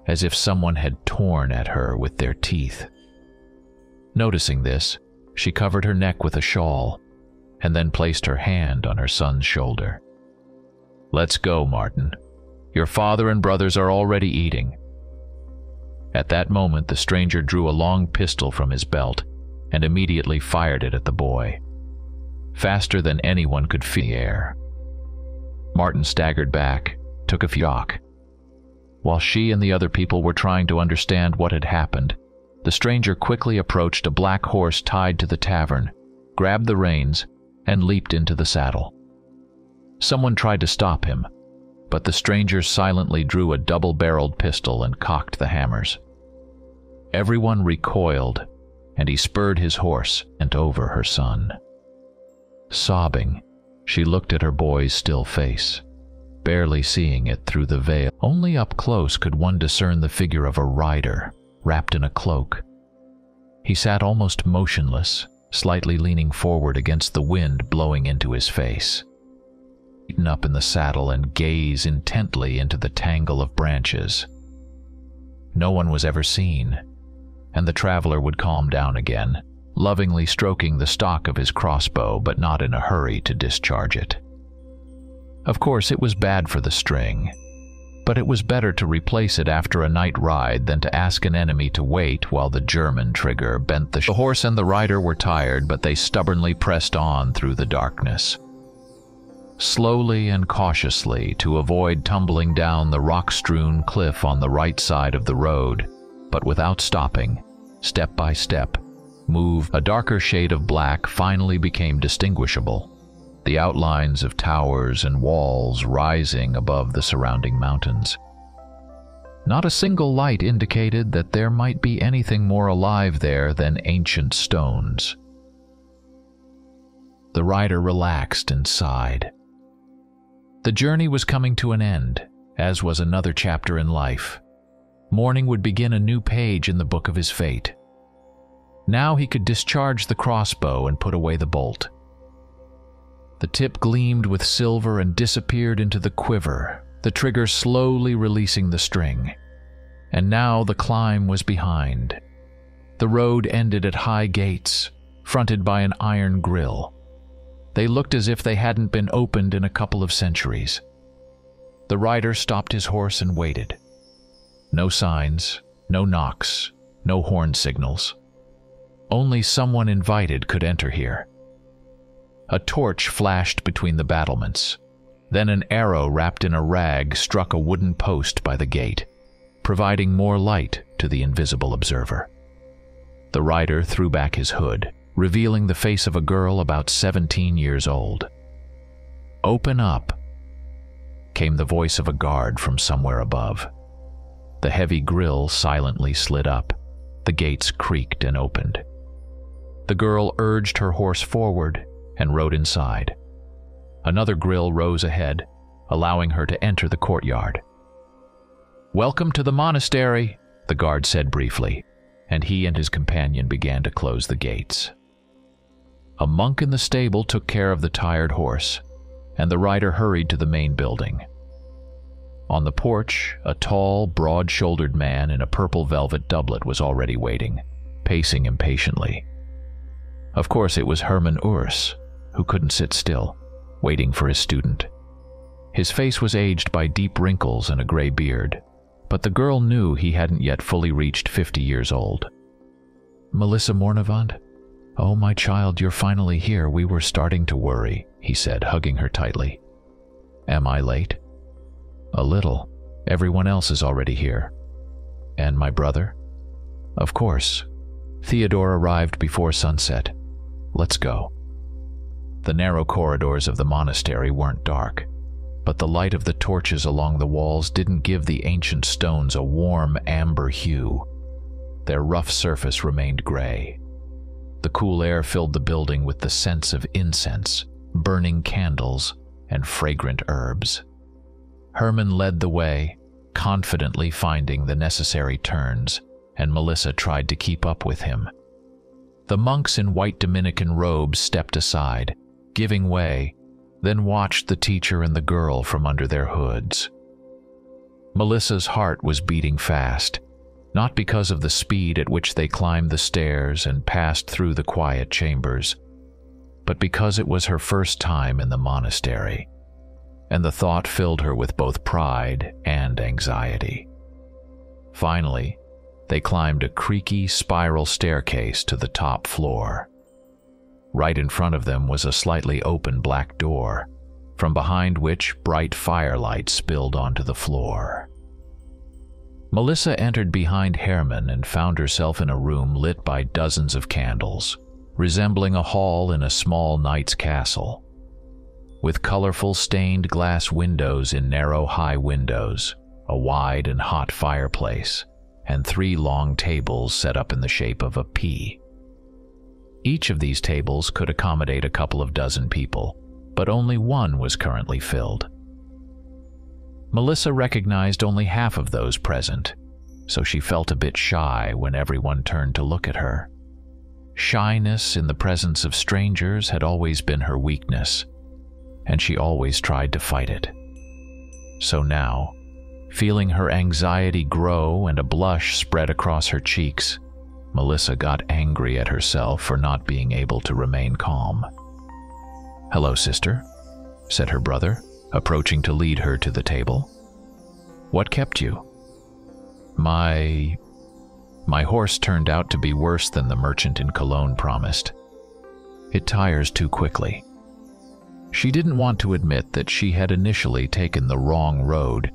as if someone had torn at her with their teeth. Noticing this, she covered her neck with a shawl, and then placed her hand on her son's shoulder. "Let's go, Martin. Your father and brothers are already eating." At that moment, the stranger drew a long pistol from his belt and immediately fired it at the boy, faster than anyone could feel the air. Martin staggered back, took a shock. While she and the other people were trying to understand what had happened, the stranger quickly approached a black horse tied to the tavern, grabbed the reins, and leaped into the saddle. Someone tried to stop him, but the stranger silently drew a double-barreled pistol and cocked the hammers. Everyone recoiled, and he spurred his horse and over her son. Sobbing, she looked at her boy's still face, barely seeing it through the veil. Only up close could one discern the figure of a rider, wrapped in a cloak. He sat almost motionless, slightly leaning forward against the wind blowing into his face. Eaten up in the saddle and gaze intently into the tangle of branches. No one was ever seen, and the traveler would calm down again, lovingly stroking the stock of his crossbow but not in a hurry to discharge it. Of course, it was bad for the string, but it was better to replace it after a night ride than to ask an enemy to wait while the German trigger bent the horse and the rider were tired, but they stubbornly pressed on through the darkness. Slowly and cautiously, to avoid tumbling down the rock-strewn cliff on the right side of the road, but without stopping, step by step, a darker shade of black finally became distinguishable, the outlines of towers and walls rising above the surrounding mountains. Not a single light indicated that there might be anything more alive there than ancient stones. The rider relaxed and sighed. The journey was coming to an end, as was another chapter in life. Morning would begin a new page in the book of his fate. Now he could discharge the crossbow and put away the bolt. The tip gleamed with silver and disappeared into the quiver, the trigger slowly releasing the string. And now the climb was behind. The road ended at high gates, fronted by an iron grill. They looked as if they hadn't been opened in a couple of centuries. The rider stopped his horse and waited. No signs, no knocks, no horn signals. Only someone invited could enter here. A torch flashed between the battlements. Then an arrow wrapped in a rag struck a wooden post by the gate, providing more light to the invisible observer. The rider threw back his hood, revealing the face of a girl about 17 years old. "Open up," came the voice of a guard from somewhere above. The heavy grill silently slid up. The gates creaked and opened. The girl urged her horse forward and rode inside. Another grill rose ahead, allowing her to enter the courtyard. "Welcome to the monastery," the guard said briefly, and he and his companion began to close the gates. A monk in the stable took care of the tired horse, and the rider hurried to the main building. On the porch, a tall, broad-shouldered man in a purple velvet doublet was already waiting, pacing impatiently. Of course, it was Hermann Urs, who couldn't sit still, waiting for his student. His face was aged by deep wrinkles and a gray beard, but the girl knew he hadn't yet fully reached 50 years old. "Melissa Mornevand? Oh, my child, you're finally here. We were starting to worry," he said, hugging her tightly. "Am I late?" "A little. Everyone else is already here." "And my brother?" "Of course. Theodore arrived before sunset. Let's go." The narrow corridors of the monastery weren't dark. but the light of the torches along the walls didn't give the ancient stones a warm amber hue. Their rough surface remained gray. The cool air filled the building with the scents of incense, burning candles, and fragrant herbs. Herman led the way, confidently finding the necessary turns, and Melissa tried to keep up with him. The monks in white Dominican robes stepped aside, giving way, then watched the teacher and the girl from under their hoods. Melissa's heart was beating fast, not because of the speed at which they climbed the stairs and passed through the quiet chambers, but because it was her first time in the monastery, and the thought filled her with both pride and anxiety. Finally, they climbed a creaky spiral staircase to the top floor. Right in front of them was a slightly open black door, from behind which bright firelight spilled onto the floor. Melissa entered behind Herman and found herself in a room lit by dozens of candles, resembling a hall in a small knight's castle. With colorful stained glass windows in narrow high windows, a wide and hot fireplace, and 3 long tables set up in the shape of a P. Each of these tables could accommodate a couple of dozen people, but only one was currently filled. Melissa recognized only half of those present, so she felt a bit shy when everyone turned to look at her. Shyness in the presence of strangers had always been her weakness, and she always tried to fight it. So now, feeling her anxiety grow and a blush spread across her cheeks, Melissa got angry at herself for not being able to remain calm. "Hello, sister," said her brother, approaching to lead her to the table. "What kept you?" My horse turned out to be worse than the merchant in Cologne promised. It tires too quickly." She didn't want to admit that she had initially taken the wrong road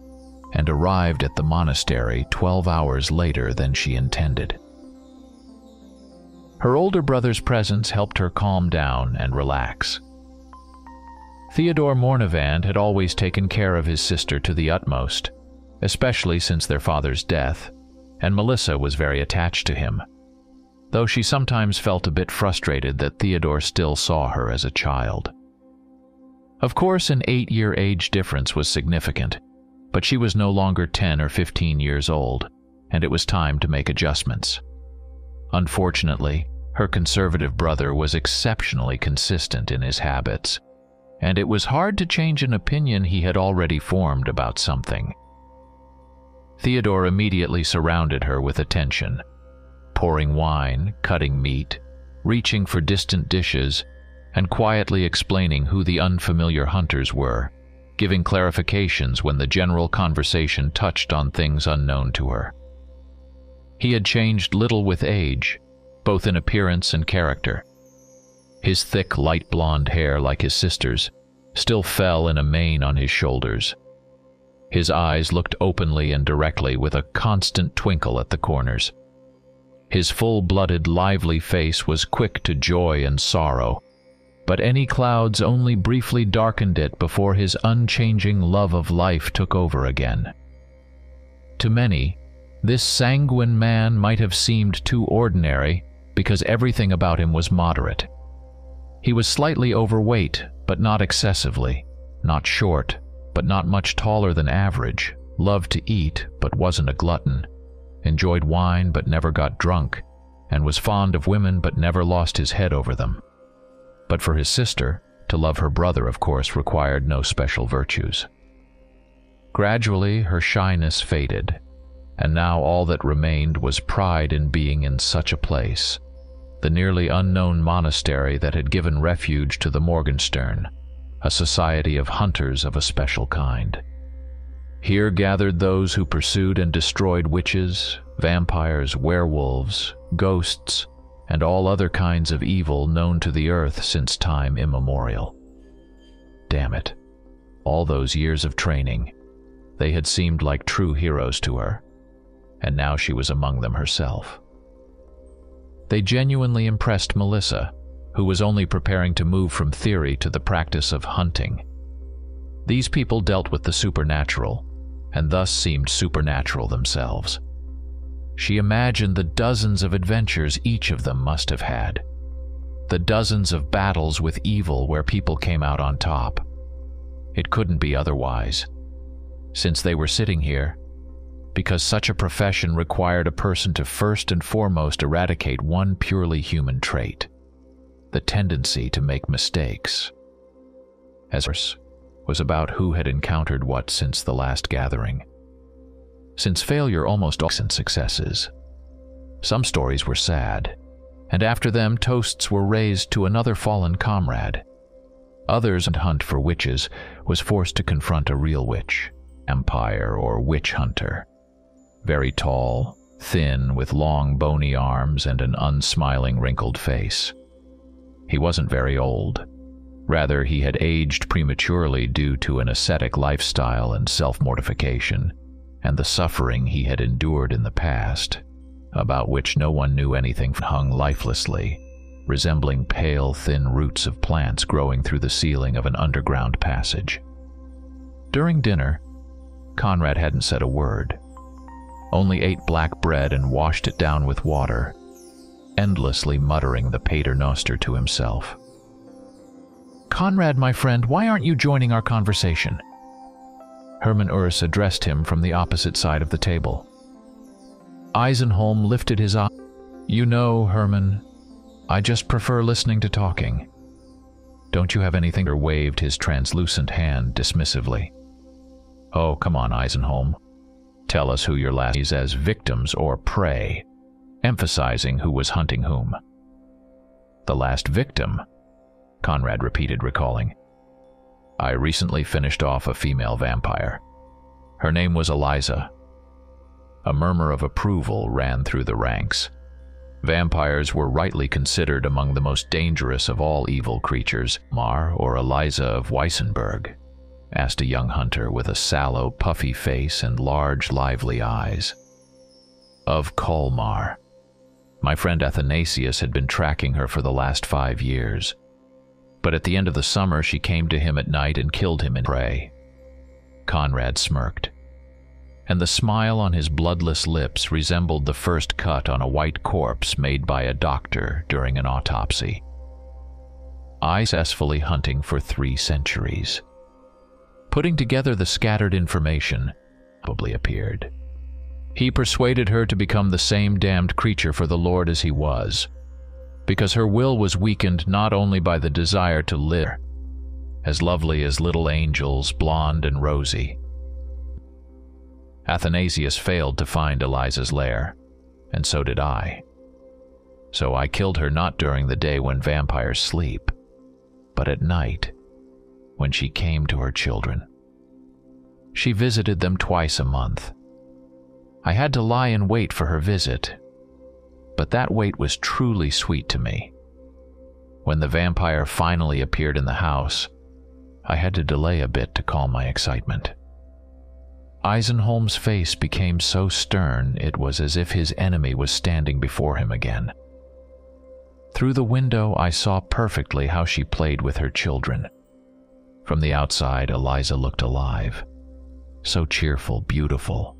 and arrived at the monastery 12 hours later than she intended. Her older brother's presence helped her calm down and relax. Theodore Mornevand had always taken care of his sister to the utmost, especially since their father's death, and Melissa was very attached to him, though she sometimes felt a bit frustrated that Theodore still saw her as a child. Of course, an 8-year age difference was significant, but she was no longer 10 or 15 years old, and it was time to make adjustments. Unfortunately, her conservative brother was exceptionally consistent in his habits, and it was hard to change an opinion he had already formed about something. Theodore immediately surrounded her with attention, pouring wine, cutting meat, reaching for distant dishes, and quietly explaining who the unfamiliar hunters were, giving clarifications when the general conversation touched on things unknown to her. He had changed little with age, both in appearance and character. His thick, light blonde hair, like his sister's, still fell in a mane on his shoulders. His eyes looked openly and directly with a constant twinkle at the corners. His full-blooded, lively face was quick to joy and sorrow, but any clouds only briefly darkened it before his unchanging love of life took over again. To many, this sanguine man might have seemed too ordinary because everything about him was moderate. He was slightly overweight, but not excessively, not short, but not much taller than average, loved to eat, but wasn't a glutton, enjoyed wine but never got drunk, and was fond of women but never lost his head over them. But for his sister, to love her brother, of course, required no special virtues. Gradually, her shyness faded, and now all that remained was pride in being in such a place, the nearly unknown monastery that had given refuge to the Morgenstern, a society of hunters of a special kind. Here gathered those who pursued and destroyed witches, vampires, werewolves, ghosts, and all other kinds of evil known to the earth since time immemorial. Damn it. All those years of training, they had seemed like true heroes to her, and now she was among them herself. They genuinely impressed Melissa, who was only preparing to move from theory to the practice of hunting. These people dealt with the supernatural, and thus seemed supernatural themselves. She imagined the dozens of adventures each of them must have had, the dozens of battles with evil where people came out on top. It couldn't be otherwise, since they were sitting here, because such a profession required a person to first and foremost eradicate one purely human trait, the tendency to make mistakes. As was about who had encountered what since the last gathering. Since failure almost always in successes. Some stories were sad, and after them toasts were raised to another fallen comrade. Others, and hunt for witches, was forced to confront a real witch, vampire or witch hunter. Very tall, thin, with long bony arms and an unsmiling wrinkled face. He wasn't very old. Rather, he had aged prematurely due to an ascetic lifestyle and self-mortification, and the suffering he had endured in the past, about which no one knew anything, hung lifelessly, resembling pale, thin roots of plants growing through the ceiling of an underground passage. During dinner, Conrad hadn't said a word, only ate black bread and washed it down with water, endlessly muttering the Pater Noster to himself. "Conrad, my friend, why aren't you joining our conversation?" Hermann Urs addressed him from the opposite side of the table. Eisenholm lifted his eye. "You know, Hermann, I just prefer listening to talking. Don't you have anything?" Or waved his translucent hand dismissively. "Oh, come on, Eisenholm. Tell us who your last is as victims or prey," emphasizing who was hunting whom. "The last victim," Conrad repeated, recalling. "I recently finished off a female vampire. Her name was Eliza." A murmur of approval ran through the ranks. Vampires were rightly considered among the most dangerous of all evil creatures. "Mar or Eliza of Weissenberg?" asked a young hunter with a sallow, puffy face and large, lively eyes. "Of Colmar. My friend Athanasius had been tracking her for the last 5 years. But at the end of the summer she came to him at night and killed him in prey." Conrad smirked, and the smile on his bloodless lips resembled the first cut on a white corpse made by a doctor during an autopsy. "I successfully hunting for 3 centuries. Putting together the scattered information, probably appeared. He persuaded her to become the same damned creature for the Lord as he was, because her will was weakened not only by the desire to live, as lovely as little angels, blonde and rosy. Athanasius failed to find Eliza's lair, and so did I. So I killed her not during the day when vampires sleep, but at night, when she came to her children. She visited them twice a month. I had to lie in wait for her visit, but that wait was truly sweet to me. When the vampire finally appeared in the house, I had to delay a bit to calm my excitement. Eisenholm's face became so stern it was as if his enemy was standing before him again. Through the window I saw perfectly how she played with her children. From the outside, Eliza looked alive, so cheerful, beautiful.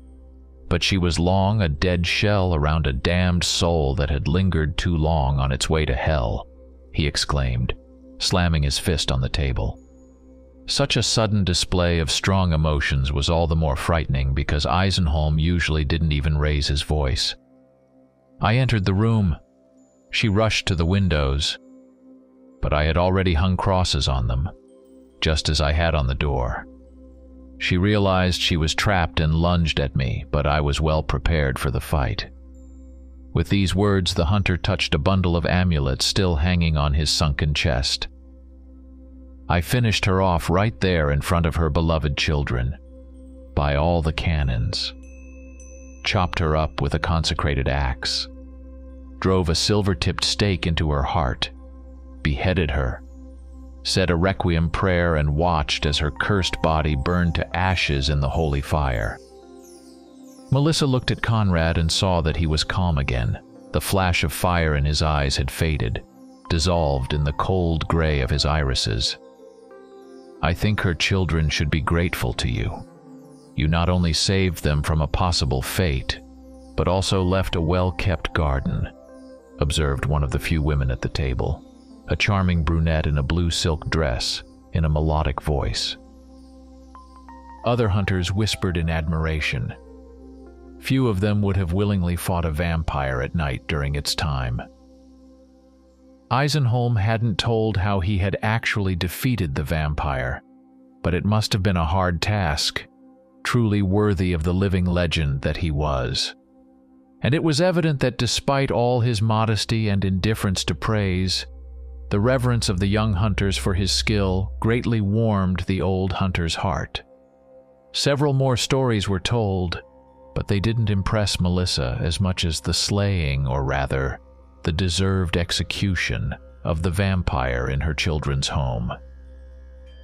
But she was long a dead shell around a damned soul that had lingered too long on its way to hell, he exclaimed, slamming his fist on the table. Such a sudden display of strong emotions was all the more frightening because Eisenholm usually didn't even raise his voice. I entered the room. She rushed to the windows, but I had already hung crosses on them, just as I had on the door. She realized she was trapped and lunged at me, but I was well prepared for the fight. With these words, the hunter touched a bundle of amulets still hanging on his sunken chest. I finished her off right there in front of her beloved children, by all the canons. Chopped her up with a consecrated axe, drove a silver-tipped stake into her heart, beheaded her, said a requiem prayer and watched as her cursed body burned to ashes in the holy fire. Melissa looked at Conrad and saw that he was calm again. The flash of fire in his eyes had faded, dissolved in the cold gray of his irises. I think her children should be grateful to you. You not only saved them from a possible fate, but also left a well-kept garden," observed one of the few women at the table, a charming brunette in a blue silk dress, in a melodic voice. Other hunters whispered in admiration. Few of them would have willingly fought a vampire at night during its time. Eisenholm hadn't told how he had actually defeated the vampire, but it must have been a hard task, truly worthy of the living legend that he was. And it was evident that despite all his modesty and indifference to praise, the reverence of the young hunters for his skill greatly warmed the old hunter's heart. Several more stories were told, but they didn't impress Melissa as much as the slaying, or rather, the deserved execution, of the vampire in her children's home.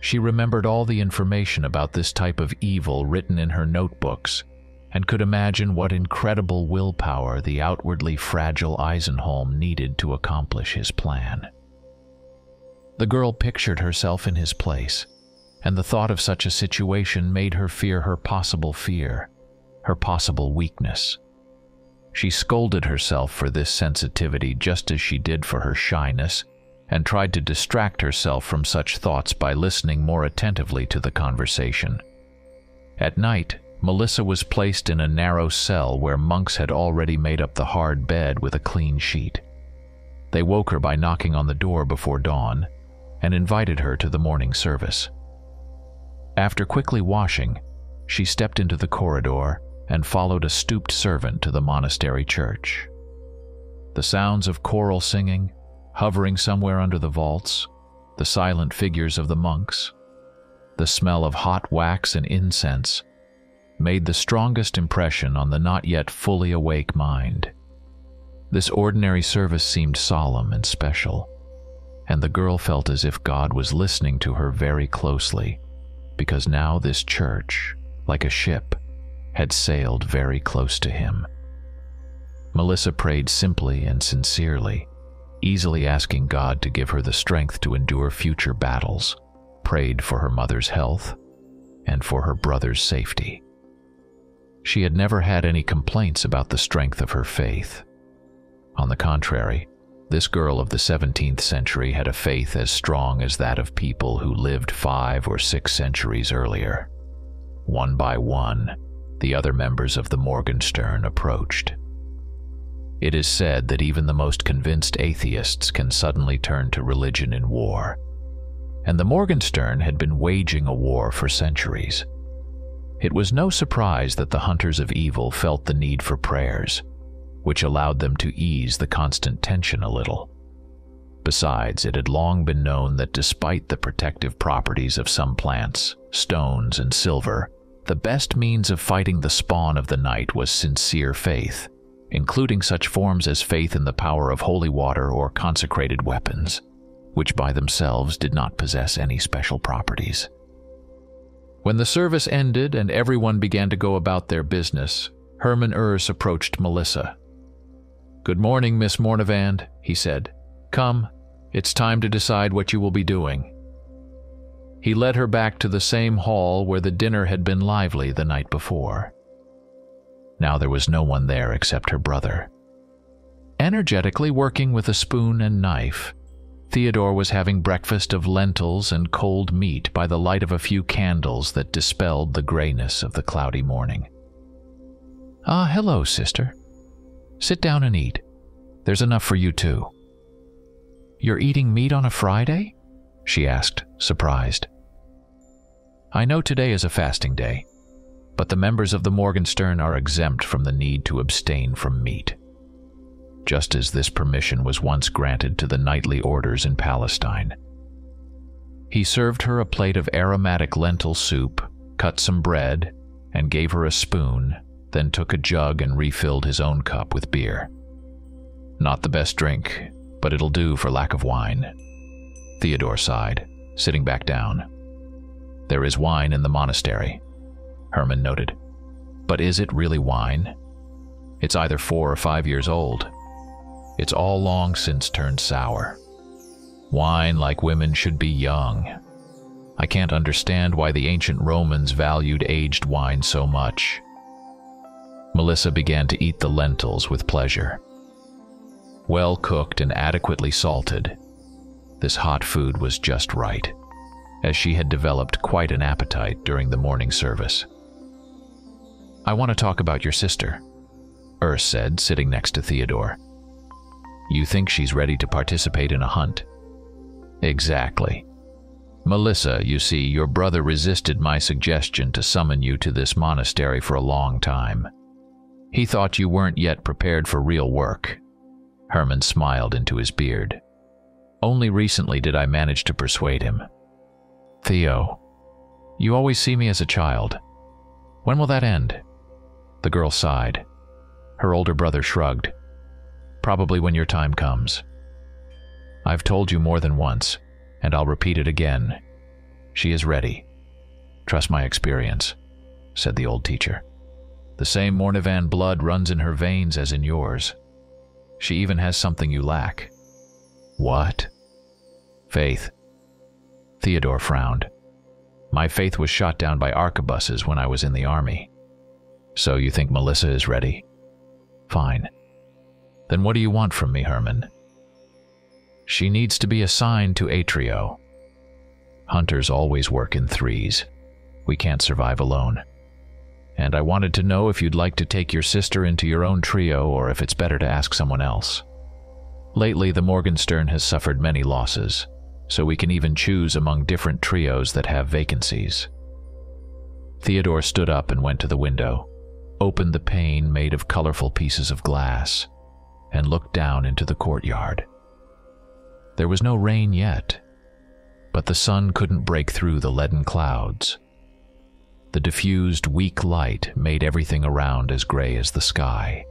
She remembered all the information about this type of evil written in her notebooks, and could imagine what incredible willpower the outwardly fragile Eisenholm needed to accomplish his plan. The girl pictured herself in his place, and the thought of such a situation made her fear her possible weakness. She scolded herself for this sensitivity just as she did for her shyness, and tried to distract herself from such thoughts by listening more attentively to the conversation. At night, Melissa was placed in a narrow cell where monks had already made up the hard bed with a clean sheet. They woke her by knocking on the door before dawn and invited her to the morning service. After quickly washing, she stepped into the corridor and followed a stooped servant to the monastery church. The sounds of choral singing, hovering somewhere under the vaults, the silent figures of the monks, the smell of hot wax and incense, made the strongest impression on the not yet fully awake mind. This ordinary service seemed solemn and special, and the girl felt as if God was listening to her very closely, because now this church, like a ship, had sailed very close to him. Melissa prayed simply and sincerely, easily asking God to give her the strength to endure future battles, prayed for her mother's health and for her brother's safety. She had never had any complaints about the strength of her faith. On the contrary, this girl of the 17th century had a faith as strong as that of people who lived 5 or 6 centuries earlier. One by one, the other members of the Morgenstern approached. It is said that even the most convinced atheists can suddenly turn to religion in war, and the Morgenstern had been waging a war for centuries. It was no surprise that the hunters of evil felt the need for prayers, which allowed them to ease the constant tension a little. Besides, it had long been known that despite the protective properties of some plants, stones, and silver, the best means of fighting the spawn of the night was sincere faith, including such forms as faith in the power of holy water or consecrated weapons, which by themselves did not possess any special properties. When the service ended and everyone began to go about their business, Hermann Urs approached Melissa. "Good morning, Miss Mornevand," he said. "Come, it's time to decide what you will be doing." He led her back to the same hall where the dinner had been lively the night before. Now there was no one there except her brother. Energetically working with a spoon and knife, Theodore was having breakfast of lentils and cold meat by the light of a few candles that dispelled the grayness of the cloudy morning. "Ah, hello, sister. Sit down and eat. There's enough for you too." "You're eating meat on a Friday?" she asked, surprised. "I know today is a fasting day, but the members of the Morgenstern are exempt from the need to abstain from meat, just as this permission was once granted to the knightly orders in Palestine." He served her a plate of aromatic lentil soup, cut some bread, and gave her a spoon, then took a jug and refilled his own cup with beer. "Not the best drink, but it'll do for lack of wine," Theodore sighed, sitting back down. "There is wine in the monastery," Hermann noted. "But is it really wine? It's either 4 or 5 years old. It's all long since turned sour. Wine, like women, should be young. I can't understand why the ancient Romans valued aged wine so much. Melissa began to eat the lentils with pleasure. Well cooked and adequately salted, this hot food was just right, as she had developed quite an appetite during the morning service. "I want to talk about your sister," Urs said, sitting next to Theodore. "You think she's ready to participate in a hunt?" "Exactly. Melissa, you see, your brother resisted my suggestion to summon you to this monastery for a long time. He thought you weren't yet prepared for real work." Herman smiled into his beard. "Only recently did I manage to persuade him." "Theo, you always see me as a child. When will that end?" The girl sighed. Her older brother shrugged. "Probably when your time comes. I've told you more than once, and I'll repeat it again. She is ready. Trust my experience," said the old teacher. "The same Mournivan blood runs in her veins as in yours. She even has something you lack." "What?" "Faith." Theodore frowned. "My faith was shot down by arquebuses when I was in the army. So you think Melissa is ready? Fine. Then what do you want from me, Herman?" "She needs to be assigned to Atrio. Hunters always work in threes. We can't survive alone. And I wanted to know if you'd like to take your sister into your own trio or if it's better to ask someone else. Lately, the Morgenstern has suffered many losses, so we can even choose among different trios that have vacancies." Theodore stood up and went to the window, opened the pane made of colorful pieces of glass, and looked down into the courtyard. There was no rain yet, but the sun couldn't break through the leaden clouds. The diffused, weak light made everything around as gray as the sky.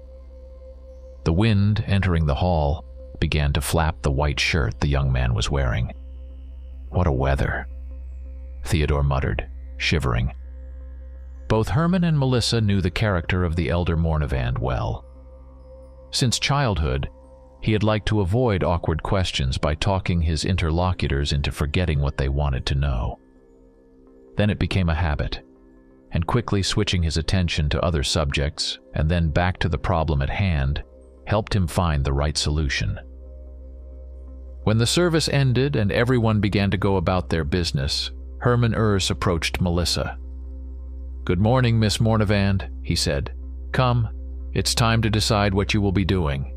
The wind, entering the hall, began to flap the white shirt the young man was wearing. "What a weather," Theodore muttered, shivering. Both Herman and Melissa knew the character of the elder Mournivan well. Since childhood, he had liked to avoid awkward questions by talking his interlocutors into forgetting what they wanted to know. Then it became a habit, and quickly switching his attention to other subjects and then back to the problem at hand helped him find the right solution. When the service ended and everyone began to go about their business, Herman Urs approached Melissa. "Good morning, Miss Mournivan," he said. "Come, it's time to decide what you will be doing."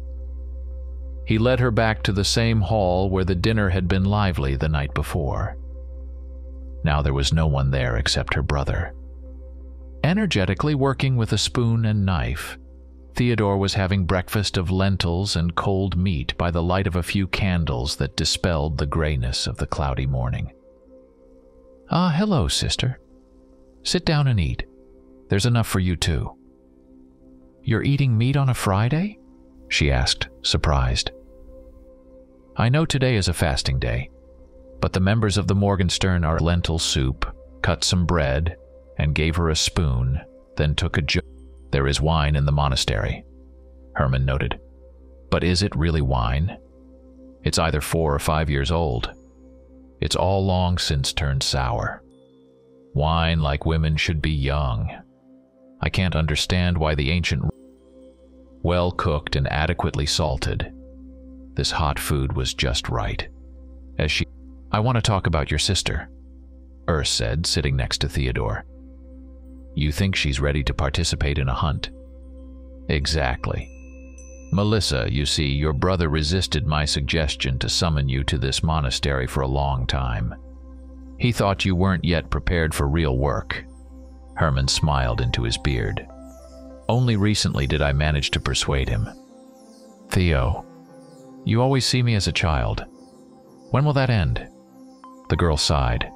He led her back to the same hall where the dinner had been lively the night before. Now there was no one there except her brother. Energetically working with a spoon and knife, Theodore was having breakfast of lentils and cold meat by the light of a few candles that dispelled the grayness of the cloudy morning. "Ah, hello, sister. Sit down and eat. There's enough for you too." "You're eating meat on a Friday?" she asked, surprised. "I know today is a fasting day, but the members of the Morgenstern are lentil soup, cut some bread, and gave her a spoon, then took a jug. There is wine in the monastery," Herman noted. "But is it really wine? It's either 4 or 5 years old. It's all long since turned sour. Wine, like women, should be young. I can't understand why the ancient..." Well cooked and adequately salted, this hot food was just right, as she... "I want to talk about your sister," Urs said, sitting next to Theodore. "You think she's ready to participate in a hunt?" "Exactly. Melissa, you see, your brother resisted my suggestion to summon you to this monastery for a long time. He thought you weren't yet prepared for real work." Herman smiled into his beard. "Only recently did I manage to persuade him." "Theo, you always see me as a child. When will that end?" The girl sighed.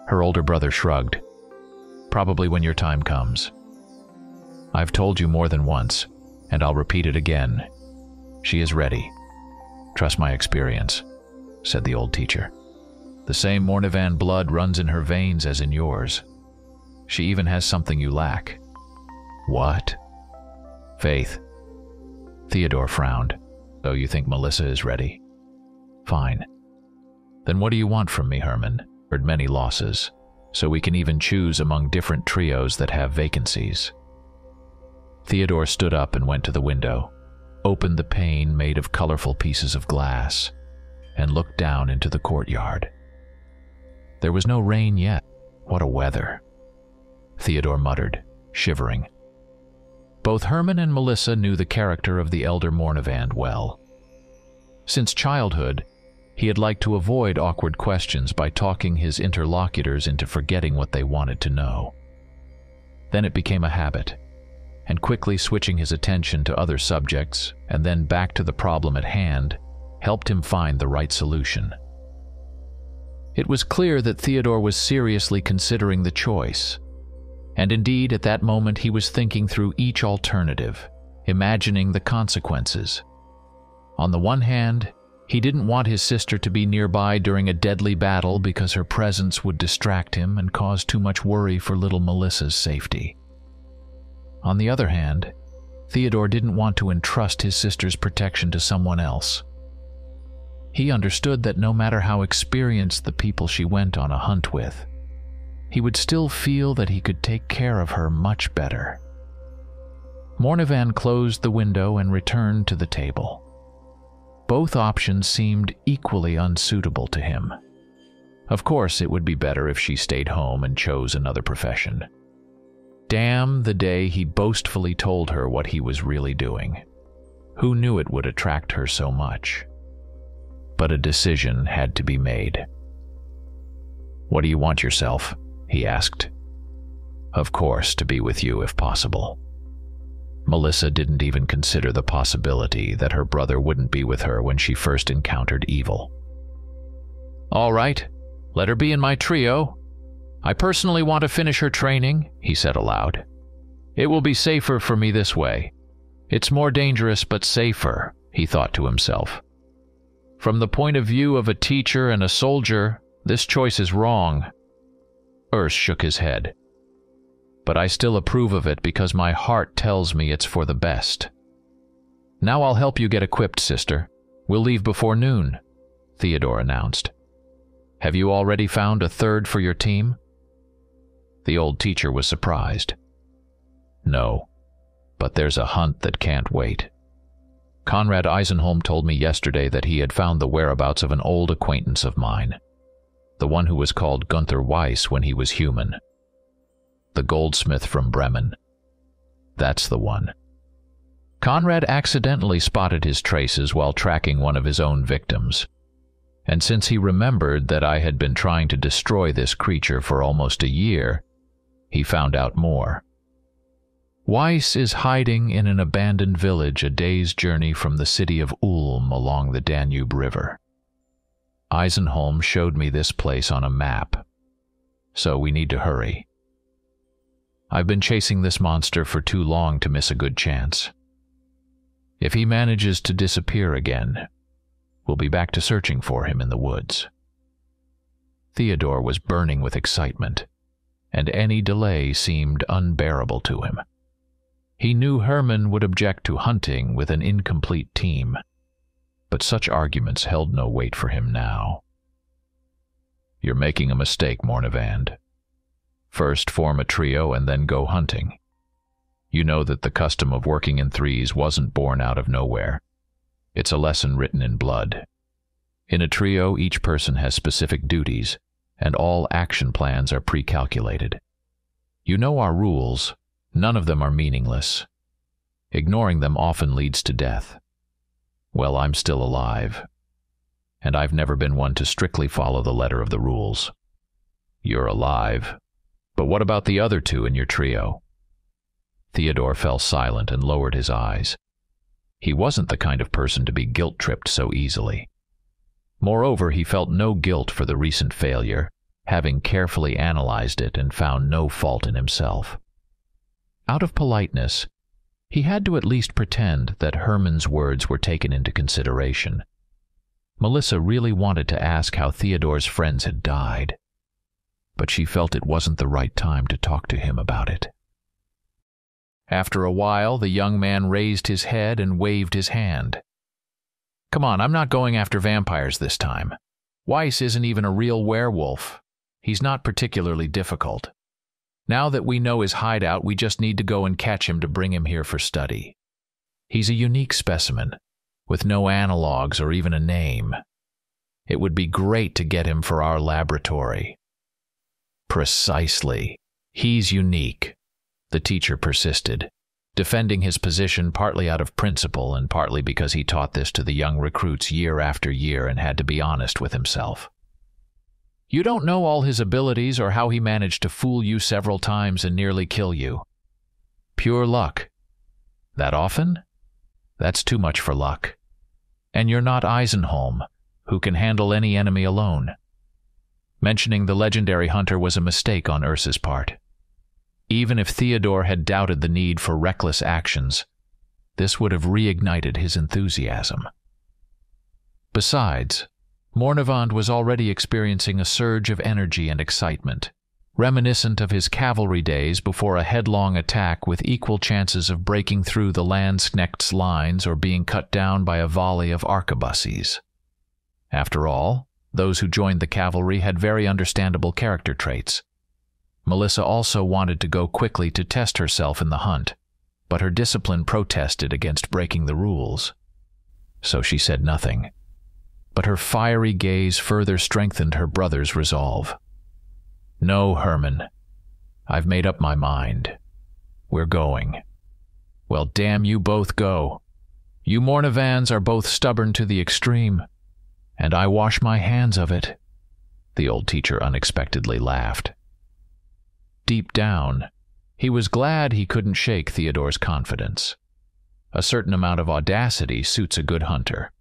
Her older brother shrugged. "Probably when your time comes. I've told you more than once, and I'll repeat it again. She is ready. Trust my experience," said the old teacher. "The same Mournivan blood runs in her veins as in yours. She even has something you lack." "What?" "Faith." Theodore frowned. "So you think Melissa is ready? Fine. Then what do you want from me, Herman?" many losses, so we can even choose among different trios that have vacancies. Theodore stood up and went to the window, opened the pane made of colorful pieces of glass, and looked down into the courtyard. There was no rain yet. What a weather, Theodore muttered, shivering. Both Herman and Melissa knew the character of the elder Mornevand well. Since childhood, he had liked to avoid awkward questions by talking his interlocutors into forgetting what they wanted to know. Then it became a habit, and quickly switching his attention to other subjects and then back to the problem at hand helped him find the right solution. It was clear that Theodore was seriously considering the choice, and indeed at that moment he was thinking through each alternative, imagining the consequences. On the one hand, he didn't want his sister to be nearby during a deadly battle because her presence would distract him and cause too much worry for little Melissa's safety. On the other hand, Theodore didn't want to entrust his sister's protection to someone else. He understood that no matter how experienced the people she went on a hunt with, he would still feel that he could take care of her much better. Mornevand closed the window and returned to the table. Both options seemed equally unsuitable to him. Of course, it would be better if she stayed home and chose another profession. Damn the day he boastfully told her what he was really doing. Who knew it would attract her so much? But a decision had to be made. "What do you want yourself?" he asked. "Of course, to be with you if possible." Melissa didn't even consider the possibility that her brother wouldn't be with her when she first encountered evil. "All right, let her be in my trio. I personally want to finish her training," he said aloud. "It will be safer for me this way. It's more dangerous but safer," he thought to himself. "From the point of view of a teacher and a soldier, this choice is wrong." Urs shook his head. "But I still approve of it because my heart tells me it's for the best." "Now I'll help you get equipped, sister. We'll leave before noon," Theodore announced. "Have you already found a third for your team?" The old teacher was surprised. "No, but there's a hunt that can't wait. Conrad Eisenholm told me yesterday that he had found the whereabouts of an old acquaintance of mine, the one who was called Gunther Weiss when he was human. The goldsmith from Bremen. That's the one. Conrad accidentally spotted his traces while tracking one of his own victims, and since he remembered that I had been trying to destroy this creature for almost a year, he found out more. Weiss is hiding in an abandoned village a day's journey from the city of Ulm along the Danube River. Eisenholm showed me this place on a map, so we need to hurry. I've been chasing this monster for too long to miss a good chance. If he manages to disappear again, we'll be back to searching for him in the woods." Theodore was burning with excitement, and any delay seemed unbearable to him. He knew Herman would object to hunting with an incomplete team, but such arguments held no weight for him now. "You're making a mistake, Mornevand. First form a trio and then go hunting. You know that the custom of working in threes wasn't born out of nowhere. It's a lesson written in blood. In a trio, each person has specific duties, and all action plans are pre-calculated. You know our rules. None of them are meaningless. Ignoring them often leads to death. Well, I'm still alive, and I've never been one to strictly follow the letter of the rules. You're alive, but what about the other two in your trio?" Theodore fell silent and lowered his eyes. He wasn't the kind of person to be guilt-tripped so easily. Moreover, he felt no guilt for the recent failure, having carefully analyzed it and found no fault in himself. Out of politeness, he had to at least pretend that Herman's words were taken into consideration. Melissa really wanted to ask how Theodore's friends had died, but she felt it wasn't the right time to talk to him about it. After a while, the young man raised his head and waved his hand. "Come on, I'm not going after vampires this time. Weiss isn't even a real werewolf. He's not particularly difficult. Now that we know his hideout, we just need to go and catch him to bring him here for study. He's a unique specimen, with no analogs or even a name. It would be great to get him for our laboratory." "Precisely. He's unique," the teacher persisted, defending his position partly out of principle and partly because he taught this to the young recruits year after year and had to be honest with himself. "You don't know all his abilities or how he managed to fool you several times and nearly kill you. Pure luck. That often? That's too much for luck. And you're not Eisenholm, who can handle any enemy alone." Mentioning the legendary hunter was a mistake on Ursa's part. Even if Theodore had doubted the need for reckless actions, this would have reignited his enthusiasm. Besides, Mornevand was already experiencing a surge of energy and excitement, reminiscent of his cavalry days before a headlong attack with equal chances of breaking through the Landsknecht's lines or being cut down by a volley of arquebuses. After all, those who joined the cavalry had very understandable character traits. Melissa also wanted to go quickly to test herself in the hunt, but her discipline protested against breaking the rules. So she said nothing. But her fiery gaze further strengthened her brother's resolve. "No, Herman. I've made up my mind. We're going." "Well, damn you both, go. You Mornevands are both stubborn to the extreme, and I wash my hands of it." The old teacher unexpectedly laughed. Deep down, he was glad he couldn't shake Theodore's confidence. A certain amount of audacity suits a good hunter.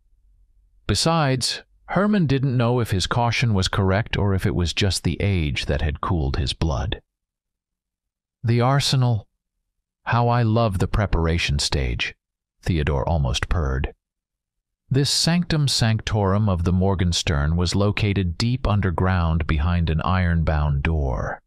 Besides, Herman didn't know if his caution was correct or if it was just the age that had cooled his blood. "The arsenal. How I love the preparation stage," Theodore almost purred. This sanctum sanctorum of the Morgenstern was located deep underground behind an iron-bound door.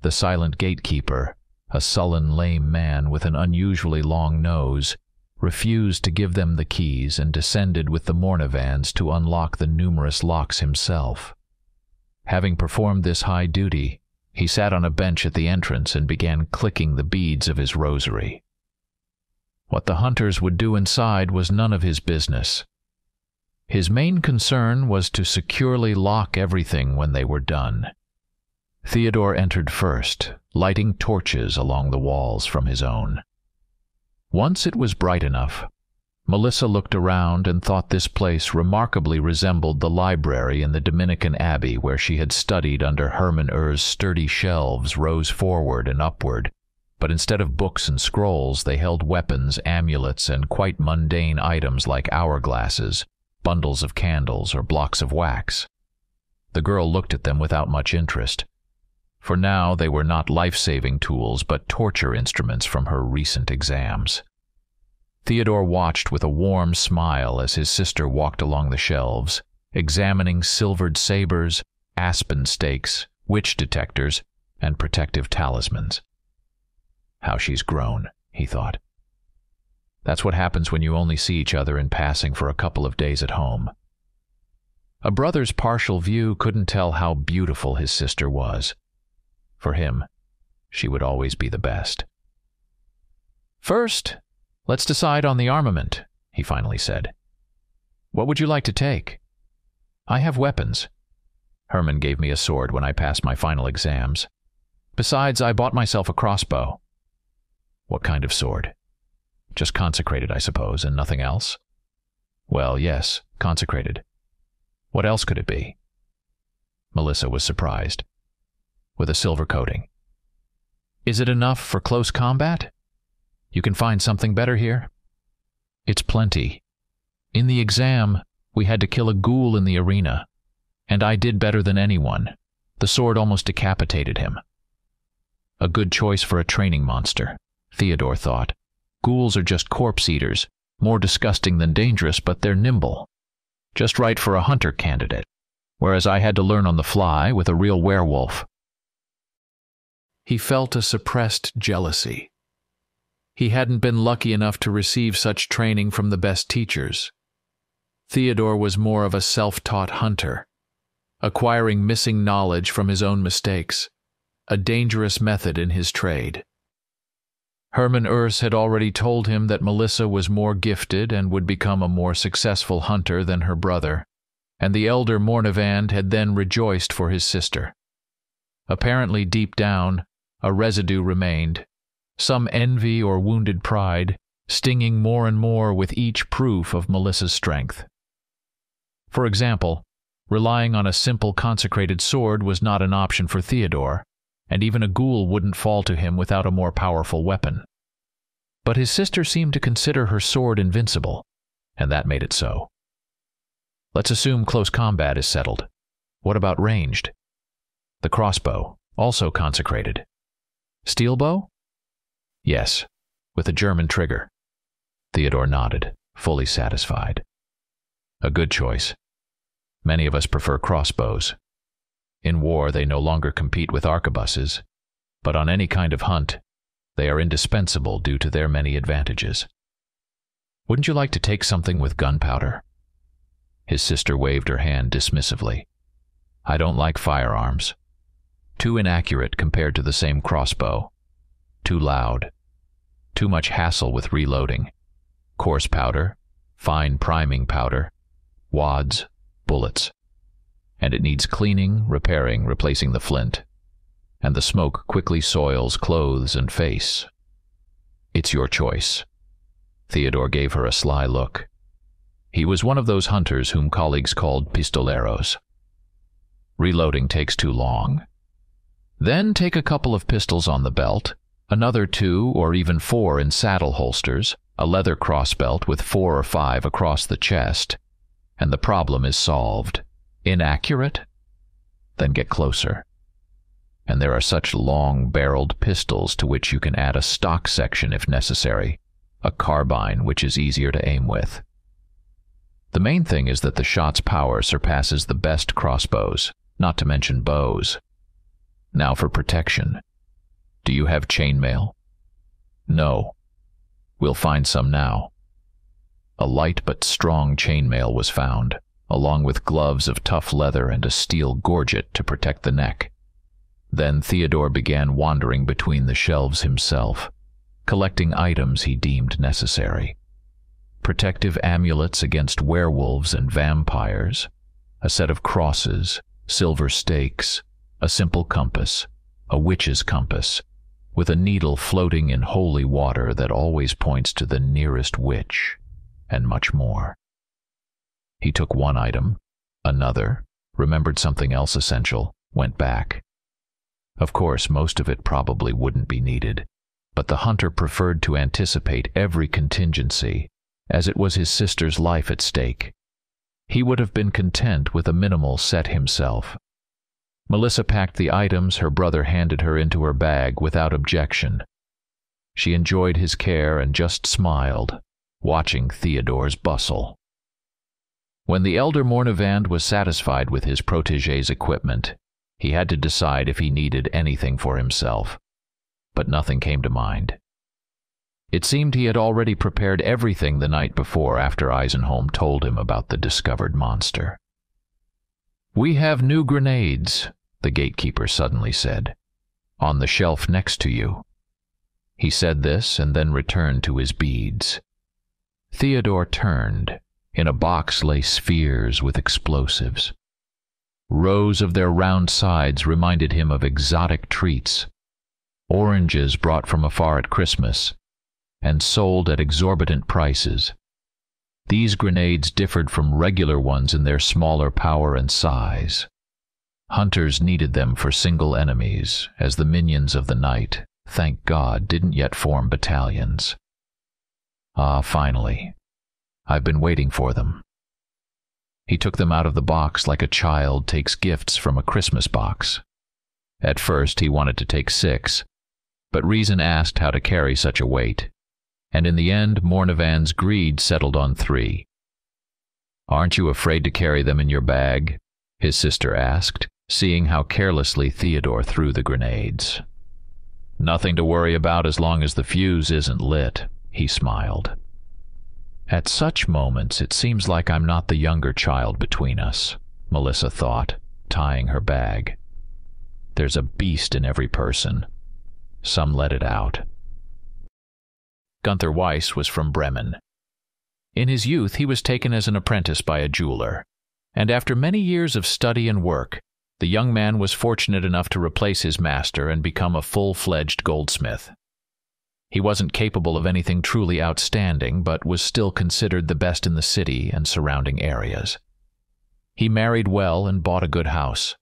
The silent gatekeeper, a sullen, lame man with an unusually long nose, refused to give them the keys and descended with the Mornevands to unlock the numerous locks himself. Having performed this high duty, he sat on a bench at the entrance and began clicking the beads of his rosary. What the hunters would do inside was none of his business. His main concern was to securely lock everything when they were done. Theodore entered first, lighting torches along the walls from his own. Once it was bright enough, Melissa looked around and thought this place remarkably resembled the library in the Dominican Abbey where she had studied under Hermann Ur's sturdy shelves rose forward and upward, but instead of books and scrolls they held weapons, amulets, and quite mundane items like hourglasses, bundles of candles, or blocks of wax. The girl looked at them without much interest, for now they were not life-saving tools but torture instruments from her recent exams. Theodore watched with a warm smile as his sister walked along the shelves, examining silvered sabers, aspen stakes, witch detectors, and protective talismans. How she's grown, he thought. That's what happens when you only see each other in passing for a couple of days at home. A brother's partial view couldn't tell how beautiful his sister was. For him, she would always be the best. "First, let's decide on the armament," he finally said. "What would you like to take?" "I have weapons. Herman gave me a sword when I passed my final exams. Besides, I bought myself a crossbow." "What kind of sword?" "Just consecrated, I suppose, and nothing else?" "Well, yes, consecrated. What else could it be?" Melissa was surprised. "With a silver coating." "Is it enough for close combat? You can find something better here?" "It's plenty. In the exam, we had to kill a ghoul in the arena, and I did better than anyone. The sword almost decapitated him." A good choice for a training monster, Theodore thought. Ghouls are just corpse eaters, more disgusting than dangerous, but they're nimble. Just right for a hunter candidate, whereas I had to learn on the fly with a real werewolf. He felt a suppressed jealousy. He hadn't been lucky enough to receive such training from the best teachers. Theodore was more of a self-taught hunter. acquiring missing knowledge from his own mistakes, a dangerous method in his trade. Hermann Urs had already told him that Melissa was more gifted and would become a more successful hunter than her brother, and the elder Mornevand had then rejoiced for his sister. Apparently deep down, a residue remained, some envy or wounded pride, stinging more and more with each proof of Melissa's strength. For example, relying on a simple consecrated sword was not an option for Theodore, and even a ghoul wouldn't fall to him without a more powerful weapon. But his sister seemed to consider her sword invincible, and that made it so. Let's assume close combat is settled. What about ranged? The crossbow, also consecrated. Steel bow? Yes, with a German trigger. Theodore nodded, fully satisfied. A good choice. Many of us prefer crossbows. In war, they no longer compete with arquebuses, but on any kind of hunt, they are indispensable due to their many advantages. Wouldn't you like to take something with gunpowder? His sister waved her hand dismissively. I don't like firearms. Too inaccurate compared to the same crossbow. Too loud. Too much hassle with reloading. Coarse powder, fine priming powder, wads, bullets. And it needs cleaning, repairing, replacing the flint. And the smoke quickly soils clothes and face. It's your choice. Theodore gave her a sly look. He was one of those hunters whom colleagues called pistoleros. Reloading takes too long. Then take a couple of pistols on the belt, another 2 or even 4 in saddle holsters, a leather crossbelt with 4 or 5 across the chest, and the problem is solved. Inaccurate? Then get closer. And there are such long-barreled pistols to which you can add a stock section if necessary, a carbine which is easier to aim with. The main thing is that the shot's power surpasses the best crossbows, not to mention bows. Now for protection. Do you have chainmail? No. We'll find some now. A light but strong chainmail was found, along with gloves of tough leather and a steel gorget to protect the neck. Then Theodore began wandering between the shelves himself, collecting items he deemed necessary. Protective amulets against werewolves and vampires, a set of crosses, silver stakes, a simple compass, a witch's compass, with a needle floating in holy water that always points to the nearest witch, and much more. He took one item, another, remembered something else essential, went back. Of course, most of it probably wouldn't be needed, but the hunter preferred to anticipate every contingency, as it was his sister's life at stake. He would have been content with a minimal set himself. Melissa packed the items her brother handed her into her bag without objection. She enjoyed his care and just smiled, watching Theodore's bustle. When the elder Mornevand was satisfied with his protégé's equipment, he had to decide if he needed anything for himself, but nothing came to mind. It seemed he had already prepared everything the night before after Eisenholm told him about the discovered monster. "We have new grenades," the gatekeeper suddenly said, "on the shelf next to you." He said this and then returned to his beads. Theodore turned. In a box lay spheres with explosives. Rows of their round sides reminded him of exotic treats, oranges brought from afar at Christmas, and sold at exorbitant prices. These grenades differed from regular ones in their smaller power and size. Hunters needed them for single enemies, as the minions of the night, thank God, didn't yet form battalions. Ah, finally. I've been waiting for them. He took them out of the box like a child takes gifts from a Christmas box. At first he wanted to take 6, but reason asked how to carry such a weight, and in the end Mornevand's greed settled on 3. "Aren't you afraid to carry them in your bag?" his sister asked, seeing how carelessly Theodore threw the grenades. "Nothing to worry about as long as the fuse isn't lit," he smiled. At such moments it seems like I'm not the younger child between us, Melissa thought, tying her bag. There's a beast in every person. Some let it out. Gunther Weiss was from Bremen. In his youth, he was taken as an apprentice by a jeweler, and after many years of study and work, the young man was fortunate enough to replace his master and become a full-fledged goldsmith. He wasn't capable of anything truly outstanding, but was still considered the best in the city and surrounding areas. He married well and bought a good house.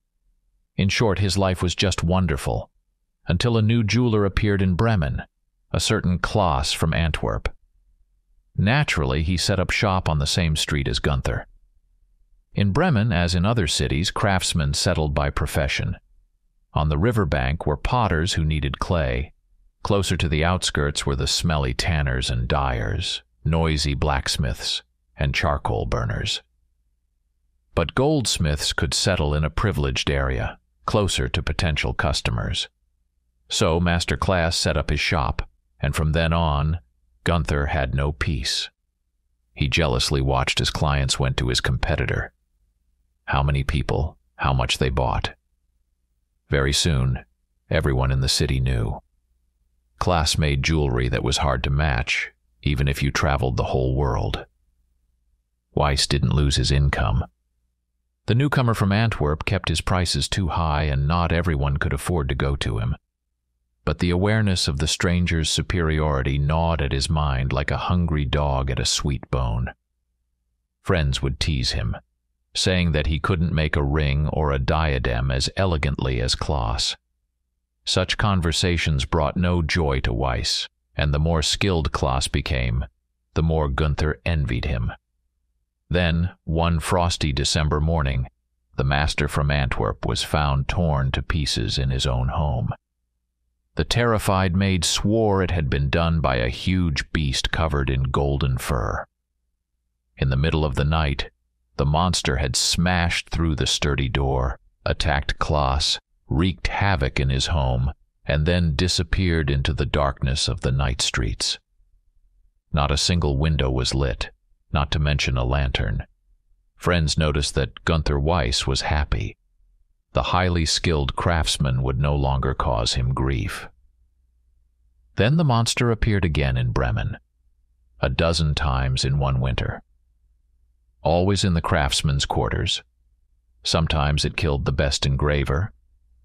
In short, his life was just wonderful, until a new jeweler appeared in Bremen, a certain Klaas from Antwerp. Naturally, he set up shop on the same street as Gunther. In Bremen, as in other cities, craftsmen settled by profession. On the riverbank were potters who needed clay. Closer to the outskirts were the smelly tanners and dyers, noisy blacksmiths, and charcoal burners. But goldsmiths could settle in a privileged area, closer to potential customers. So Master Klaas set up his shop, and from then on, Gunther had no peace. He jealously watched as clients went to his competitor. How many people, how much they bought. Very soon, everyone in the city knew. Klaas made jewelry that was hard to match, even if you traveled the whole world. Weiss didn't lose his income. The newcomer from Antwerp kept his prices too high, and not everyone could afford to go to him. But the awareness of the stranger's superiority gnawed at his mind like a hungry dog at a sweet bone. Friends would tease him, saying that he couldn't make a ring or a diadem as elegantly as Klaas. Such conversations brought no joy to Weiss, and the more skilled Klaas became, the more Gunther envied him. Then, one frosty December morning, the master from Antwerp was found torn to pieces in his own home. The terrified maid swore it had been done by a huge beast covered in golden fur. In the middle of the night, the monster had smashed through the sturdy door, attacked Klaas, wreaked havoc in his home, and then disappeared into the darkness of the night streets. Not a single window was lit, not to mention a lantern. Friends noticed that Gunther Weiss was happy. The highly skilled craftsman would no longer cause him grief. Then the monster appeared again in Bremen, 12 times in one winter. Always in the craftsman's quarters. Sometimes it killed the best engraver,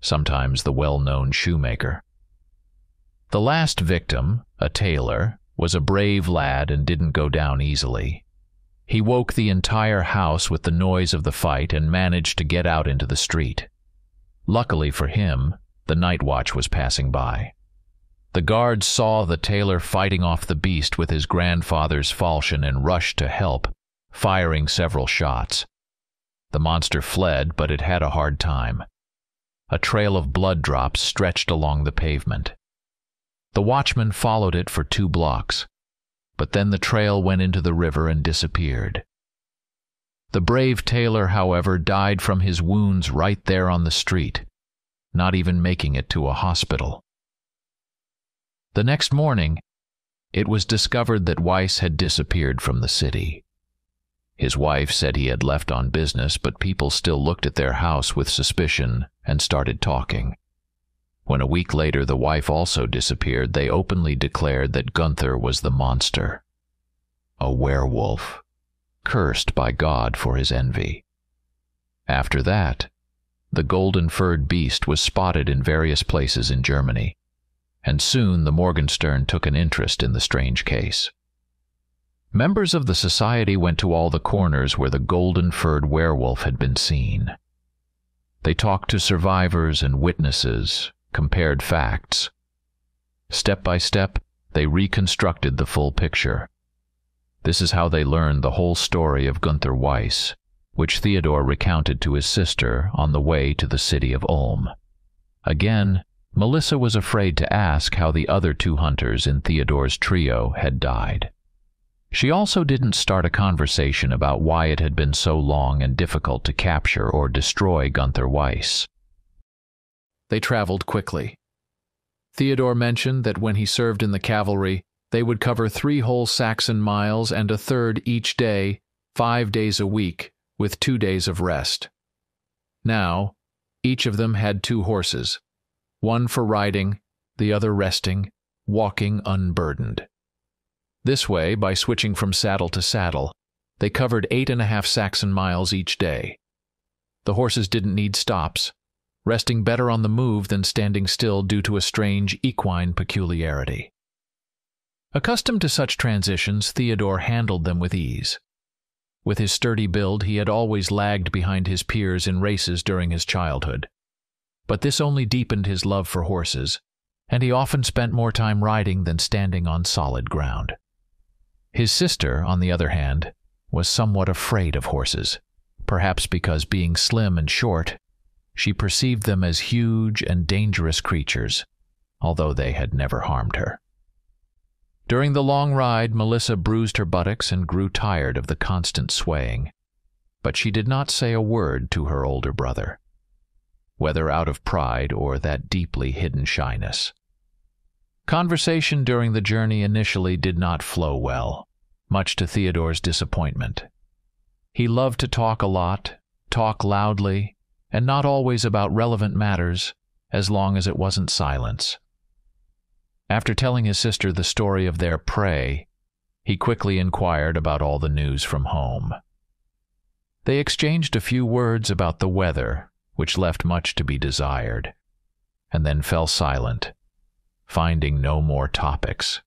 sometimes the well-known shoemaker. The last victim, a tailor, was a brave lad and didn't go down easily. He woke the entire house with the noise of the fight and managed to get out into the street. Luckily for him, the night watch was passing by. The guards saw the tailor fighting off the beast with his grandfather's falchion and rushed to help, firing several shots. The monster fled, but it had a hard time. A trail of blood drops stretched along the pavement. The watchman followed it for 2 blocks, but then the trail went into the river and disappeared. The brave tailor, however, died from his wounds right there on the street, not even making it to a hospital. The next morning, it was discovered that Weiss had disappeared from the city. His wife said he had left on business, but people still looked at their house with suspicion and started talking. When a week later the wife also disappeared, they openly declared that Gunther was the monster, a werewolf, cursed by God for his envy. After that, the golden-furred beast was spotted in various places in Germany, and soon the Morgenstern took an interest in the strange case. Members of the society went to all the corners where the golden-furred werewolf had been seen. They talked to survivors and witnesses, compared facts. Step by step, they reconstructed the full picture. This is how they learned the whole story of Gunther Weiss, which Theodor recounted to his sister on the way to the city of Ulm. Again, Melissa was afraid to ask how the other 2 hunters in Theodor's trio had died. She also didn't start a conversation about why it had been so long and difficult to capture or destroy Gunther Weiss. They traveled quickly. Theodor mentioned that when he served in the cavalry, they would cover 3 whole Saxon miles and a third each day, 5 days a week, with 2 days of rest. Now, each of them had 2 horses, one for riding, the other resting, walking unburdened. This way, by switching from saddle to saddle, they covered 8.5 Saxon miles each day. The horses didn't need stops, resting better on the move than standing still due to a strange equine peculiarity. Accustomed to such transitions, Theodore handled them with ease. With his sturdy build, he had always lagged behind his peers in races during his childhood. But this only deepened his love for horses, and he often spent more time riding than standing on solid ground. His sister, on the other hand, was somewhat afraid of horses, perhaps because, being slim and short, she perceived them as huge and dangerous creatures, although they had never harmed her. During the long ride, Melissa bruised her buttocks and grew tired of the constant swaying, but she did not say a word to her older brother, whether out of pride or that deeply hidden shyness. Conversation during the journey initially did not flow well, much to Theodore's disappointment. He loved to talk a lot, talk loudly, and not always about relevant matters, as long as it wasn't silence. After telling his sister the story of their prey, he quickly inquired about all the news from home. They exchanged a few words about the weather, which left much to be desired, and then fell silent, finding no more topics.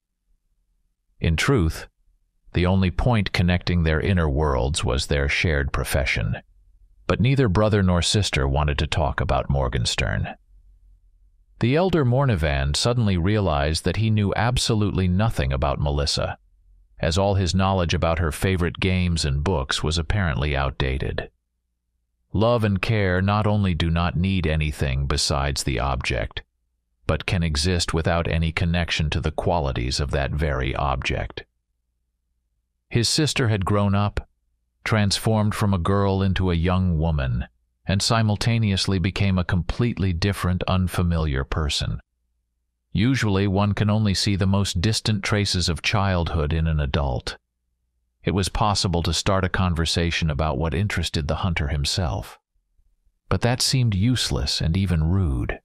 In truth, the only point connecting their inner worlds was their shared profession, but neither brother nor sister wanted to talk about Morgenstern. The elder Mornevan suddenly realized that he knew absolutely nothing about Melissa, as all his knowledge about her favorite games and books was apparently outdated. Love and care not only do not need anything besides the object, but can exist without any connection to the qualities of that very object. His sister had grown up, transformed from a girl into a young woman, and simultaneously became a completely different, unfamiliar person. Usually, one can only see the most distant traces of childhood in an adult. It was possible to start a conversation about what interested the hunter himself. But that seemed useless and even rude.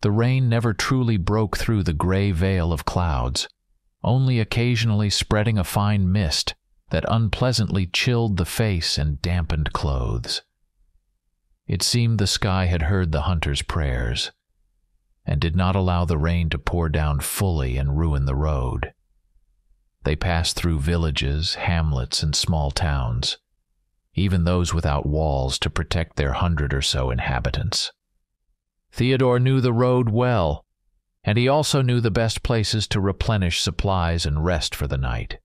The rain never truly broke through the gray veil of clouds, only occasionally spreading a fine mist that unpleasantly chilled the face and dampened clothes. It seemed the sky had heard the hunter's prayers, and did not allow the rain to pour down fully and ruin the road. They passed through villages, hamlets, and small towns, even those without walls to protect their 100 or so inhabitants. Theodore knew the road well, and he also knew the best places to replenish supplies and rest for the night.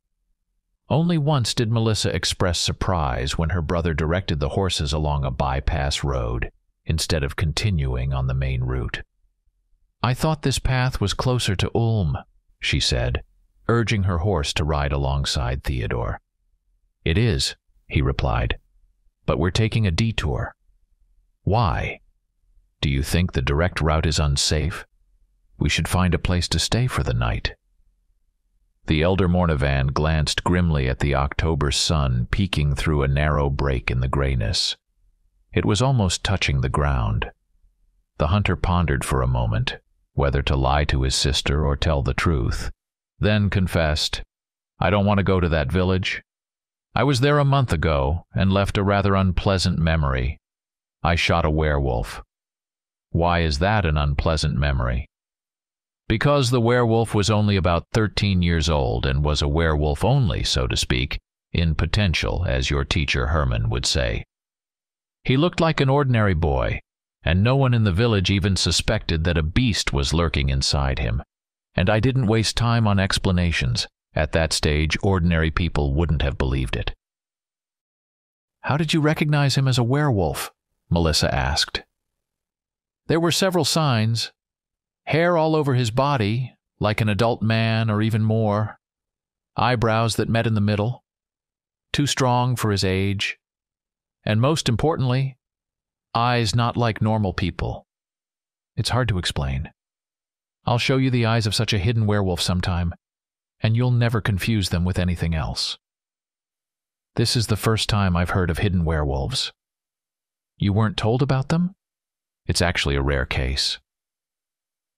Only once did Melissa express surprise when her brother directed the horses along a bypass road instead of continuing on the main route. "I thought this path was closer to Ulm," she said, urging her horse to ride alongside Theodore. "It is," he replied, "but we're taking a detour." "Why? Do you think the direct route is unsafe? We should find a place to stay for the night." The elder Mornevan glanced grimly at the October sun peeking through a narrow break in the grayness. It was almost touching the ground. The hunter pondered for a moment, whether to lie to his sister or tell the truth, then confessed, "I don't want to go to that village. I was there a month ago and left a rather unpleasant memory. I shot a werewolf." "Why is that an unpleasant memory?" "Because the werewolf was only about 13 years old and was a werewolf only, so to speak, in potential, as your teacher Herman would say. He looked like an ordinary boy, and no one in the village even suspected that a beast was lurking inside him. And I didn't waste time on explanations. At that stage, ordinary people wouldn't have believed it." "How did you recognize him as a werewolf?" Melissa asked. "There were several signs. Hair all over his body, like an adult man or even more. Eyebrows that met in the middle. Too strong for his age. And most importantly, eyes not like normal people. It's hard to explain. I'll show you the eyes of such a hidden werewolf sometime, and you'll never confuse them with anything else. This is the first time I've heard of hidden werewolves. You weren't told about them? It's actually a rare case.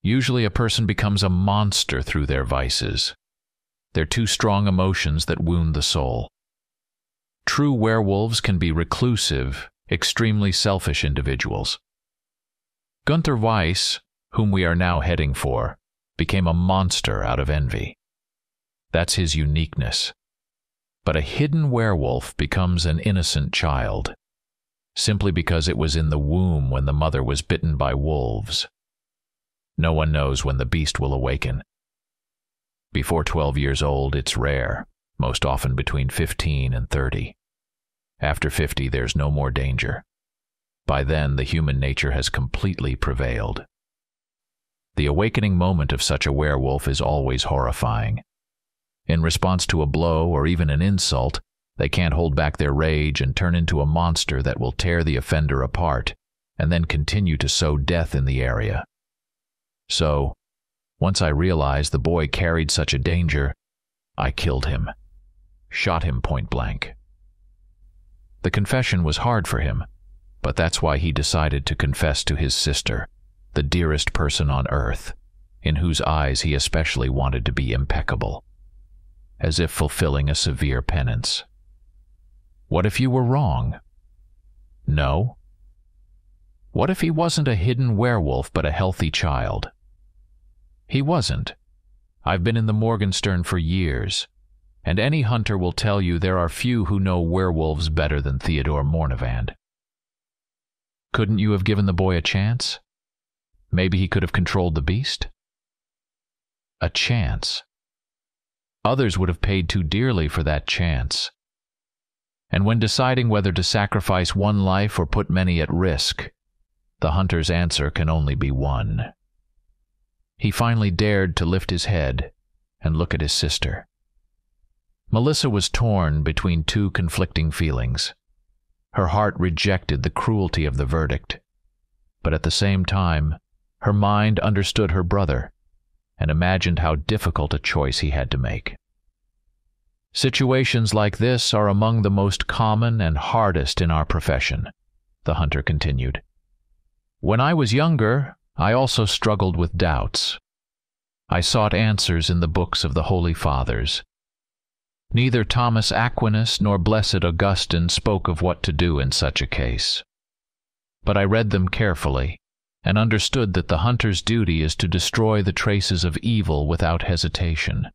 Usually a person becomes a monster through their vices. They're too strong emotions that wound the soul. True werewolves can be reclusive, extremely selfish individuals. Gunther Weiss, whom we are now heading for, became a monster out of envy. That's his uniqueness. But a hidden werewolf becomes an innocent child, simply because it was in the womb when the mother was bitten by wolves. No one knows when the beast will awaken. Before 12 years old, it's rare, most often between 15 and 30. After 50, there's no more danger. By then, the human nature has completely prevailed. The awakening moment of such a werewolf is always horrifying. In response to a blow or even an insult, they can't hold back their rage and turn into a monster that will tear the offender apart and then continue to sow death in the area. So, once I realized the boy carried such a danger, I killed him, shot him point blank. The confession was hard for him, but that's why he decided to confess to his sister, the dearest person on earth, in whose eyes he especially wanted to be impeccable, as if fulfilling a severe penance. What if you were wrong? No. What if he wasn't a hidden werewolf but a healthy child? He wasn't. I've been in the Morgenstern for years, and any hunter will tell you there are few who know werewolves better than Theodor Mornevand. Couldn't you have given the boy a chance? Maybe he could have controlled the beast? A chance. Others would have paid too dearly for that chance. And when deciding whether to sacrifice one life or put many at risk, the hunter's answer can only be one. He finally dared to lift his head and look at his sister. Melissa was torn between two conflicting feelings. Her heart rejected the cruelty of the verdict, but at the same time, her mind understood her brother and imagined how difficult a choice he had to make. Situations like this are among the most common and hardest in our profession, the hunter continued. When I was younger, I also struggled with doubts. I sought answers in the books of the Holy Fathers. Neither Thomas Aquinas nor Blessed Augustine spoke of what to do in such a case. But I read them carefully and understood that the hunter's duty is to destroy the traces of evil without hesitation.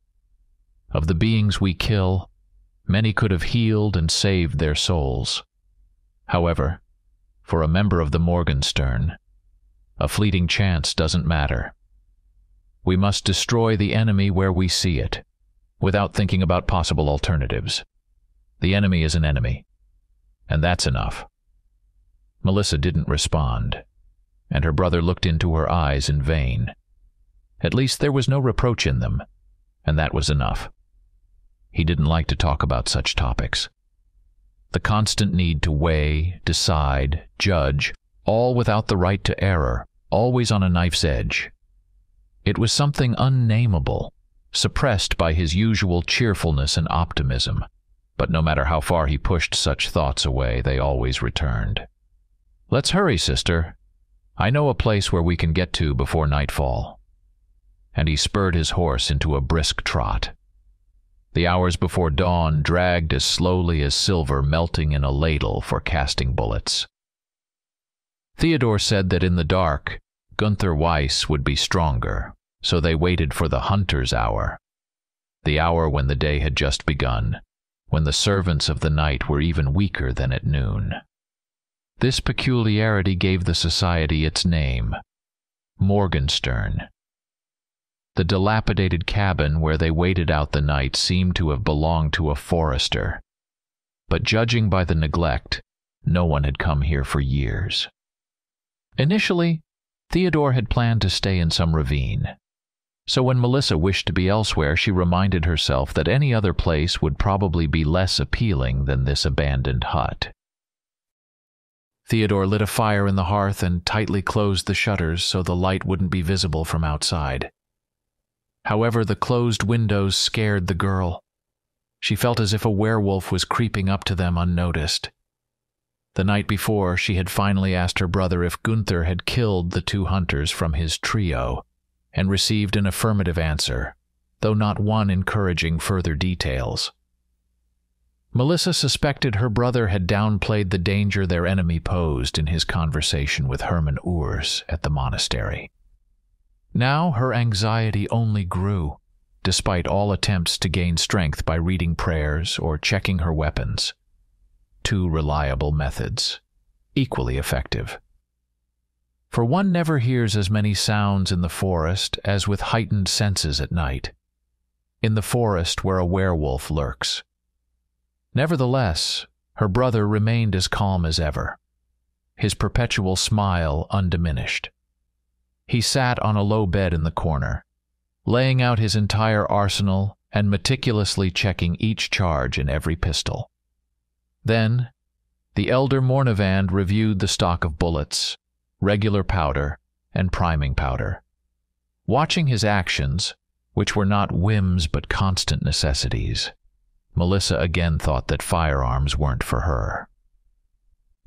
Of the beings we kill, many could have healed and saved their souls. However, for a member of the Morgenstern, a fleeting chance doesn't matter. We must destroy the enemy where we see it, without thinking about possible alternatives. The enemy is an enemy, and that's enough. Melissa didn't respond, and her brother looked into her eyes in vain. At least there was no reproach in them, and that was enough. He didn't like to talk about such topics. The constant need to weigh, decide, judge, all without the right to error, always on a knife's edge. It was something unnameable, suppressed by his usual cheerfulness and optimism, but no matter how far he pushed such thoughts away, they always returned. "Let's hurry, sister. I know a place where we can get to before nightfall." And he spurred his horse into a brisk trot. The hours before dawn dragged as slowly as silver melting in a ladle for casting bullets. Theodor said that in the dark, Gunther Weiss would be stronger, so they waited for the hunter's hour, the hour when the day had just begun, when the servants of the night were even weaker than at noon. This peculiarity gave the society its name, Morgenstern. The dilapidated cabin where they waited out the night seemed to have belonged to a forester, but judging by the neglect, no one had come here for years. Initially, Theodor had planned to stay in some ravine, so when Melissa wished to be elsewhere, she reminded herself that any other place would probably be less appealing than this abandoned hut. Theodor lit a fire in the hearth and tightly closed the shutters so the light wouldn't be visible from outside. However, the closed windows scared the girl. She felt as if a werewolf was creeping up to them unnoticed. The night before, she had finally asked her brother if Gunther had killed the 2 hunters from his trio, and received an affirmative answer, though not one encouraging further details. Melissa suspected her brother had downplayed the danger their enemy posed in his conversation with Hermann Urs at the monastery. Now her anxiety only grew, despite all attempts to gain strength by reading prayers or checking her weapons. 2 reliable methods, equally effective. For one never hears as many sounds in the forest as with heightened senses at night, in the forest where a werewolf lurks. Nevertheless, her brother remained as calm as ever, his perpetual smile undiminished. He sat on a low bed in the corner, laying out his entire arsenal and meticulously checking each charge in every pistol. Then, the elder Mornevand reviewed the stock of bullets, regular powder, and priming powder. Watching his actions, which were not whims but constant necessities, Melissa again thought that firearms weren't for her.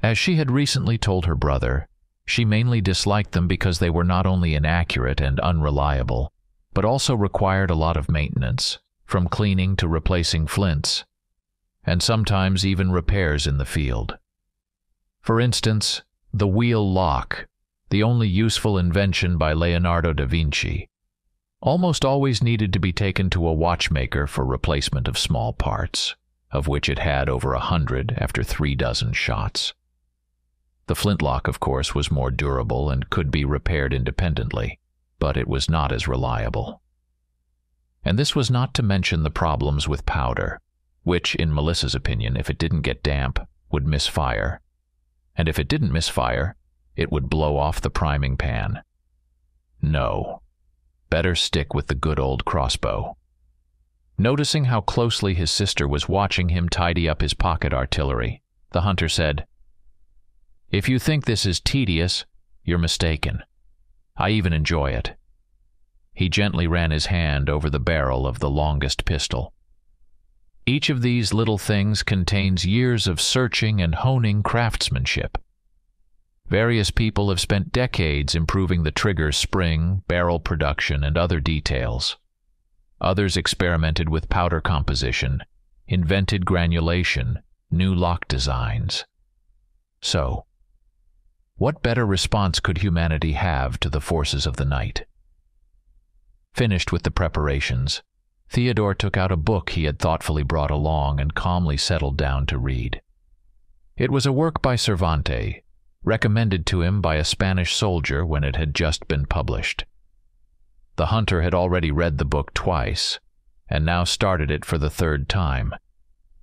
As she had recently told her brother, she mainly disliked them because they were not only inaccurate and unreliable, but also required a lot of maintenance, from cleaning to replacing flints, and sometimes even repairs in the field. For instance, the wheel lock, the only useful invention by Leonardo da Vinci, almost always needed to be taken to a watchmaker for replacement of small parts, of which it had over 100 after 36 shots. The flintlock, of course, was more durable and could be repaired independently, but it was not as reliable. And this was not to mention the problems with powder, which, in Melissa's opinion, if it didn't get damp, would misfire. And if it didn't misfire, it would blow off the priming pan. No. Better stick with the good old crossbow. Noticing how closely his sister was watching him tidy up his pocket artillery, the hunter said, "If you think this is tedious, you're mistaken. I even enjoy it." He gently ran his hand over the barrel of the longest pistol. Each of these little things contains years of searching and honing craftsmanship. Various people have spent decades improving the trigger spring, barrel production, and other details. Others experimented with powder composition, invented granulation, new lock designs. So, what better response could humanity have to the forces of the night? Finished with the preparations, Theodore took out a book he had thoughtfully brought along and calmly settled down to read. It was a work by Cervantes, recommended to him by a Spanish soldier when it had just been published. The hunter had already read the book twice, and now started it for the 3rd time,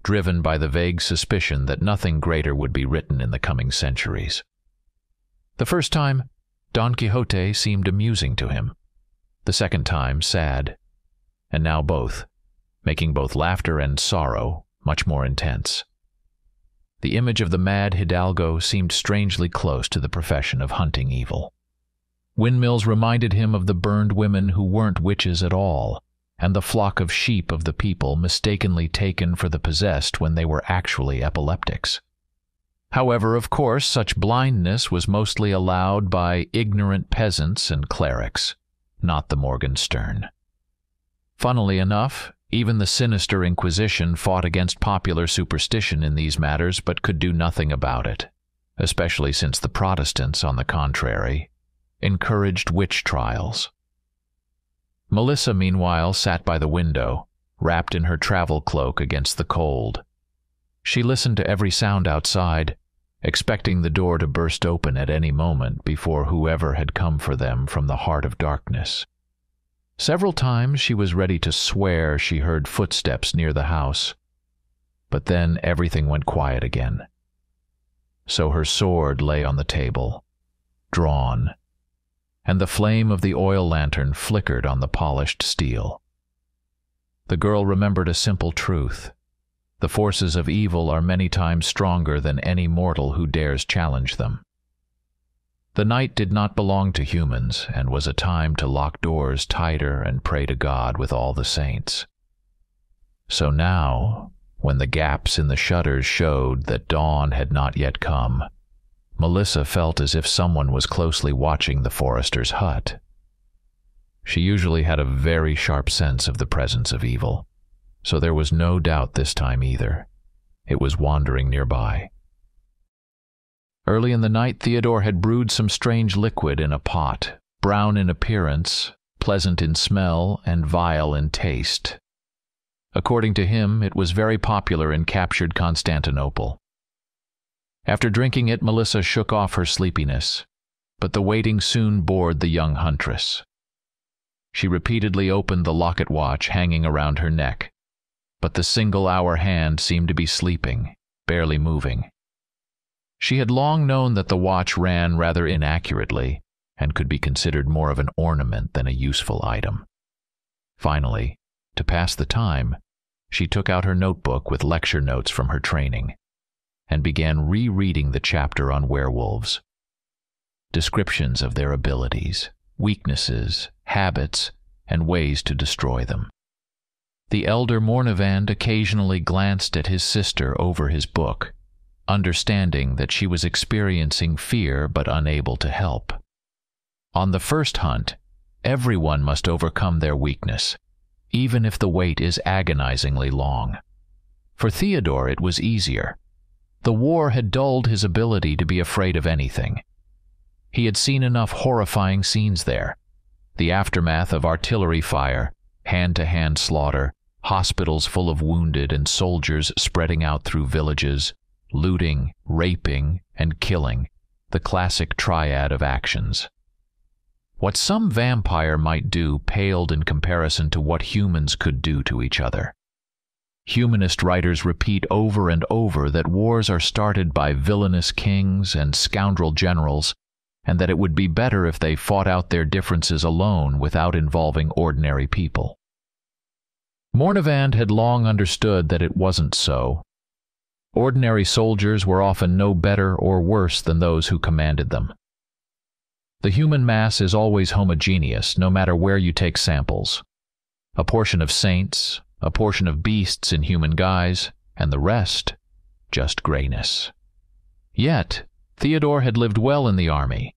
driven by the vague suspicion that nothing greater would be written in the coming centuries. The first time, Don Quixote seemed amusing to him. The second time, sad. And now both, making both laughter and sorrow much more intense. The image of the mad hidalgo seemed strangely close to the profession of hunting evil. Windmills reminded him of the burned women who weren't witches at all, and the flock of sheep of the people mistakenly taken for the possessed when they were actually epileptics. However, of course, such blindness was mostly allowed by ignorant peasants and clerics, not the Morgenstern. Funnily enough, even the sinister Inquisition fought against popular superstition in these matters but could do nothing about it, especially since the Protestants, on the contrary, encouraged witch trials. Melissa, meanwhile, sat by the window, wrapped in her travel cloak against the cold. She listened to every sound outside, expecting the door to burst open at any moment before whoever had come for them from the heart of darkness. Several times she was ready to swear she heard footsteps near the house, but then everything went quiet again. So her sword lay on the table, drawn, and the flame of the oil lantern flickered on the polished steel. The girl remembered a simple truth. The forces of evil are many times stronger than any mortal who dares challenge them. The night did not belong to humans, and was a time to lock doors tighter and pray to God with all the saints. So now, when the gaps in the shutters showed that dawn had not yet come, Melissa felt as if someone was closely watching the forester's hut. She usually had a very sharp sense of the presence of evil, so there was no doubt this time either. It was wandering nearby. Early in the night, Theodore had brewed some strange liquid in a pot, brown in appearance, pleasant in smell, and vile in taste. According to him, it was very popular in captured Constantinople. After drinking it, Melissa shook off her sleepiness, but the waiting soon bored the young huntress. She repeatedly opened the locket watch hanging around her neck, but the single-hour hand seemed to be sleeping, barely moving. She had long known that the watch ran rather inaccurately and could be considered more of an ornament than a useful item. Finally, to pass the time, she took out her notebook with lecture notes from her training and began rereading the chapter on werewolves. Descriptions of their abilities, weaknesses, habits, and ways to destroy them. The elder Mornevand occasionally glanced at his sister over his book, understanding that she was experiencing fear but unable to help. On the first hunt, everyone must overcome their weakness, even if the wait is agonizingly long. For Theodore, it was easier. The war had dulled his ability to be afraid of anything. He had seen enough horrifying scenes there: the aftermath of artillery fire, hand-to-hand slaughter, hospitals full of wounded and soldiers spreading out through villages, looting, raping, and killing, the classic triad of actions. What some vampire might do paled in comparison to what humans could do to each other. Humanist writers repeat over and over that wars are started by villainous kings and scoundrel generals, and that it would be better if they fought out their differences alone without involving ordinary people. Mornevand had long understood that it wasn't so. Ordinary soldiers were often no better or worse than those who commanded them. The human mass is always homogeneous, no matter where you take samples. A portion of saints, a portion of beasts in human guise, and the rest, just grayness. Yet, Theodore had lived well in the army.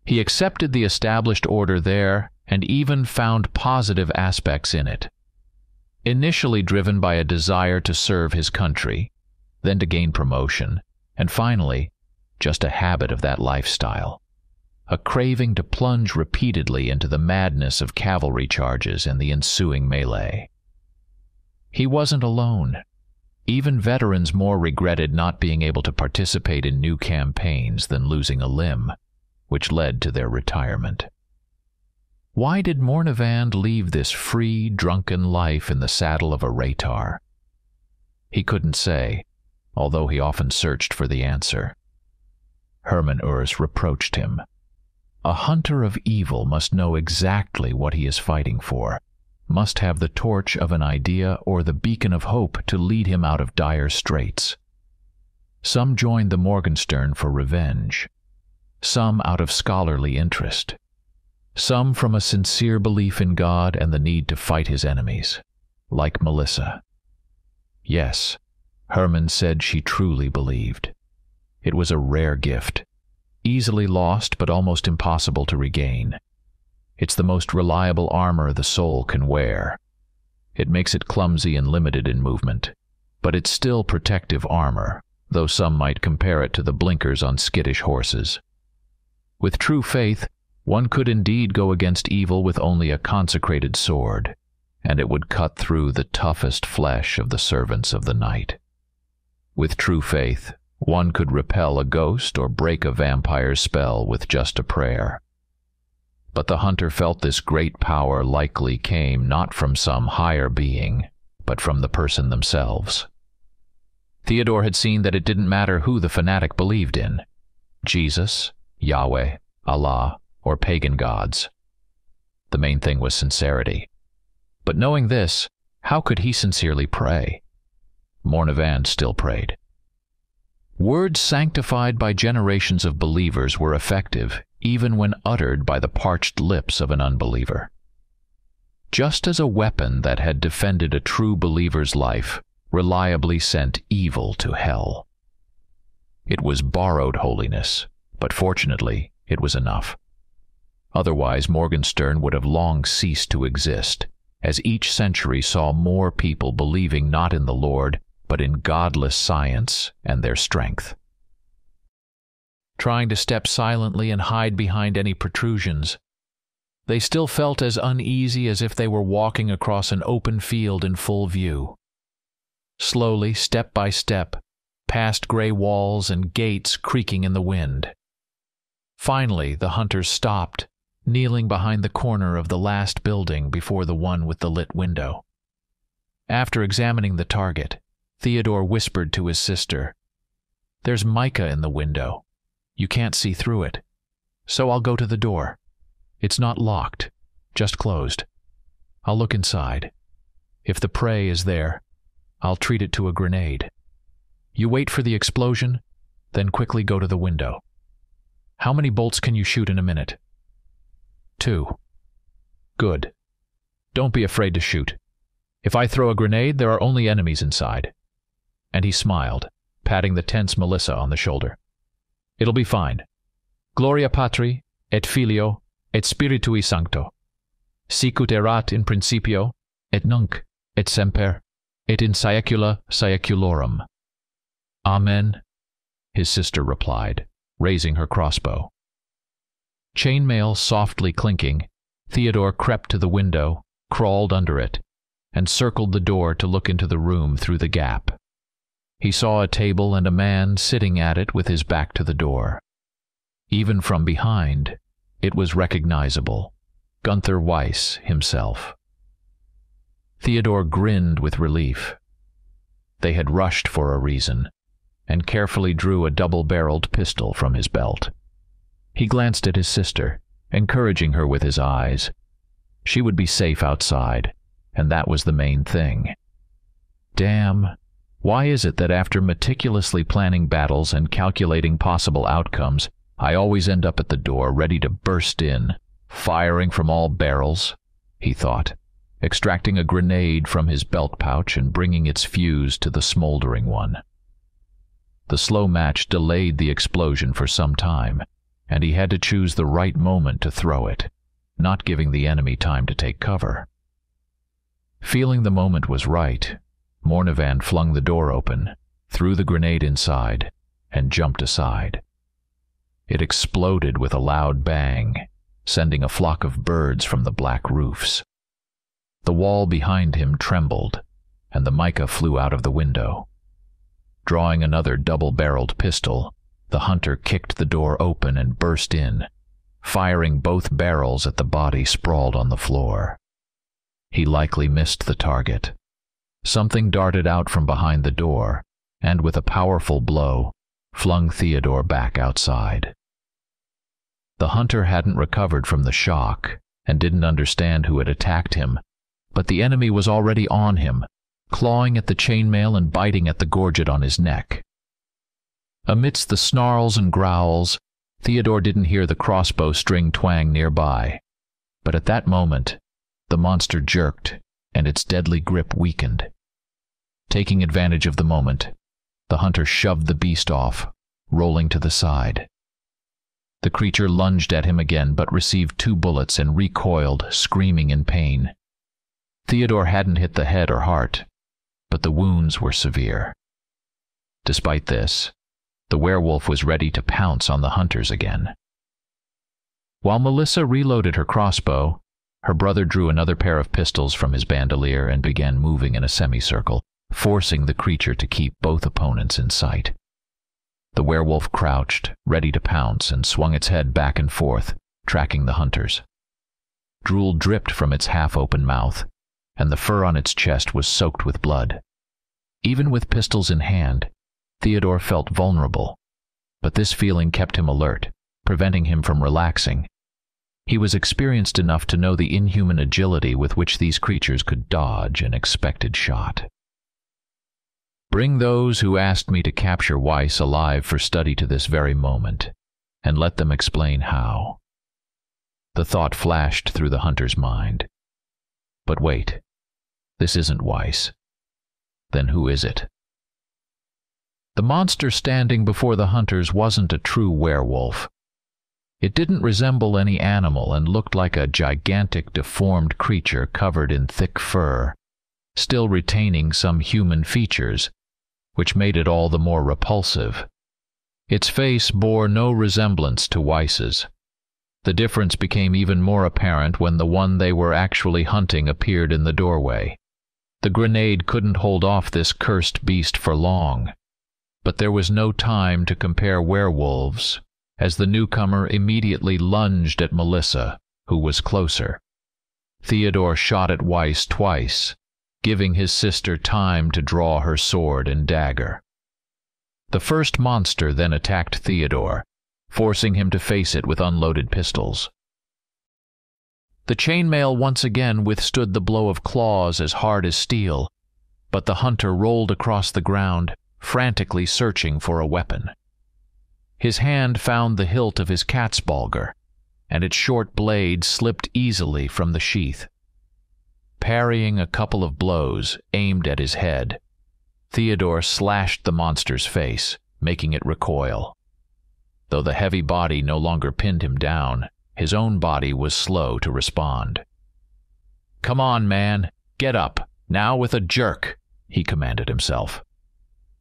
He accepted the established order there and even found positive aspects in it. Initially driven by a desire to serve his country, then to gain promotion, and finally, just a habit of that lifestyle. A craving to plunge repeatedly into the madness of cavalry charges and the ensuing melee. He wasn't alone. Even veterans more regretted not being able to participate in new campaigns than losing a limb, which led to their retirement. Why did Mornevand leave this free, drunken life in the saddle of a Rhaetar? He couldn't say, although he often searched for the answer. Hermann Urs reproached him. A hunter of evil must know exactly what he is fighting for, must have the torch of an idea or the beacon of hope to lead him out of dire straits. Some joined the Morgenstern for revenge, some out of scholarly interest, some from a sincere belief in God and the need to fight his enemies, like Melissa. Yes, Hermann said she truly believed. It was a rare gift, easily lost but almost impossible to regain. It's the most reliable armor the soul can wear. It makes it clumsy and limited in movement, but it's still protective armor, though some might compare it to the blinkers on skittish horses. With true faith, one could indeed go against evil with only a consecrated sword, and it would cut through the toughest flesh of the servants of the night. With true faith, one could repel a ghost or break a vampire's spell with just a prayer. But the hunter felt this great power likely came not from some higher being, but from the person themselves. Theodore had seen that it didn't matter who the fanatic believed in: Jesus, Yahweh, Allah, or pagan gods. The main thing was sincerity. But knowing this, how could he sincerely pray? Mornevand still prayed. Words sanctified by generations of believers were effective, even when uttered by the parched lips of an unbeliever. Just as a weapon that had defended a true believer's life, reliably sent evil to hell. It was borrowed holiness, but fortunately it was enough. Otherwise Morgenstern would have long ceased to exist, as each century saw more people believing not in the Lord, but in godless science and their strength. Trying to step silently and hide behind any protrusions, they still felt as uneasy as if they were walking across an open field in full view. Slowly, step by step, past gray walls and gates creaking in the wind. Finally, the hunters stopped, kneeling behind the corner of the last building before the one with the lit window. After examining the target, Theodore whispered to his sister, "There's mica in the window. You can't see through it. So I'll go to the door. It's not locked, just closed. I'll look inside. If the prey is there, I'll treat it to a grenade. You wait for the explosion, then quickly go to the window. How many bolts can you shoot in a minute?" 2. "Good. Don't be afraid to shoot. If I throw a grenade, there are only enemies inside." And he smiled, patting the tense Melissa on the shoulder. "It'll be fine. Gloria Patri, et Filio, et Spiritui Sancto. Sicut erat in principio, et nunc, et semper, et in saecula saeculorum." "Amen," his sister replied, raising her crossbow. Chainmail softly clinking, Theodore crept to the window, crawled under it, and circled the door to look into the room through the gap. He saw a table and a man sitting at it with his back to the door. Even from behind, it was recognizable, Gunther Weiss himself. Theodore grinned with relief. They had rushed for a reason, and carefully drew a double-barreled pistol from his belt. He glanced at his sister, encouraging her with his eyes. She would be safe outside, and that was the main thing. Damn, why is it that after meticulously planning battles and calculating possible outcomes, I always end up at the door ready to burst in, firing from all barrels? He thought, extracting a grenade from his belt pouch and bringing its fuse to the smoldering one. The slow match delayed the explosion for some time, and he had to choose the right moment to throw it, not giving the enemy time to take cover. Feeling the moment was right, Mornevan flung the door open, threw the grenade inside, and jumped aside. It exploded with a loud bang, sending a flock of birds from the black roofs. The wall behind him trembled, and the mica flew out of the window. Drawing another double-barreled pistol, the hunter kicked the door open and burst in, firing both barrels at the body sprawled on the floor. He likely missed the target. Something darted out from behind the door, and with a powerful blow, flung Theodore back outside. The hunter hadn't recovered from the shock and didn't understand who had attacked him, but the enemy was already on him, clawing at the chainmail and biting at the gorget on his neck. Amidst the snarls and growls, Theodore didn't hear the crossbow string twang nearby, but at that moment, the monster jerked and its deadly grip weakened. Taking advantage of the moment, the hunter shoved the beast off, rolling to the side. The creature lunged at him again but received 2 bullets and recoiled, screaming in pain. Theodore hadn't hit the head or heart, but the wounds were severe. Despite this, the werewolf was ready to pounce on the hunters again. While Melissa reloaded her crossbow, her brother drew another pair of pistols from his bandolier and began moving in a semicircle, forcing the creature to keep both opponents in sight. The werewolf crouched, ready to pounce, and swung its head back and forth, tracking the hunters. Drool dripped from its half-open mouth, and the fur on its chest was soaked with blood. Even with pistols in hand, Theodore felt vulnerable, but this feeling kept him alert, preventing him from relaxing. He was experienced enough to know the inhuman agility with which these creatures could dodge an expected shot. Bring those who asked me to capture Weiss alive for study to this very moment, and let them explain how. The thought flashed through the hunter's mind. But wait, this isn't Weiss. then who is it? The monster standing before the hunters wasn't a true werewolf. It didn't resemble any animal and looked like a gigantic, deformed creature covered in thick fur, still retaining some human features, which made it all the more repulsive. Its face bore no resemblance to Weiss's. The difference became even more apparent when the one they were actually hunting appeared in the doorway. The grenade couldn't hold off this cursed beast for long, but there was no time to compare werewolves, as the newcomer immediately lunged at Melissa, who was closer. Theodore shot at Weiss twice, giving his sister time to draw her sword and dagger. The first monster then attacked Theodore, forcing him to face it with unloaded pistols. The chainmail once again withstood the blow of claws as hard as steel, but the hunter rolled across the ground, frantically searching for a weapon. His hand found the hilt of his Katzbalger, and its short blade slipped easily from the sheath. Parrying a couple of blows aimed at his head, Theodore slashed the monster's face, making it recoil. Though the heavy body no longer pinned him down, his own body was slow to respond. "Come on, man, get up, now with a jerk," he commanded himself.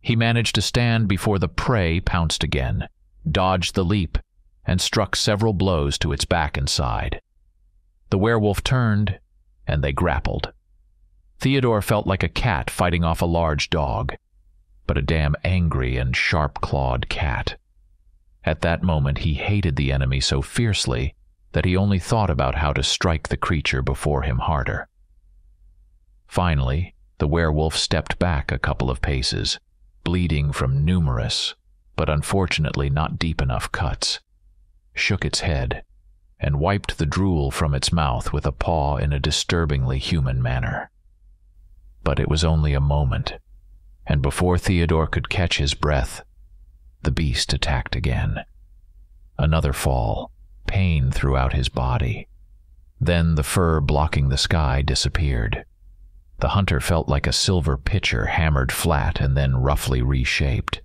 He managed to stand before the prey pounced again, dodged the leap, and struck several blows to its back and side. The werewolf turned, and they grappled. Theodore felt like a cat fighting off a large dog, but a damn angry and sharp-clawed cat. At that moment he hated the enemy so fiercely that he only thought about how to strike the creature before him harder. Finally, the werewolf stepped back a couple of paces, bleeding from numerous, but unfortunately not deep enough cuts, shook its head, and wiped the drool from its mouth with a paw in a disturbingly human manner. But it was only a moment, and before Theodore could catch his breath, the beast attacked again. Another fall, pain throughout his body. Then the fur blocking the sky disappeared. The hunter felt like a silver pitcher hammered flat and then roughly reshaped.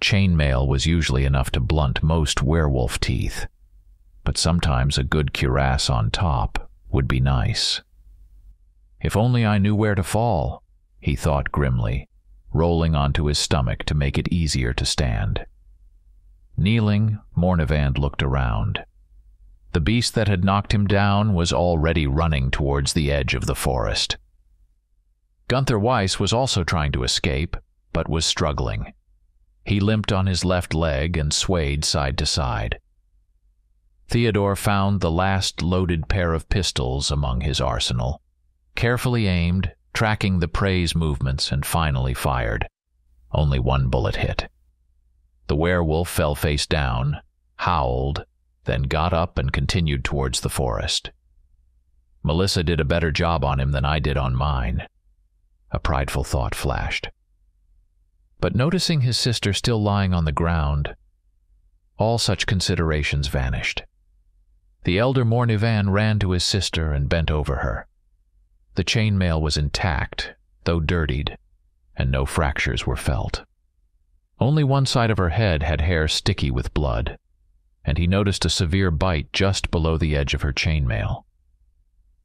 Chainmail was usually enough to blunt most werewolf teeth, but sometimes a good cuirass on top would be nice. If only I knew where to fall, he thought grimly, rolling onto his stomach to make it easier to stand. Kneeling, Mornivand looked around. The beast that had knocked him down was already running towards the edge of the forest. Gunther Weiss was also trying to escape, but was struggling. He limped on his left leg and swayed side to side. Theodore found the last loaded pair of pistols among his arsenal, carefully aimed, tracking the prey's movements, and finally fired. Only one bullet hit. The werewolf fell face down, howled, then got up and continued towards the forest. Melissa did a better job on him than I did on mine. A prideful thought flashed. But noticing his sister still lying on the ground, all such considerations vanished. The elder Mornivand ran to his sister and bent over her. The chainmail was intact, though dirtied, and no fractures were felt. Only one side of her head had hair sticky with blood, and he noticed a severe bite just below the edge of her chainmail.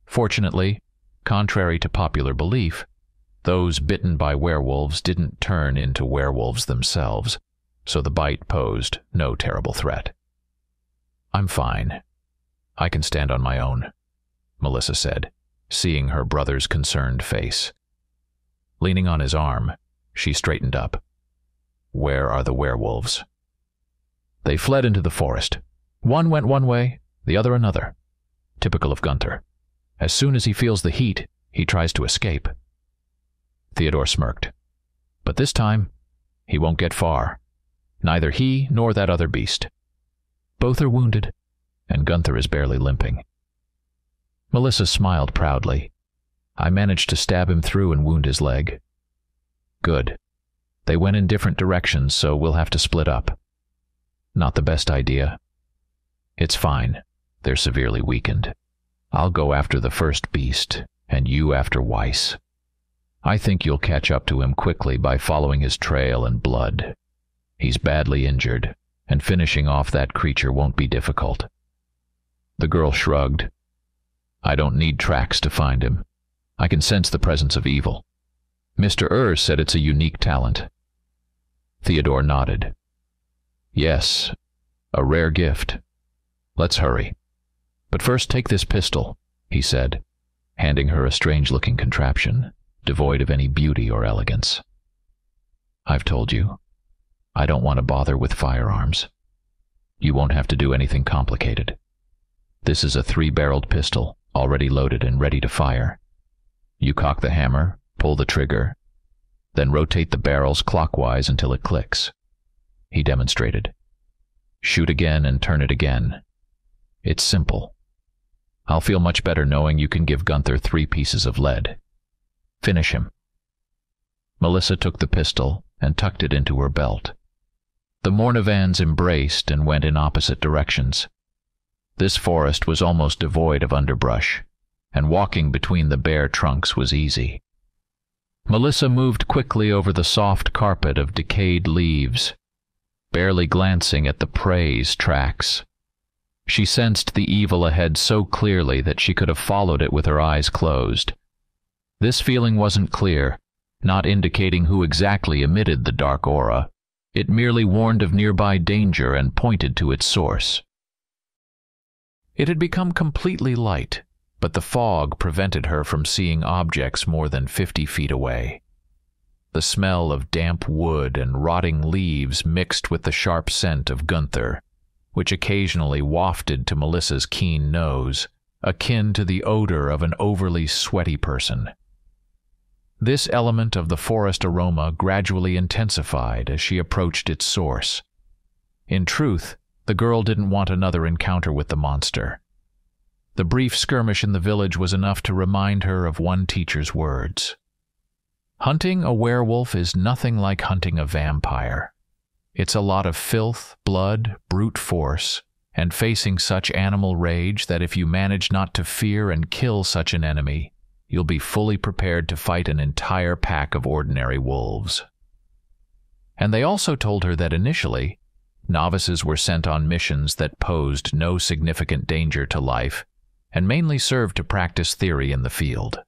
Fortunately, contrary to popular belief, those bitten by werewolves didn't turn into werewolves themselves, so the bite posed no terrible threat. "I'm fine. I can stand on my own," Melissa said, seeing her brother's concerned face. Leaning on his arm, she straightened up. "Where are the werewolves?" "They fled into the forest. One went one way, the other another. Typical of Gunther. As soon as he feels the heat, he tries to escape." Theodore smirked. "But this time, he won't get far. Neither he nor that other beast. Both are wounded, and Gunther is barely limping." Melissa smiled proudly. "I managed to stab him through and wound his leg." "Good. They went in different directions, so we'll have to split up." "Not the best idea." "It's fine. They're severely weakened. I'll go after the first beast, and you after Weiss." I think you'll catch up to him quickly by following his trail and blood. He's badly injured, and finishing off that creature won't be difficult." The girl shrugged. "I don't need tracks to find him. I can sense the presence of evil. Mr. said it's a unique talent." Theodore nodded. "Yes, a rare gift. Let's hurry. But first take this pistol," he said, handing her a strange-looking contraption, devoid of any beauty or elegance. "I've told you, I don't want to bother with firearms. You won't have to do anything complicated. This is a 3-barreled pistol, already loaded and ready to fire. You cock the hammer, pull the trigger, then rotate the barrels clockwise until it clicks." He demonstrated. "Shoot again and turn it again. It's simple. I'll feel much better knowing you can give Gunther 3 pieces of lead. Finish him." Melissa took the pistol and tucked it into her belt. The Mornevans embraced and went in opposite directions. This forest was almost devoid of underbrush, and walking between the bare trunks was easy. Melissa moved quickly over the soft carpet of decayed leaves, barely glancing at the prey's tracks. She sensed the evil ahead so clearly that she could have followed it with her eyes closed. This feeling wasn't clear, not indicating who exactly emitted the dark aura. It merely warned of nearby danger and pointed to its source. It had become completely light, but the fog prevented her from seeing objects more than 50 feet away. The smell of damp wood and rotting leaves mixed with the sharp scent of Gunther, which occasionally wafted to Melissa's keen nose, akin to the odor of an overly sweaty person. This element of the forest aroma gradually intensified as she approached its source. In truth, the girl didn't want another encounter with the monster. The brief skirmish in the village was enough to remind her of one teacher's words. Hunting a werewolf is nothing like hunting a vampire. It's a lot of filth, blood, brute force, and facing such animal rage that if you manage not to fear and kill such an enemy, you'll be fully prepared to fight an entire pack of ordinary wolves. And they also told her that initially, novices were sent on missions that posed no significant danger to life and mainly served to practice theory in the field.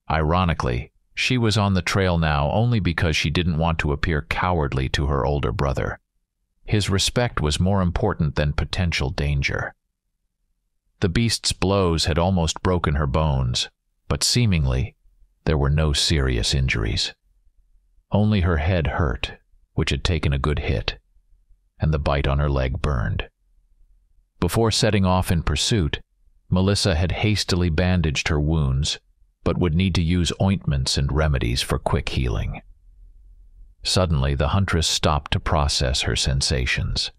Ironically, she was on the trail now only because she didn't want to appear cowardly to her older brother. His respect was more important than potential danger. The beast's blows had almost broken her bones, but seemingly there were no serious injuries. Only her head hurt, which had taken a good hit, and the bite on her leg burned. Before setting off in pursuit, Melissa had hastily bandaged her wounds, but would need to use ointments and remedies for quick healing. Suddenly, the huntress stopped to process her sensations.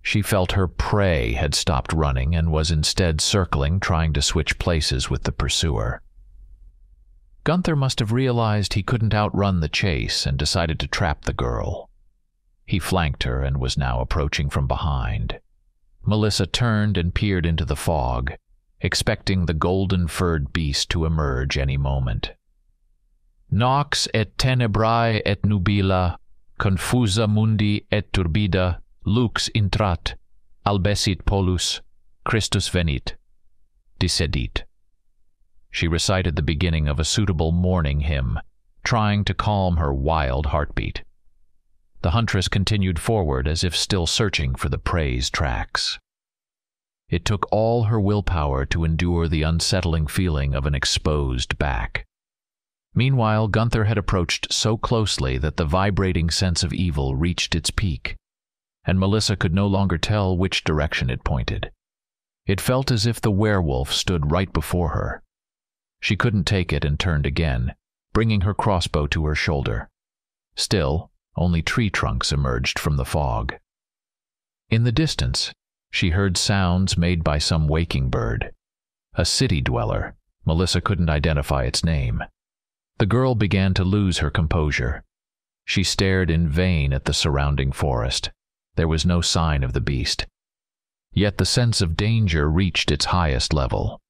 She felt her prey had stopped running and was instead circling, trying to switch places with the pursuer. Gunther must have realized he couldn't outrun the chase and decided to trap the girl. He flanked her and was now approaching from behind. Melissa turned and peered into the fog, expecting the golden-furred beast to emerge any moment. Nox et tenebrae et nubila, confusa mundi et turbida, lux intrat, albessit polus, Christus venit, dissedit. She recited the beginning of a suitable morning hymn, trying to calm her wild heartbeat. The huntress continued forward as if still searching for the prey's tracks. It took all her willpower to endure the unsettling feeling of an exposed back. Meanwhile, Gunther had approached so closely that the vibrating sense of evil reached its peak, and Melissa could no longer tell which direction it pointed. It felt as if the werewolf stood right before her. She couldn't take it and turned again, bringing her crossbow to her shoulder. Still, only tree trunks emerged from the fog. In the distance, she heard sounds made by some waking bird. A city dweller. Melissa couldn't identify its name. The girl began to lose her composure. She stared in vain at the surrounding forest. There was no sign of the beast. Yet the sense of danger reached its highest level.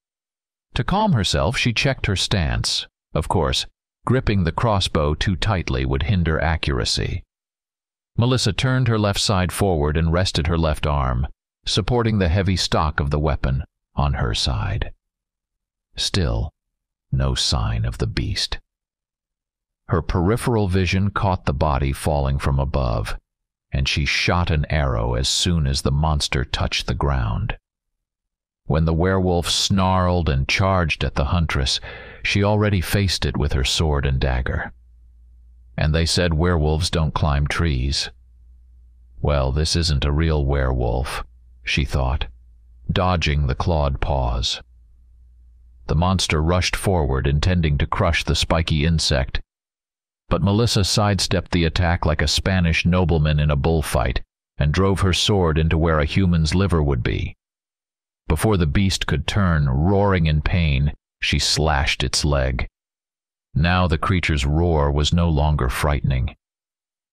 To calm herself, she checked her stance. Of course, Gripping the crossbow too tightly would hinder accuracy. Melissa turned her left side forward and rested her left arm, supporting the heavy stock of the weapon on her side. Still, no sign of the beast. Her peripheral vision caught the body falling from above, and she shot an arrow as soon as the monster touched the ground. When the werewolf snarled and charged at the huntress, she already faced it with her sword and dagger. And they said werewolves don't climb trees. Well, this isn't a real werewolf, she thought, dodging the clawed paws. The monster rushed forward, intending to crush the spiky insect, but Melissa sidestepped the attack like a Spanish nobleman in a bullfight and drove her sword into where a human's liver would be. Before the beast could turn, roaring in pain, she slashed its leg. Now the creature's roar was no longer frightening.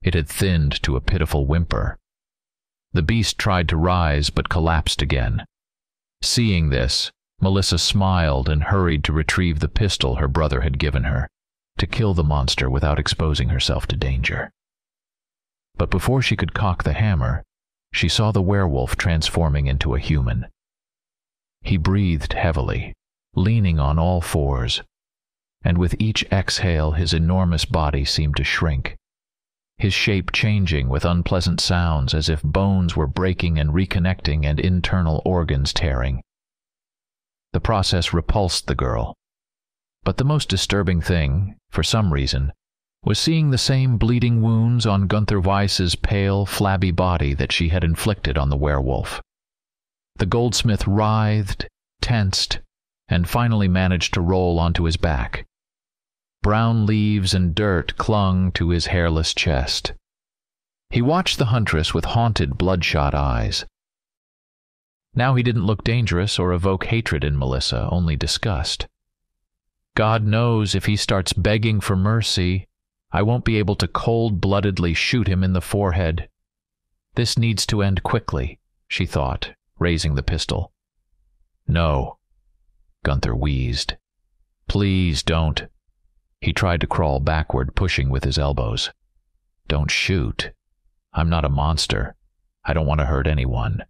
It had thinned to a pitiful whimper. The beast tried to rise but collapsed again. Seeing this, Melissa smiled and hurried to retrieve the pistol her brother had given her, to kill the monster without exposing herself to danger. But before she could cock the hammer, she saw the werewolf transforming into a human. He breathed heavily, leaning on all fours, and with each exhale his enormous body seemed to shrink, his shape changing with unpleasant sounds as if bones were breaking and reconnecting and internal organs tearing. The process repulsed the girl, but the most disturbing thing, for some reason, was seeing the same bleeding wounds on Gunther Weiss's pale, flabby body that she had inflicted on the werewolf. The goldsmith writhed, tensed, and finally managed to roll onto his back. Brown leaves and dirt clung to his hairless chest. He watched the huntress with haunted, bloodshot eyes. Now he didn't look dangerous or evoke hatred in Melissa, only disgust. God knows if he starts begging for mercy, I won't be able to cold-bloodedly shoot him in the forehead. This needs to end quickly, she thought, raising the pistol. No, Gunther wheezed. Please don't. He tried to crawl backward, pushing with his elbows. Don't shoot. I'm not a monster. I don't want to hurt anyone.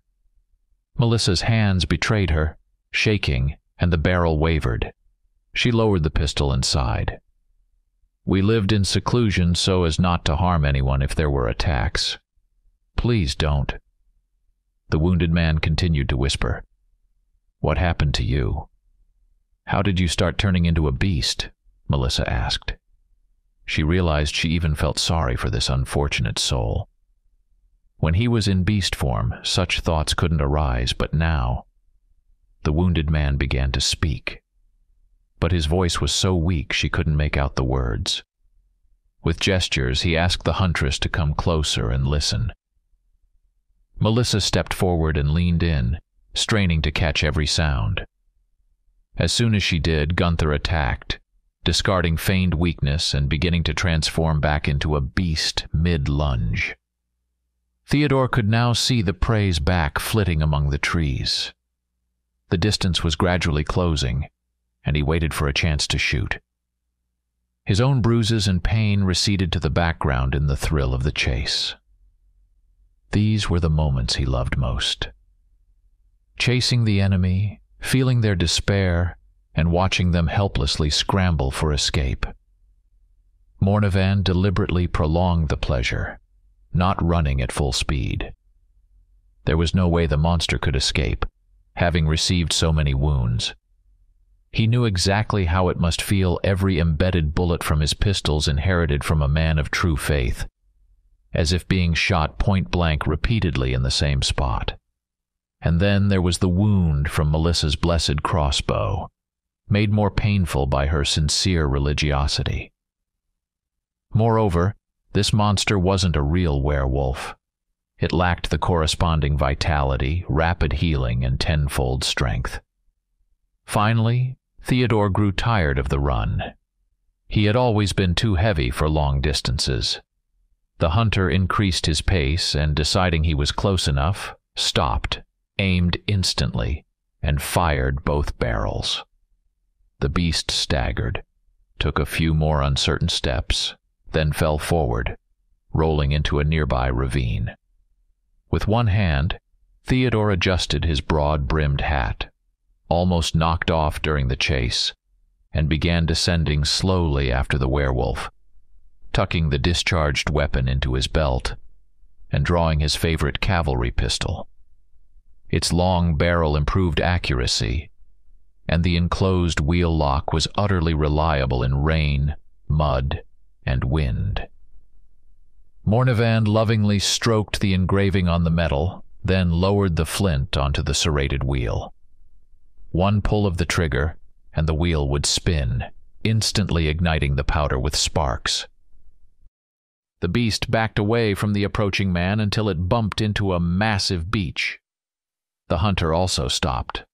Melissa's hands betrayed her, shaking, and the barrel wavered. She lowered the pistol and sighed. We lived in seclusion so as not to harm anyone if there were attacks. Please don't. The wounded man continued to whisper. What happened to you? How did you start turning into a beast? Melissa asked. She realized she even felt sorry for this unfortunate soul. When he was in beast form, such thoughts couldn't arise, but now... The wounded man began to speak, but his voice was so weak she couldn't make out the words. With gestures, he asked the huntress to come closer and listen. Melissa stepped forward and leaned in, straining to catch every sound. As soon as she did, Gunther attacked, discarding feigned weakness and beginning to transform back into a beast mid-lunge. Theodore could now see the prey's back flitting among the trees. The distance was gradually closing, and he waited for a chance to shoot. His own bruises and pain receded to the background in the thrill of the chase. These were the moments he loved most. Chasing the enemy, feeling their despair, and watching them helplessly scramble for escape. Mornevan deliberately prolonged the pleasure, not running at full speed. There was no way the monster could escape, having received so many wounds. He knew exactly how it must feel every embedded bullet from his pistols inherited from a man of true faith, as if being shot point-blank repeatedly in the same spot. And then there was the wound from Melissa's blessed crossbow, made more painful by her sincere religiosity. Moreover, this monster wasn't a real werewolf. It lacked the corresponding vitality, rapid healing, and tenfold strength. Finally, Theodore grew tired of the run. He had always been too heavy for long distances. The hunter increased his pace and, deciding he was close enough, stopped, aimed instantly, and fired both barrels. The beast staggered, took a few more uncertain steps, then fell forward, rolling into a nearby ravine. With one hand, Theodore adjusted his broad-brimmed hat, almost knocked off during the chase, and began descending slowly after the werewolf, tucking the discharged weapon into his belt and drawing his favorite cavalry pistol. Its long barrel improved accuracy, and the enclosed wheel lock was utterly reliable in rain, mud, and wind. Mornevand lovingly stroked the engraving on the metal, then lowered the flint onto the serrated wheel. One pull of the trigger, and the wheel would spin, instantly igniting the powder with sparks. The beast backed away from the approaching man until it bumped into a massive beech. The hunter also stopped.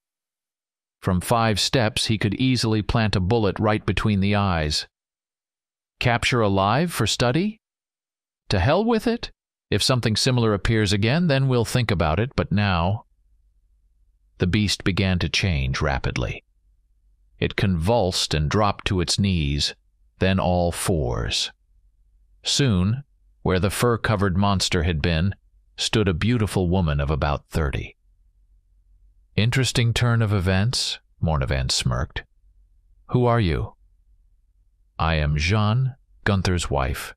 From 5 steps, he could easily plant a bullet right between the eyes. Capture alive for study? To hell with it. If something similar appears again, then we'll think about it, but now... The beast began to change rapidly. It convulsed and dropped to its knees, then all fours. Soon, where the fur-covered monster had been, stood a beautiful woman of about 30. Interesting turn of events, Mornevand smirked. Who are you? I am Jeanne, Gunther's wife.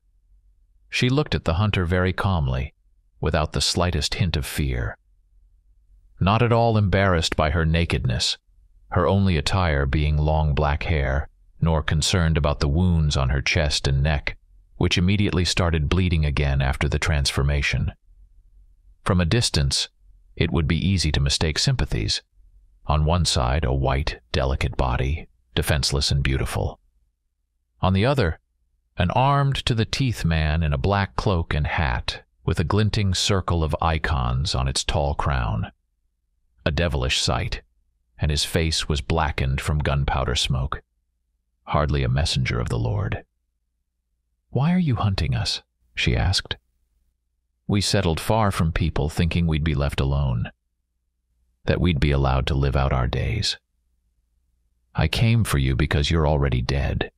She looked at the hunter very calmly, without the slightest hint of fear. Not at all embarrassed by her nakedness, her only attire being long black hair, nor concerned about the wounds on her chest and neck, which immediately started bleeding again after the transformation. From a distance, it would be easy to mistake sympathies. On one side, a white, delicate body, defenseless and beautiful. On the other, an armed-to-the-teeth man in a black cloak and hat, with a glinting circle of icons on its tall crown. A devilish sight, and his face was blackened from gunpowder smoke. Hardly a messenger of the Lord. "Why are you hunting us?" she asked. "We settled far from people, thinking we'd be left alone, that we'd be allowed to live out our days. I came for you because you're already dead.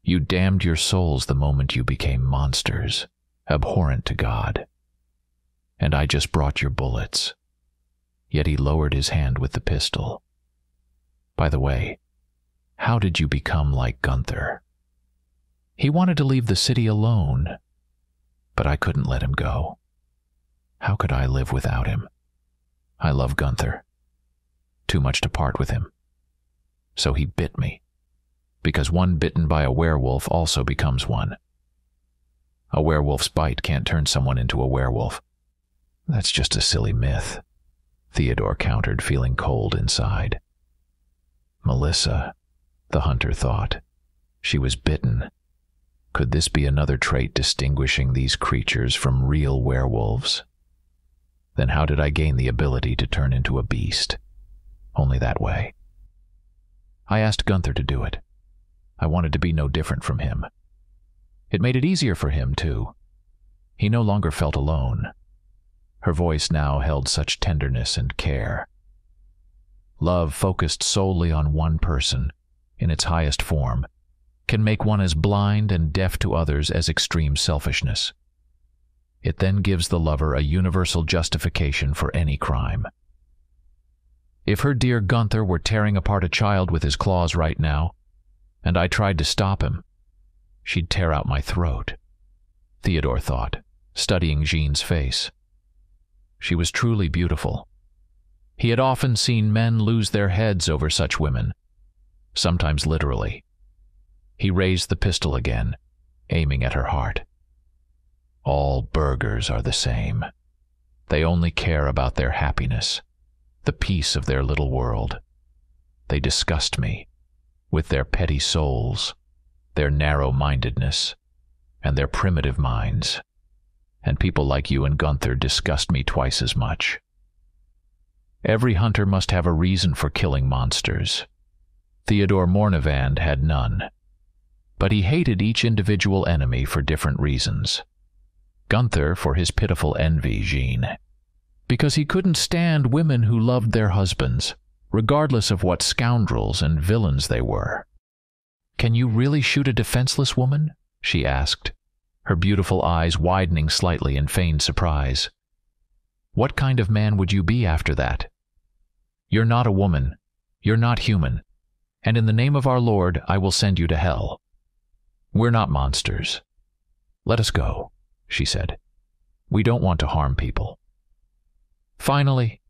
You damned your souls the moment you became monsters, abhorrent to God. And I just brought your bullets." Yet he lowered his hand with the pistol. "By the way, how did you become like Gunther? He wanted to leave the city alone, but I couldn't let him go. How could I live without him? I love Gunther. Too much to part with him. So he bit me, because one bitten by a werewolf also becomes one. A werewolf's bite can't turn someone into a werewolf. That's just a silly myth," Theodore countered, feeling cold inside. Melissa, the hunter thought. She was bitten. Could this be another trait distinguishing these creatures from real werewolves? Then how did I gain the ability to turn into a beast? Only that way. I asked Gunther to do it. I wanted to be no different from him. It made it easier for him, too. He no longer felt alone. Her voice now held such tenderness and care. Love focused solely on one person, in its highest form, can make one as blind and deaf to others as extreme selfishness. It then gives the lover a universal justification for any crime. If her dear Gunther were tearing apart a child with his claws right now, and I tried to stop him, she'd tear out my throat, Theodore thought, studying Jeanne's face. She was truly beautiful. He had often seen men lose their heads over such women, sometimes literally. He raised the pistol again, aiming at her heart. All burghers are the same. They only care about their happiness, the peace of their little world. They disgust me, with their petty souls, their narrow-mindedness, and their primitive minds. And people like you and Gunther disgust me twice as much. Every hunter must have a reason for killing monsters. Theodore Mornevand had none. But he hated each individual enemy for different reasons. Gunther for his pitiful envy, Jeanne, because he couldn't stand women who loved their husbands, regardless of what scoundrels and villains they were. "Can you really shoot a defenseless woman?" she asked, her beautiful eyes widening slightly in feigned surprise. "What kind of man would you be after that? You're not a woman. You're not human. And in the name of our Lord, I will send you to hell. We're not monsters. Let us go," she said. "We don't want to harm people." Finally,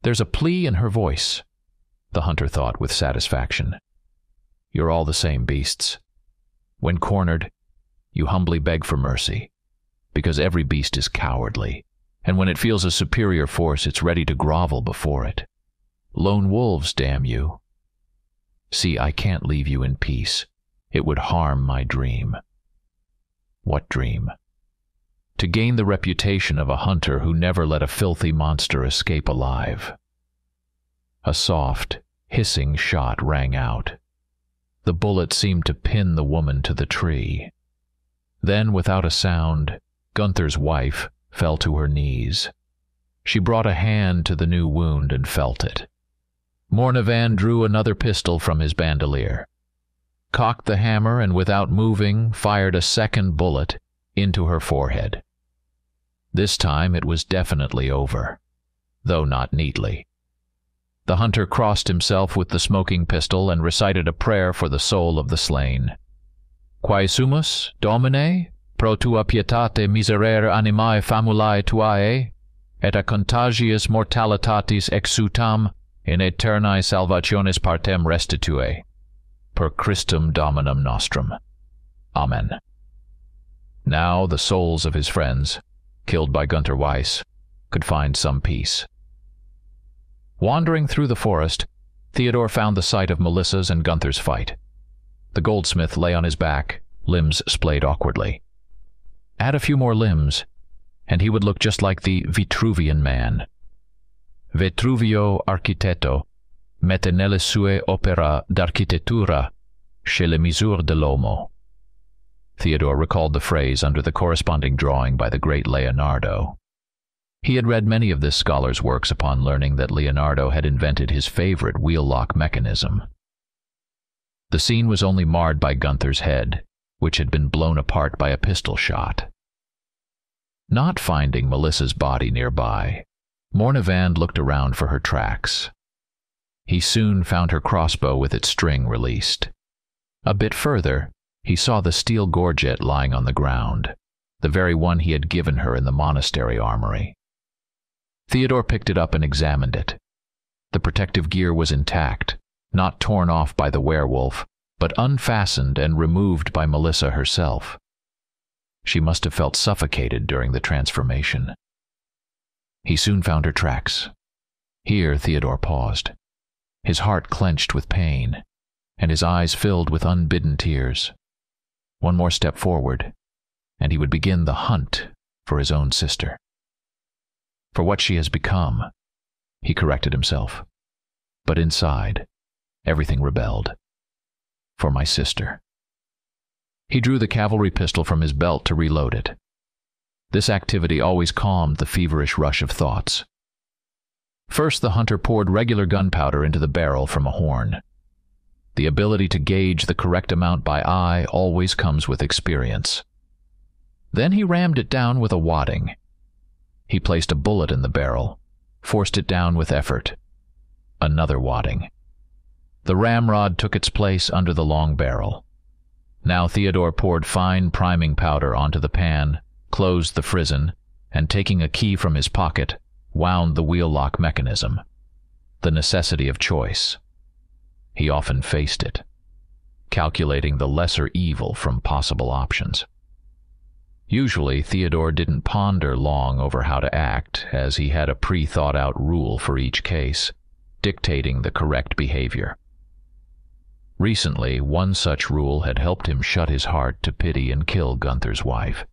there's a plea in her voice, the hunter thought with satisfaction. You're all the same beasts. When cornered, you humbly beg for mercy, because every beast is cowardly, and when it feels a superior force, it's ready to grovel before it. Lone wolves, damn you. See, I can't leave you in peace. It would harm my dream. What dream? To gain the reputation of a hunter who never let a filthy monster escape alive. A soft, hissing shot rang out. The bullet seemed to pin the woman to the tree. Then, without a sound, Gunther's wife fell to her knees. She brought a hand to the new wound and felt it. Mornevan drew another pistol from his bandolier, cocked the hammer, and without moving, fired a second bullet into her forehead. This time it was definitely over, though not neatly. The hunter crossed himself with the smoking pistol and recited a prayer for the soul of the slain. Quae sumus, Domine, pro tua pietate miserere animae famulae tuae, et a contagious mortalitatis exutam in aeternae salvationis partem restitue, per Christum Dominum nostrum. Amen. Now the souls of his friends, killed by Gunther Weiss, could find some peace. Wandering through the forest, Theodore found the site of Melissa's and Gunther's fight. The goldsmith lay on his back, limbs splayed awkwardly. Add a few more limbs, and he would look just like the Vitruvian man. Vitruvio architetto mette nelle sue opera d'architettura chez le misure dell'uomo. Theodore recalled the phrase under the corresponding drawing by the great Leonardo. He had read many of this scholar's works upon learning that Leonardo had invented his favorite wheel-lock mechanism. The scene was only marred by Gunther's head, which had been blown apart by a pistol shot. Not finding Melissa's body nearby, Mornevan looked around for her tracks. He soon found her crossbow with its string released. A bit further, he saw the steel gorget lying on the ground, the very one he had given her in the monastery armory. Theodore picked it up and examined it. The protective gear was intact, not torn off by the werewolf, but unfastened and removed by Melissa herself. She must have felt suffocated during the transformation. He soon found her tracks. Here Theodore paused, his heart clenched with pain, and his eyes filled with unbidden tears. One more step forward, and he would begin the hunt for his own sister. For what she has become, he corrected himself. But inside, everything rebelled. For my sister. He drew the cavalry pistol from his belt to reload it. This activity always calmed the feverish rush of thoughts. First, the hunter poured regular gunpowder into the barrel from a horn. The ability to gauge the correct amount by eye always comes with experience. Then he rammed it down with a wadding. He placed a bullet in the barrel, forced it down with effort. Another wadding. The ramrod took its place under the long barrel. Now Theodore poured fine priming powder onto the pan, closed the frizzen, and taking a key from his pocket, wound the wheel-lock mechanism. The necessity of choice. He often faced it, calculating the lesser evil from possible options. Usually, Theodore didn't ponder long over how to act, as he had a pre-thought-out rule for each case, dictating the correct behavior. Recently, one such rule had helped him shut his heart to pity and kill Gunther's wife,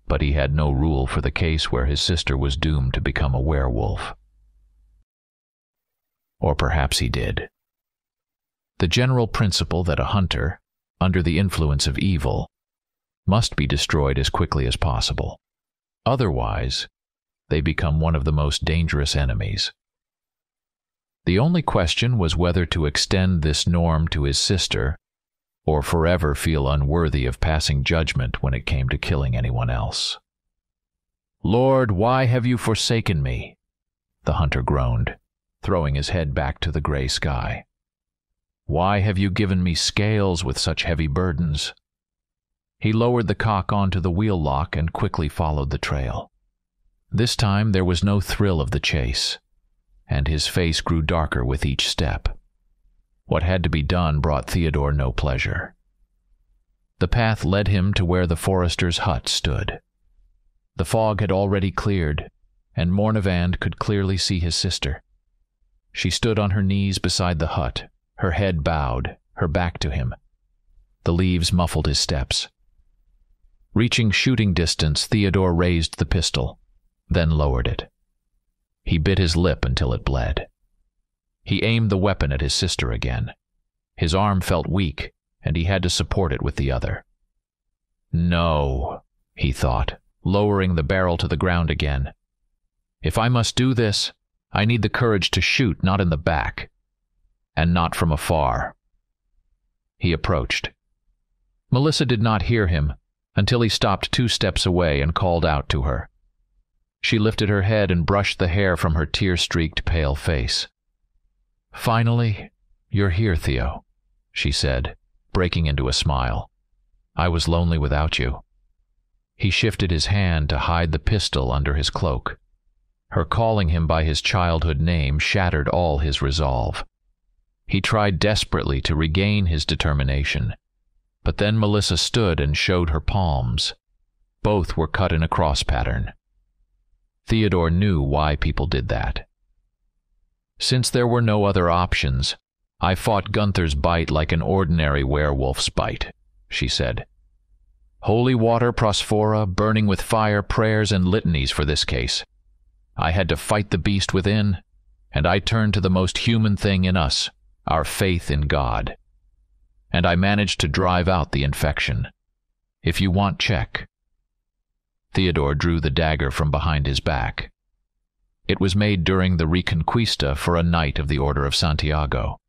but he had no rule for the case where his sister was doomed to become a werewolf. Or perhaps he did. The general principle that a hunter, under the influence of evil, must be destroyed as quickly as possible. Otherwise, they become one of the most dangerous enemies. The only question was whether to extend this norm to his sister or forever feel unworthy of passing judgment when it came to killing anyone else. "Lord, why have you forsaken me?" the hunter groaned, throwing his head back to the gray sky. "Why have you given me scales with such heavy burdens?" He lowered the cock onto the wheel lock and quickly followed the trail. This time there was no thrill of the chase, and his face grew darker with each step. What had to be done brought Theodore no pleasure. The path led him to where the forester's hut stood. The fog had already cleared, and Mornevand could clearly see his sister. She stood on her knees beside the hut, her head bowed, her back to him. The leaves muffled his steps. Reaching shooting distance, Theodore raised the pistol, then lowered it. He bit his lip until it bled. He aimed the weapon at his sister again. His arm felt weak, and he had to support it with the other. "No," he thought, lowering the barrel to the ground again. "If I must do this, I need the courage to shoot not in the back, and not from afar." He approached. Melissa did not hear him until he stopped 2 steps away and called out to her. She lifted her head and brushed the hair from her tear-streaked pale face. "Finally, you're here, Theo," she said, breaking into a smile. "I was lonely without you." He shifted his hand to hide the pistol under his cloak. Her calling him by his childhood name shattered all his resolve. He tried desperately to regain his determination, but then Melissa stood and showed her palms. Both were cut in a cross pattern. Theodore knew why people did that. "Since there were no other options, I fought Gunther's bite like an ordinary werewolf's bite," she said. "Holy water, prosphora, burning with fire, prayers and litanies for this case. I had to fight the beast within, and I turned to the most human thing in us, our faith in God. And I managed to drive out the infection. If you want, check." Theodore drew the dagger from behind his back. It was made during the Reconquista for a knight of the Order of Santiago.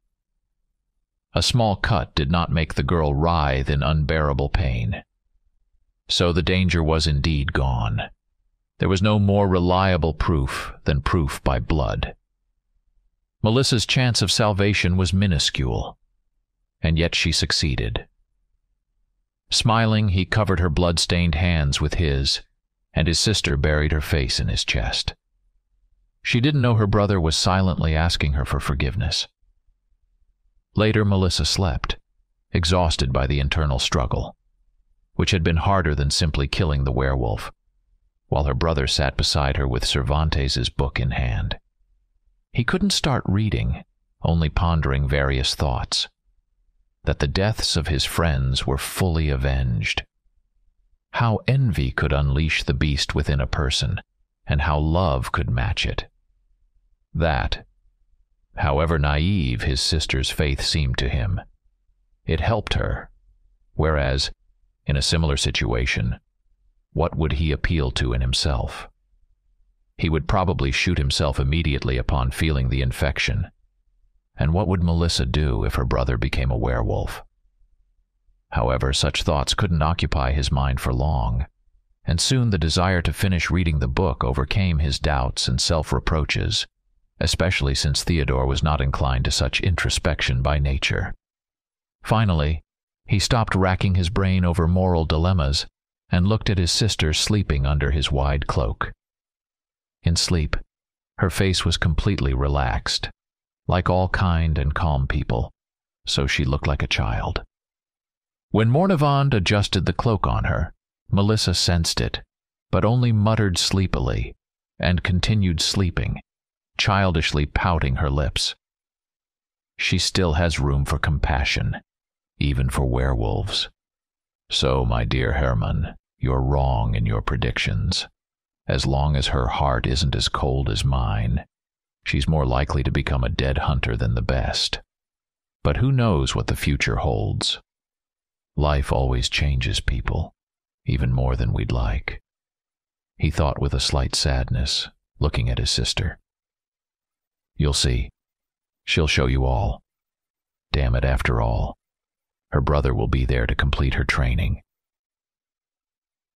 A small cut did not make the girl writhe in unbearable pain. So the danger was indeed gone. There was no more reliable proof than proof by blood. Melissa's chance of salvation was minuscule, and yet she succeeded. Smiling, he covered her blood-stained hands with his, and his sister buried her face in his chest. She didn't know her brother was silently asking her for forgiveness. Later, Melissa slept, exhausted by the internal struggle, which had been harder than simply killing the werewolf, while her brother sat beside her with Cervantes's book in hand. He couldn't start reading, only pondering various thoughts. That the deaths of his friends were fully avenged. How envy could unleash the beast within a person, and how love could match it. That, however naive his sister's faith seemed to him, it helped her, whereas, in a similar situation, what would he appeal to in himself? He would probably shoot himself immediately upon feeling the infection. And what would Melissa do if her brother became a werewolf? However, such thoughts couldn't occupy his mind for long, and soon the desire to finish reading the book overcame his doubts and self-reproaches, especially since Theodore was not inclined to such introspection by nature. Finally, he stopped racking his brain over moral dilemmas and looked at his sister sleeping under his wide cloak. In sleep, her face was completely relaxed, like all kind and calm people, so she looked like a child. When Mornevand adjusted the cloak on her, Melissa sensed it, but only muttered sleepily, and continued sleeping, childishly pouting her lips. She still has room for compassion, even for werewolves. So, my dear Hermann, you're wrong in your predictions. As long as her heart isn't as cold as mine, she's more likely to become a dead hunter than the best. But who knows what the future holds? Life always changes people, even more than we'd like. He thought with a slight sadness, looking at his sister. You'll see. She'll show you all. Damn it, after all, Her brother will be there to complete her training."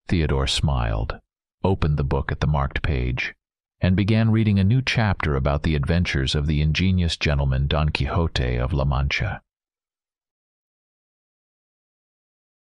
Theodore smiled, opened the book at the marked page, and began reading a new chapter about the adventures of the ingenious gentleman Don Quixote of La Mancha.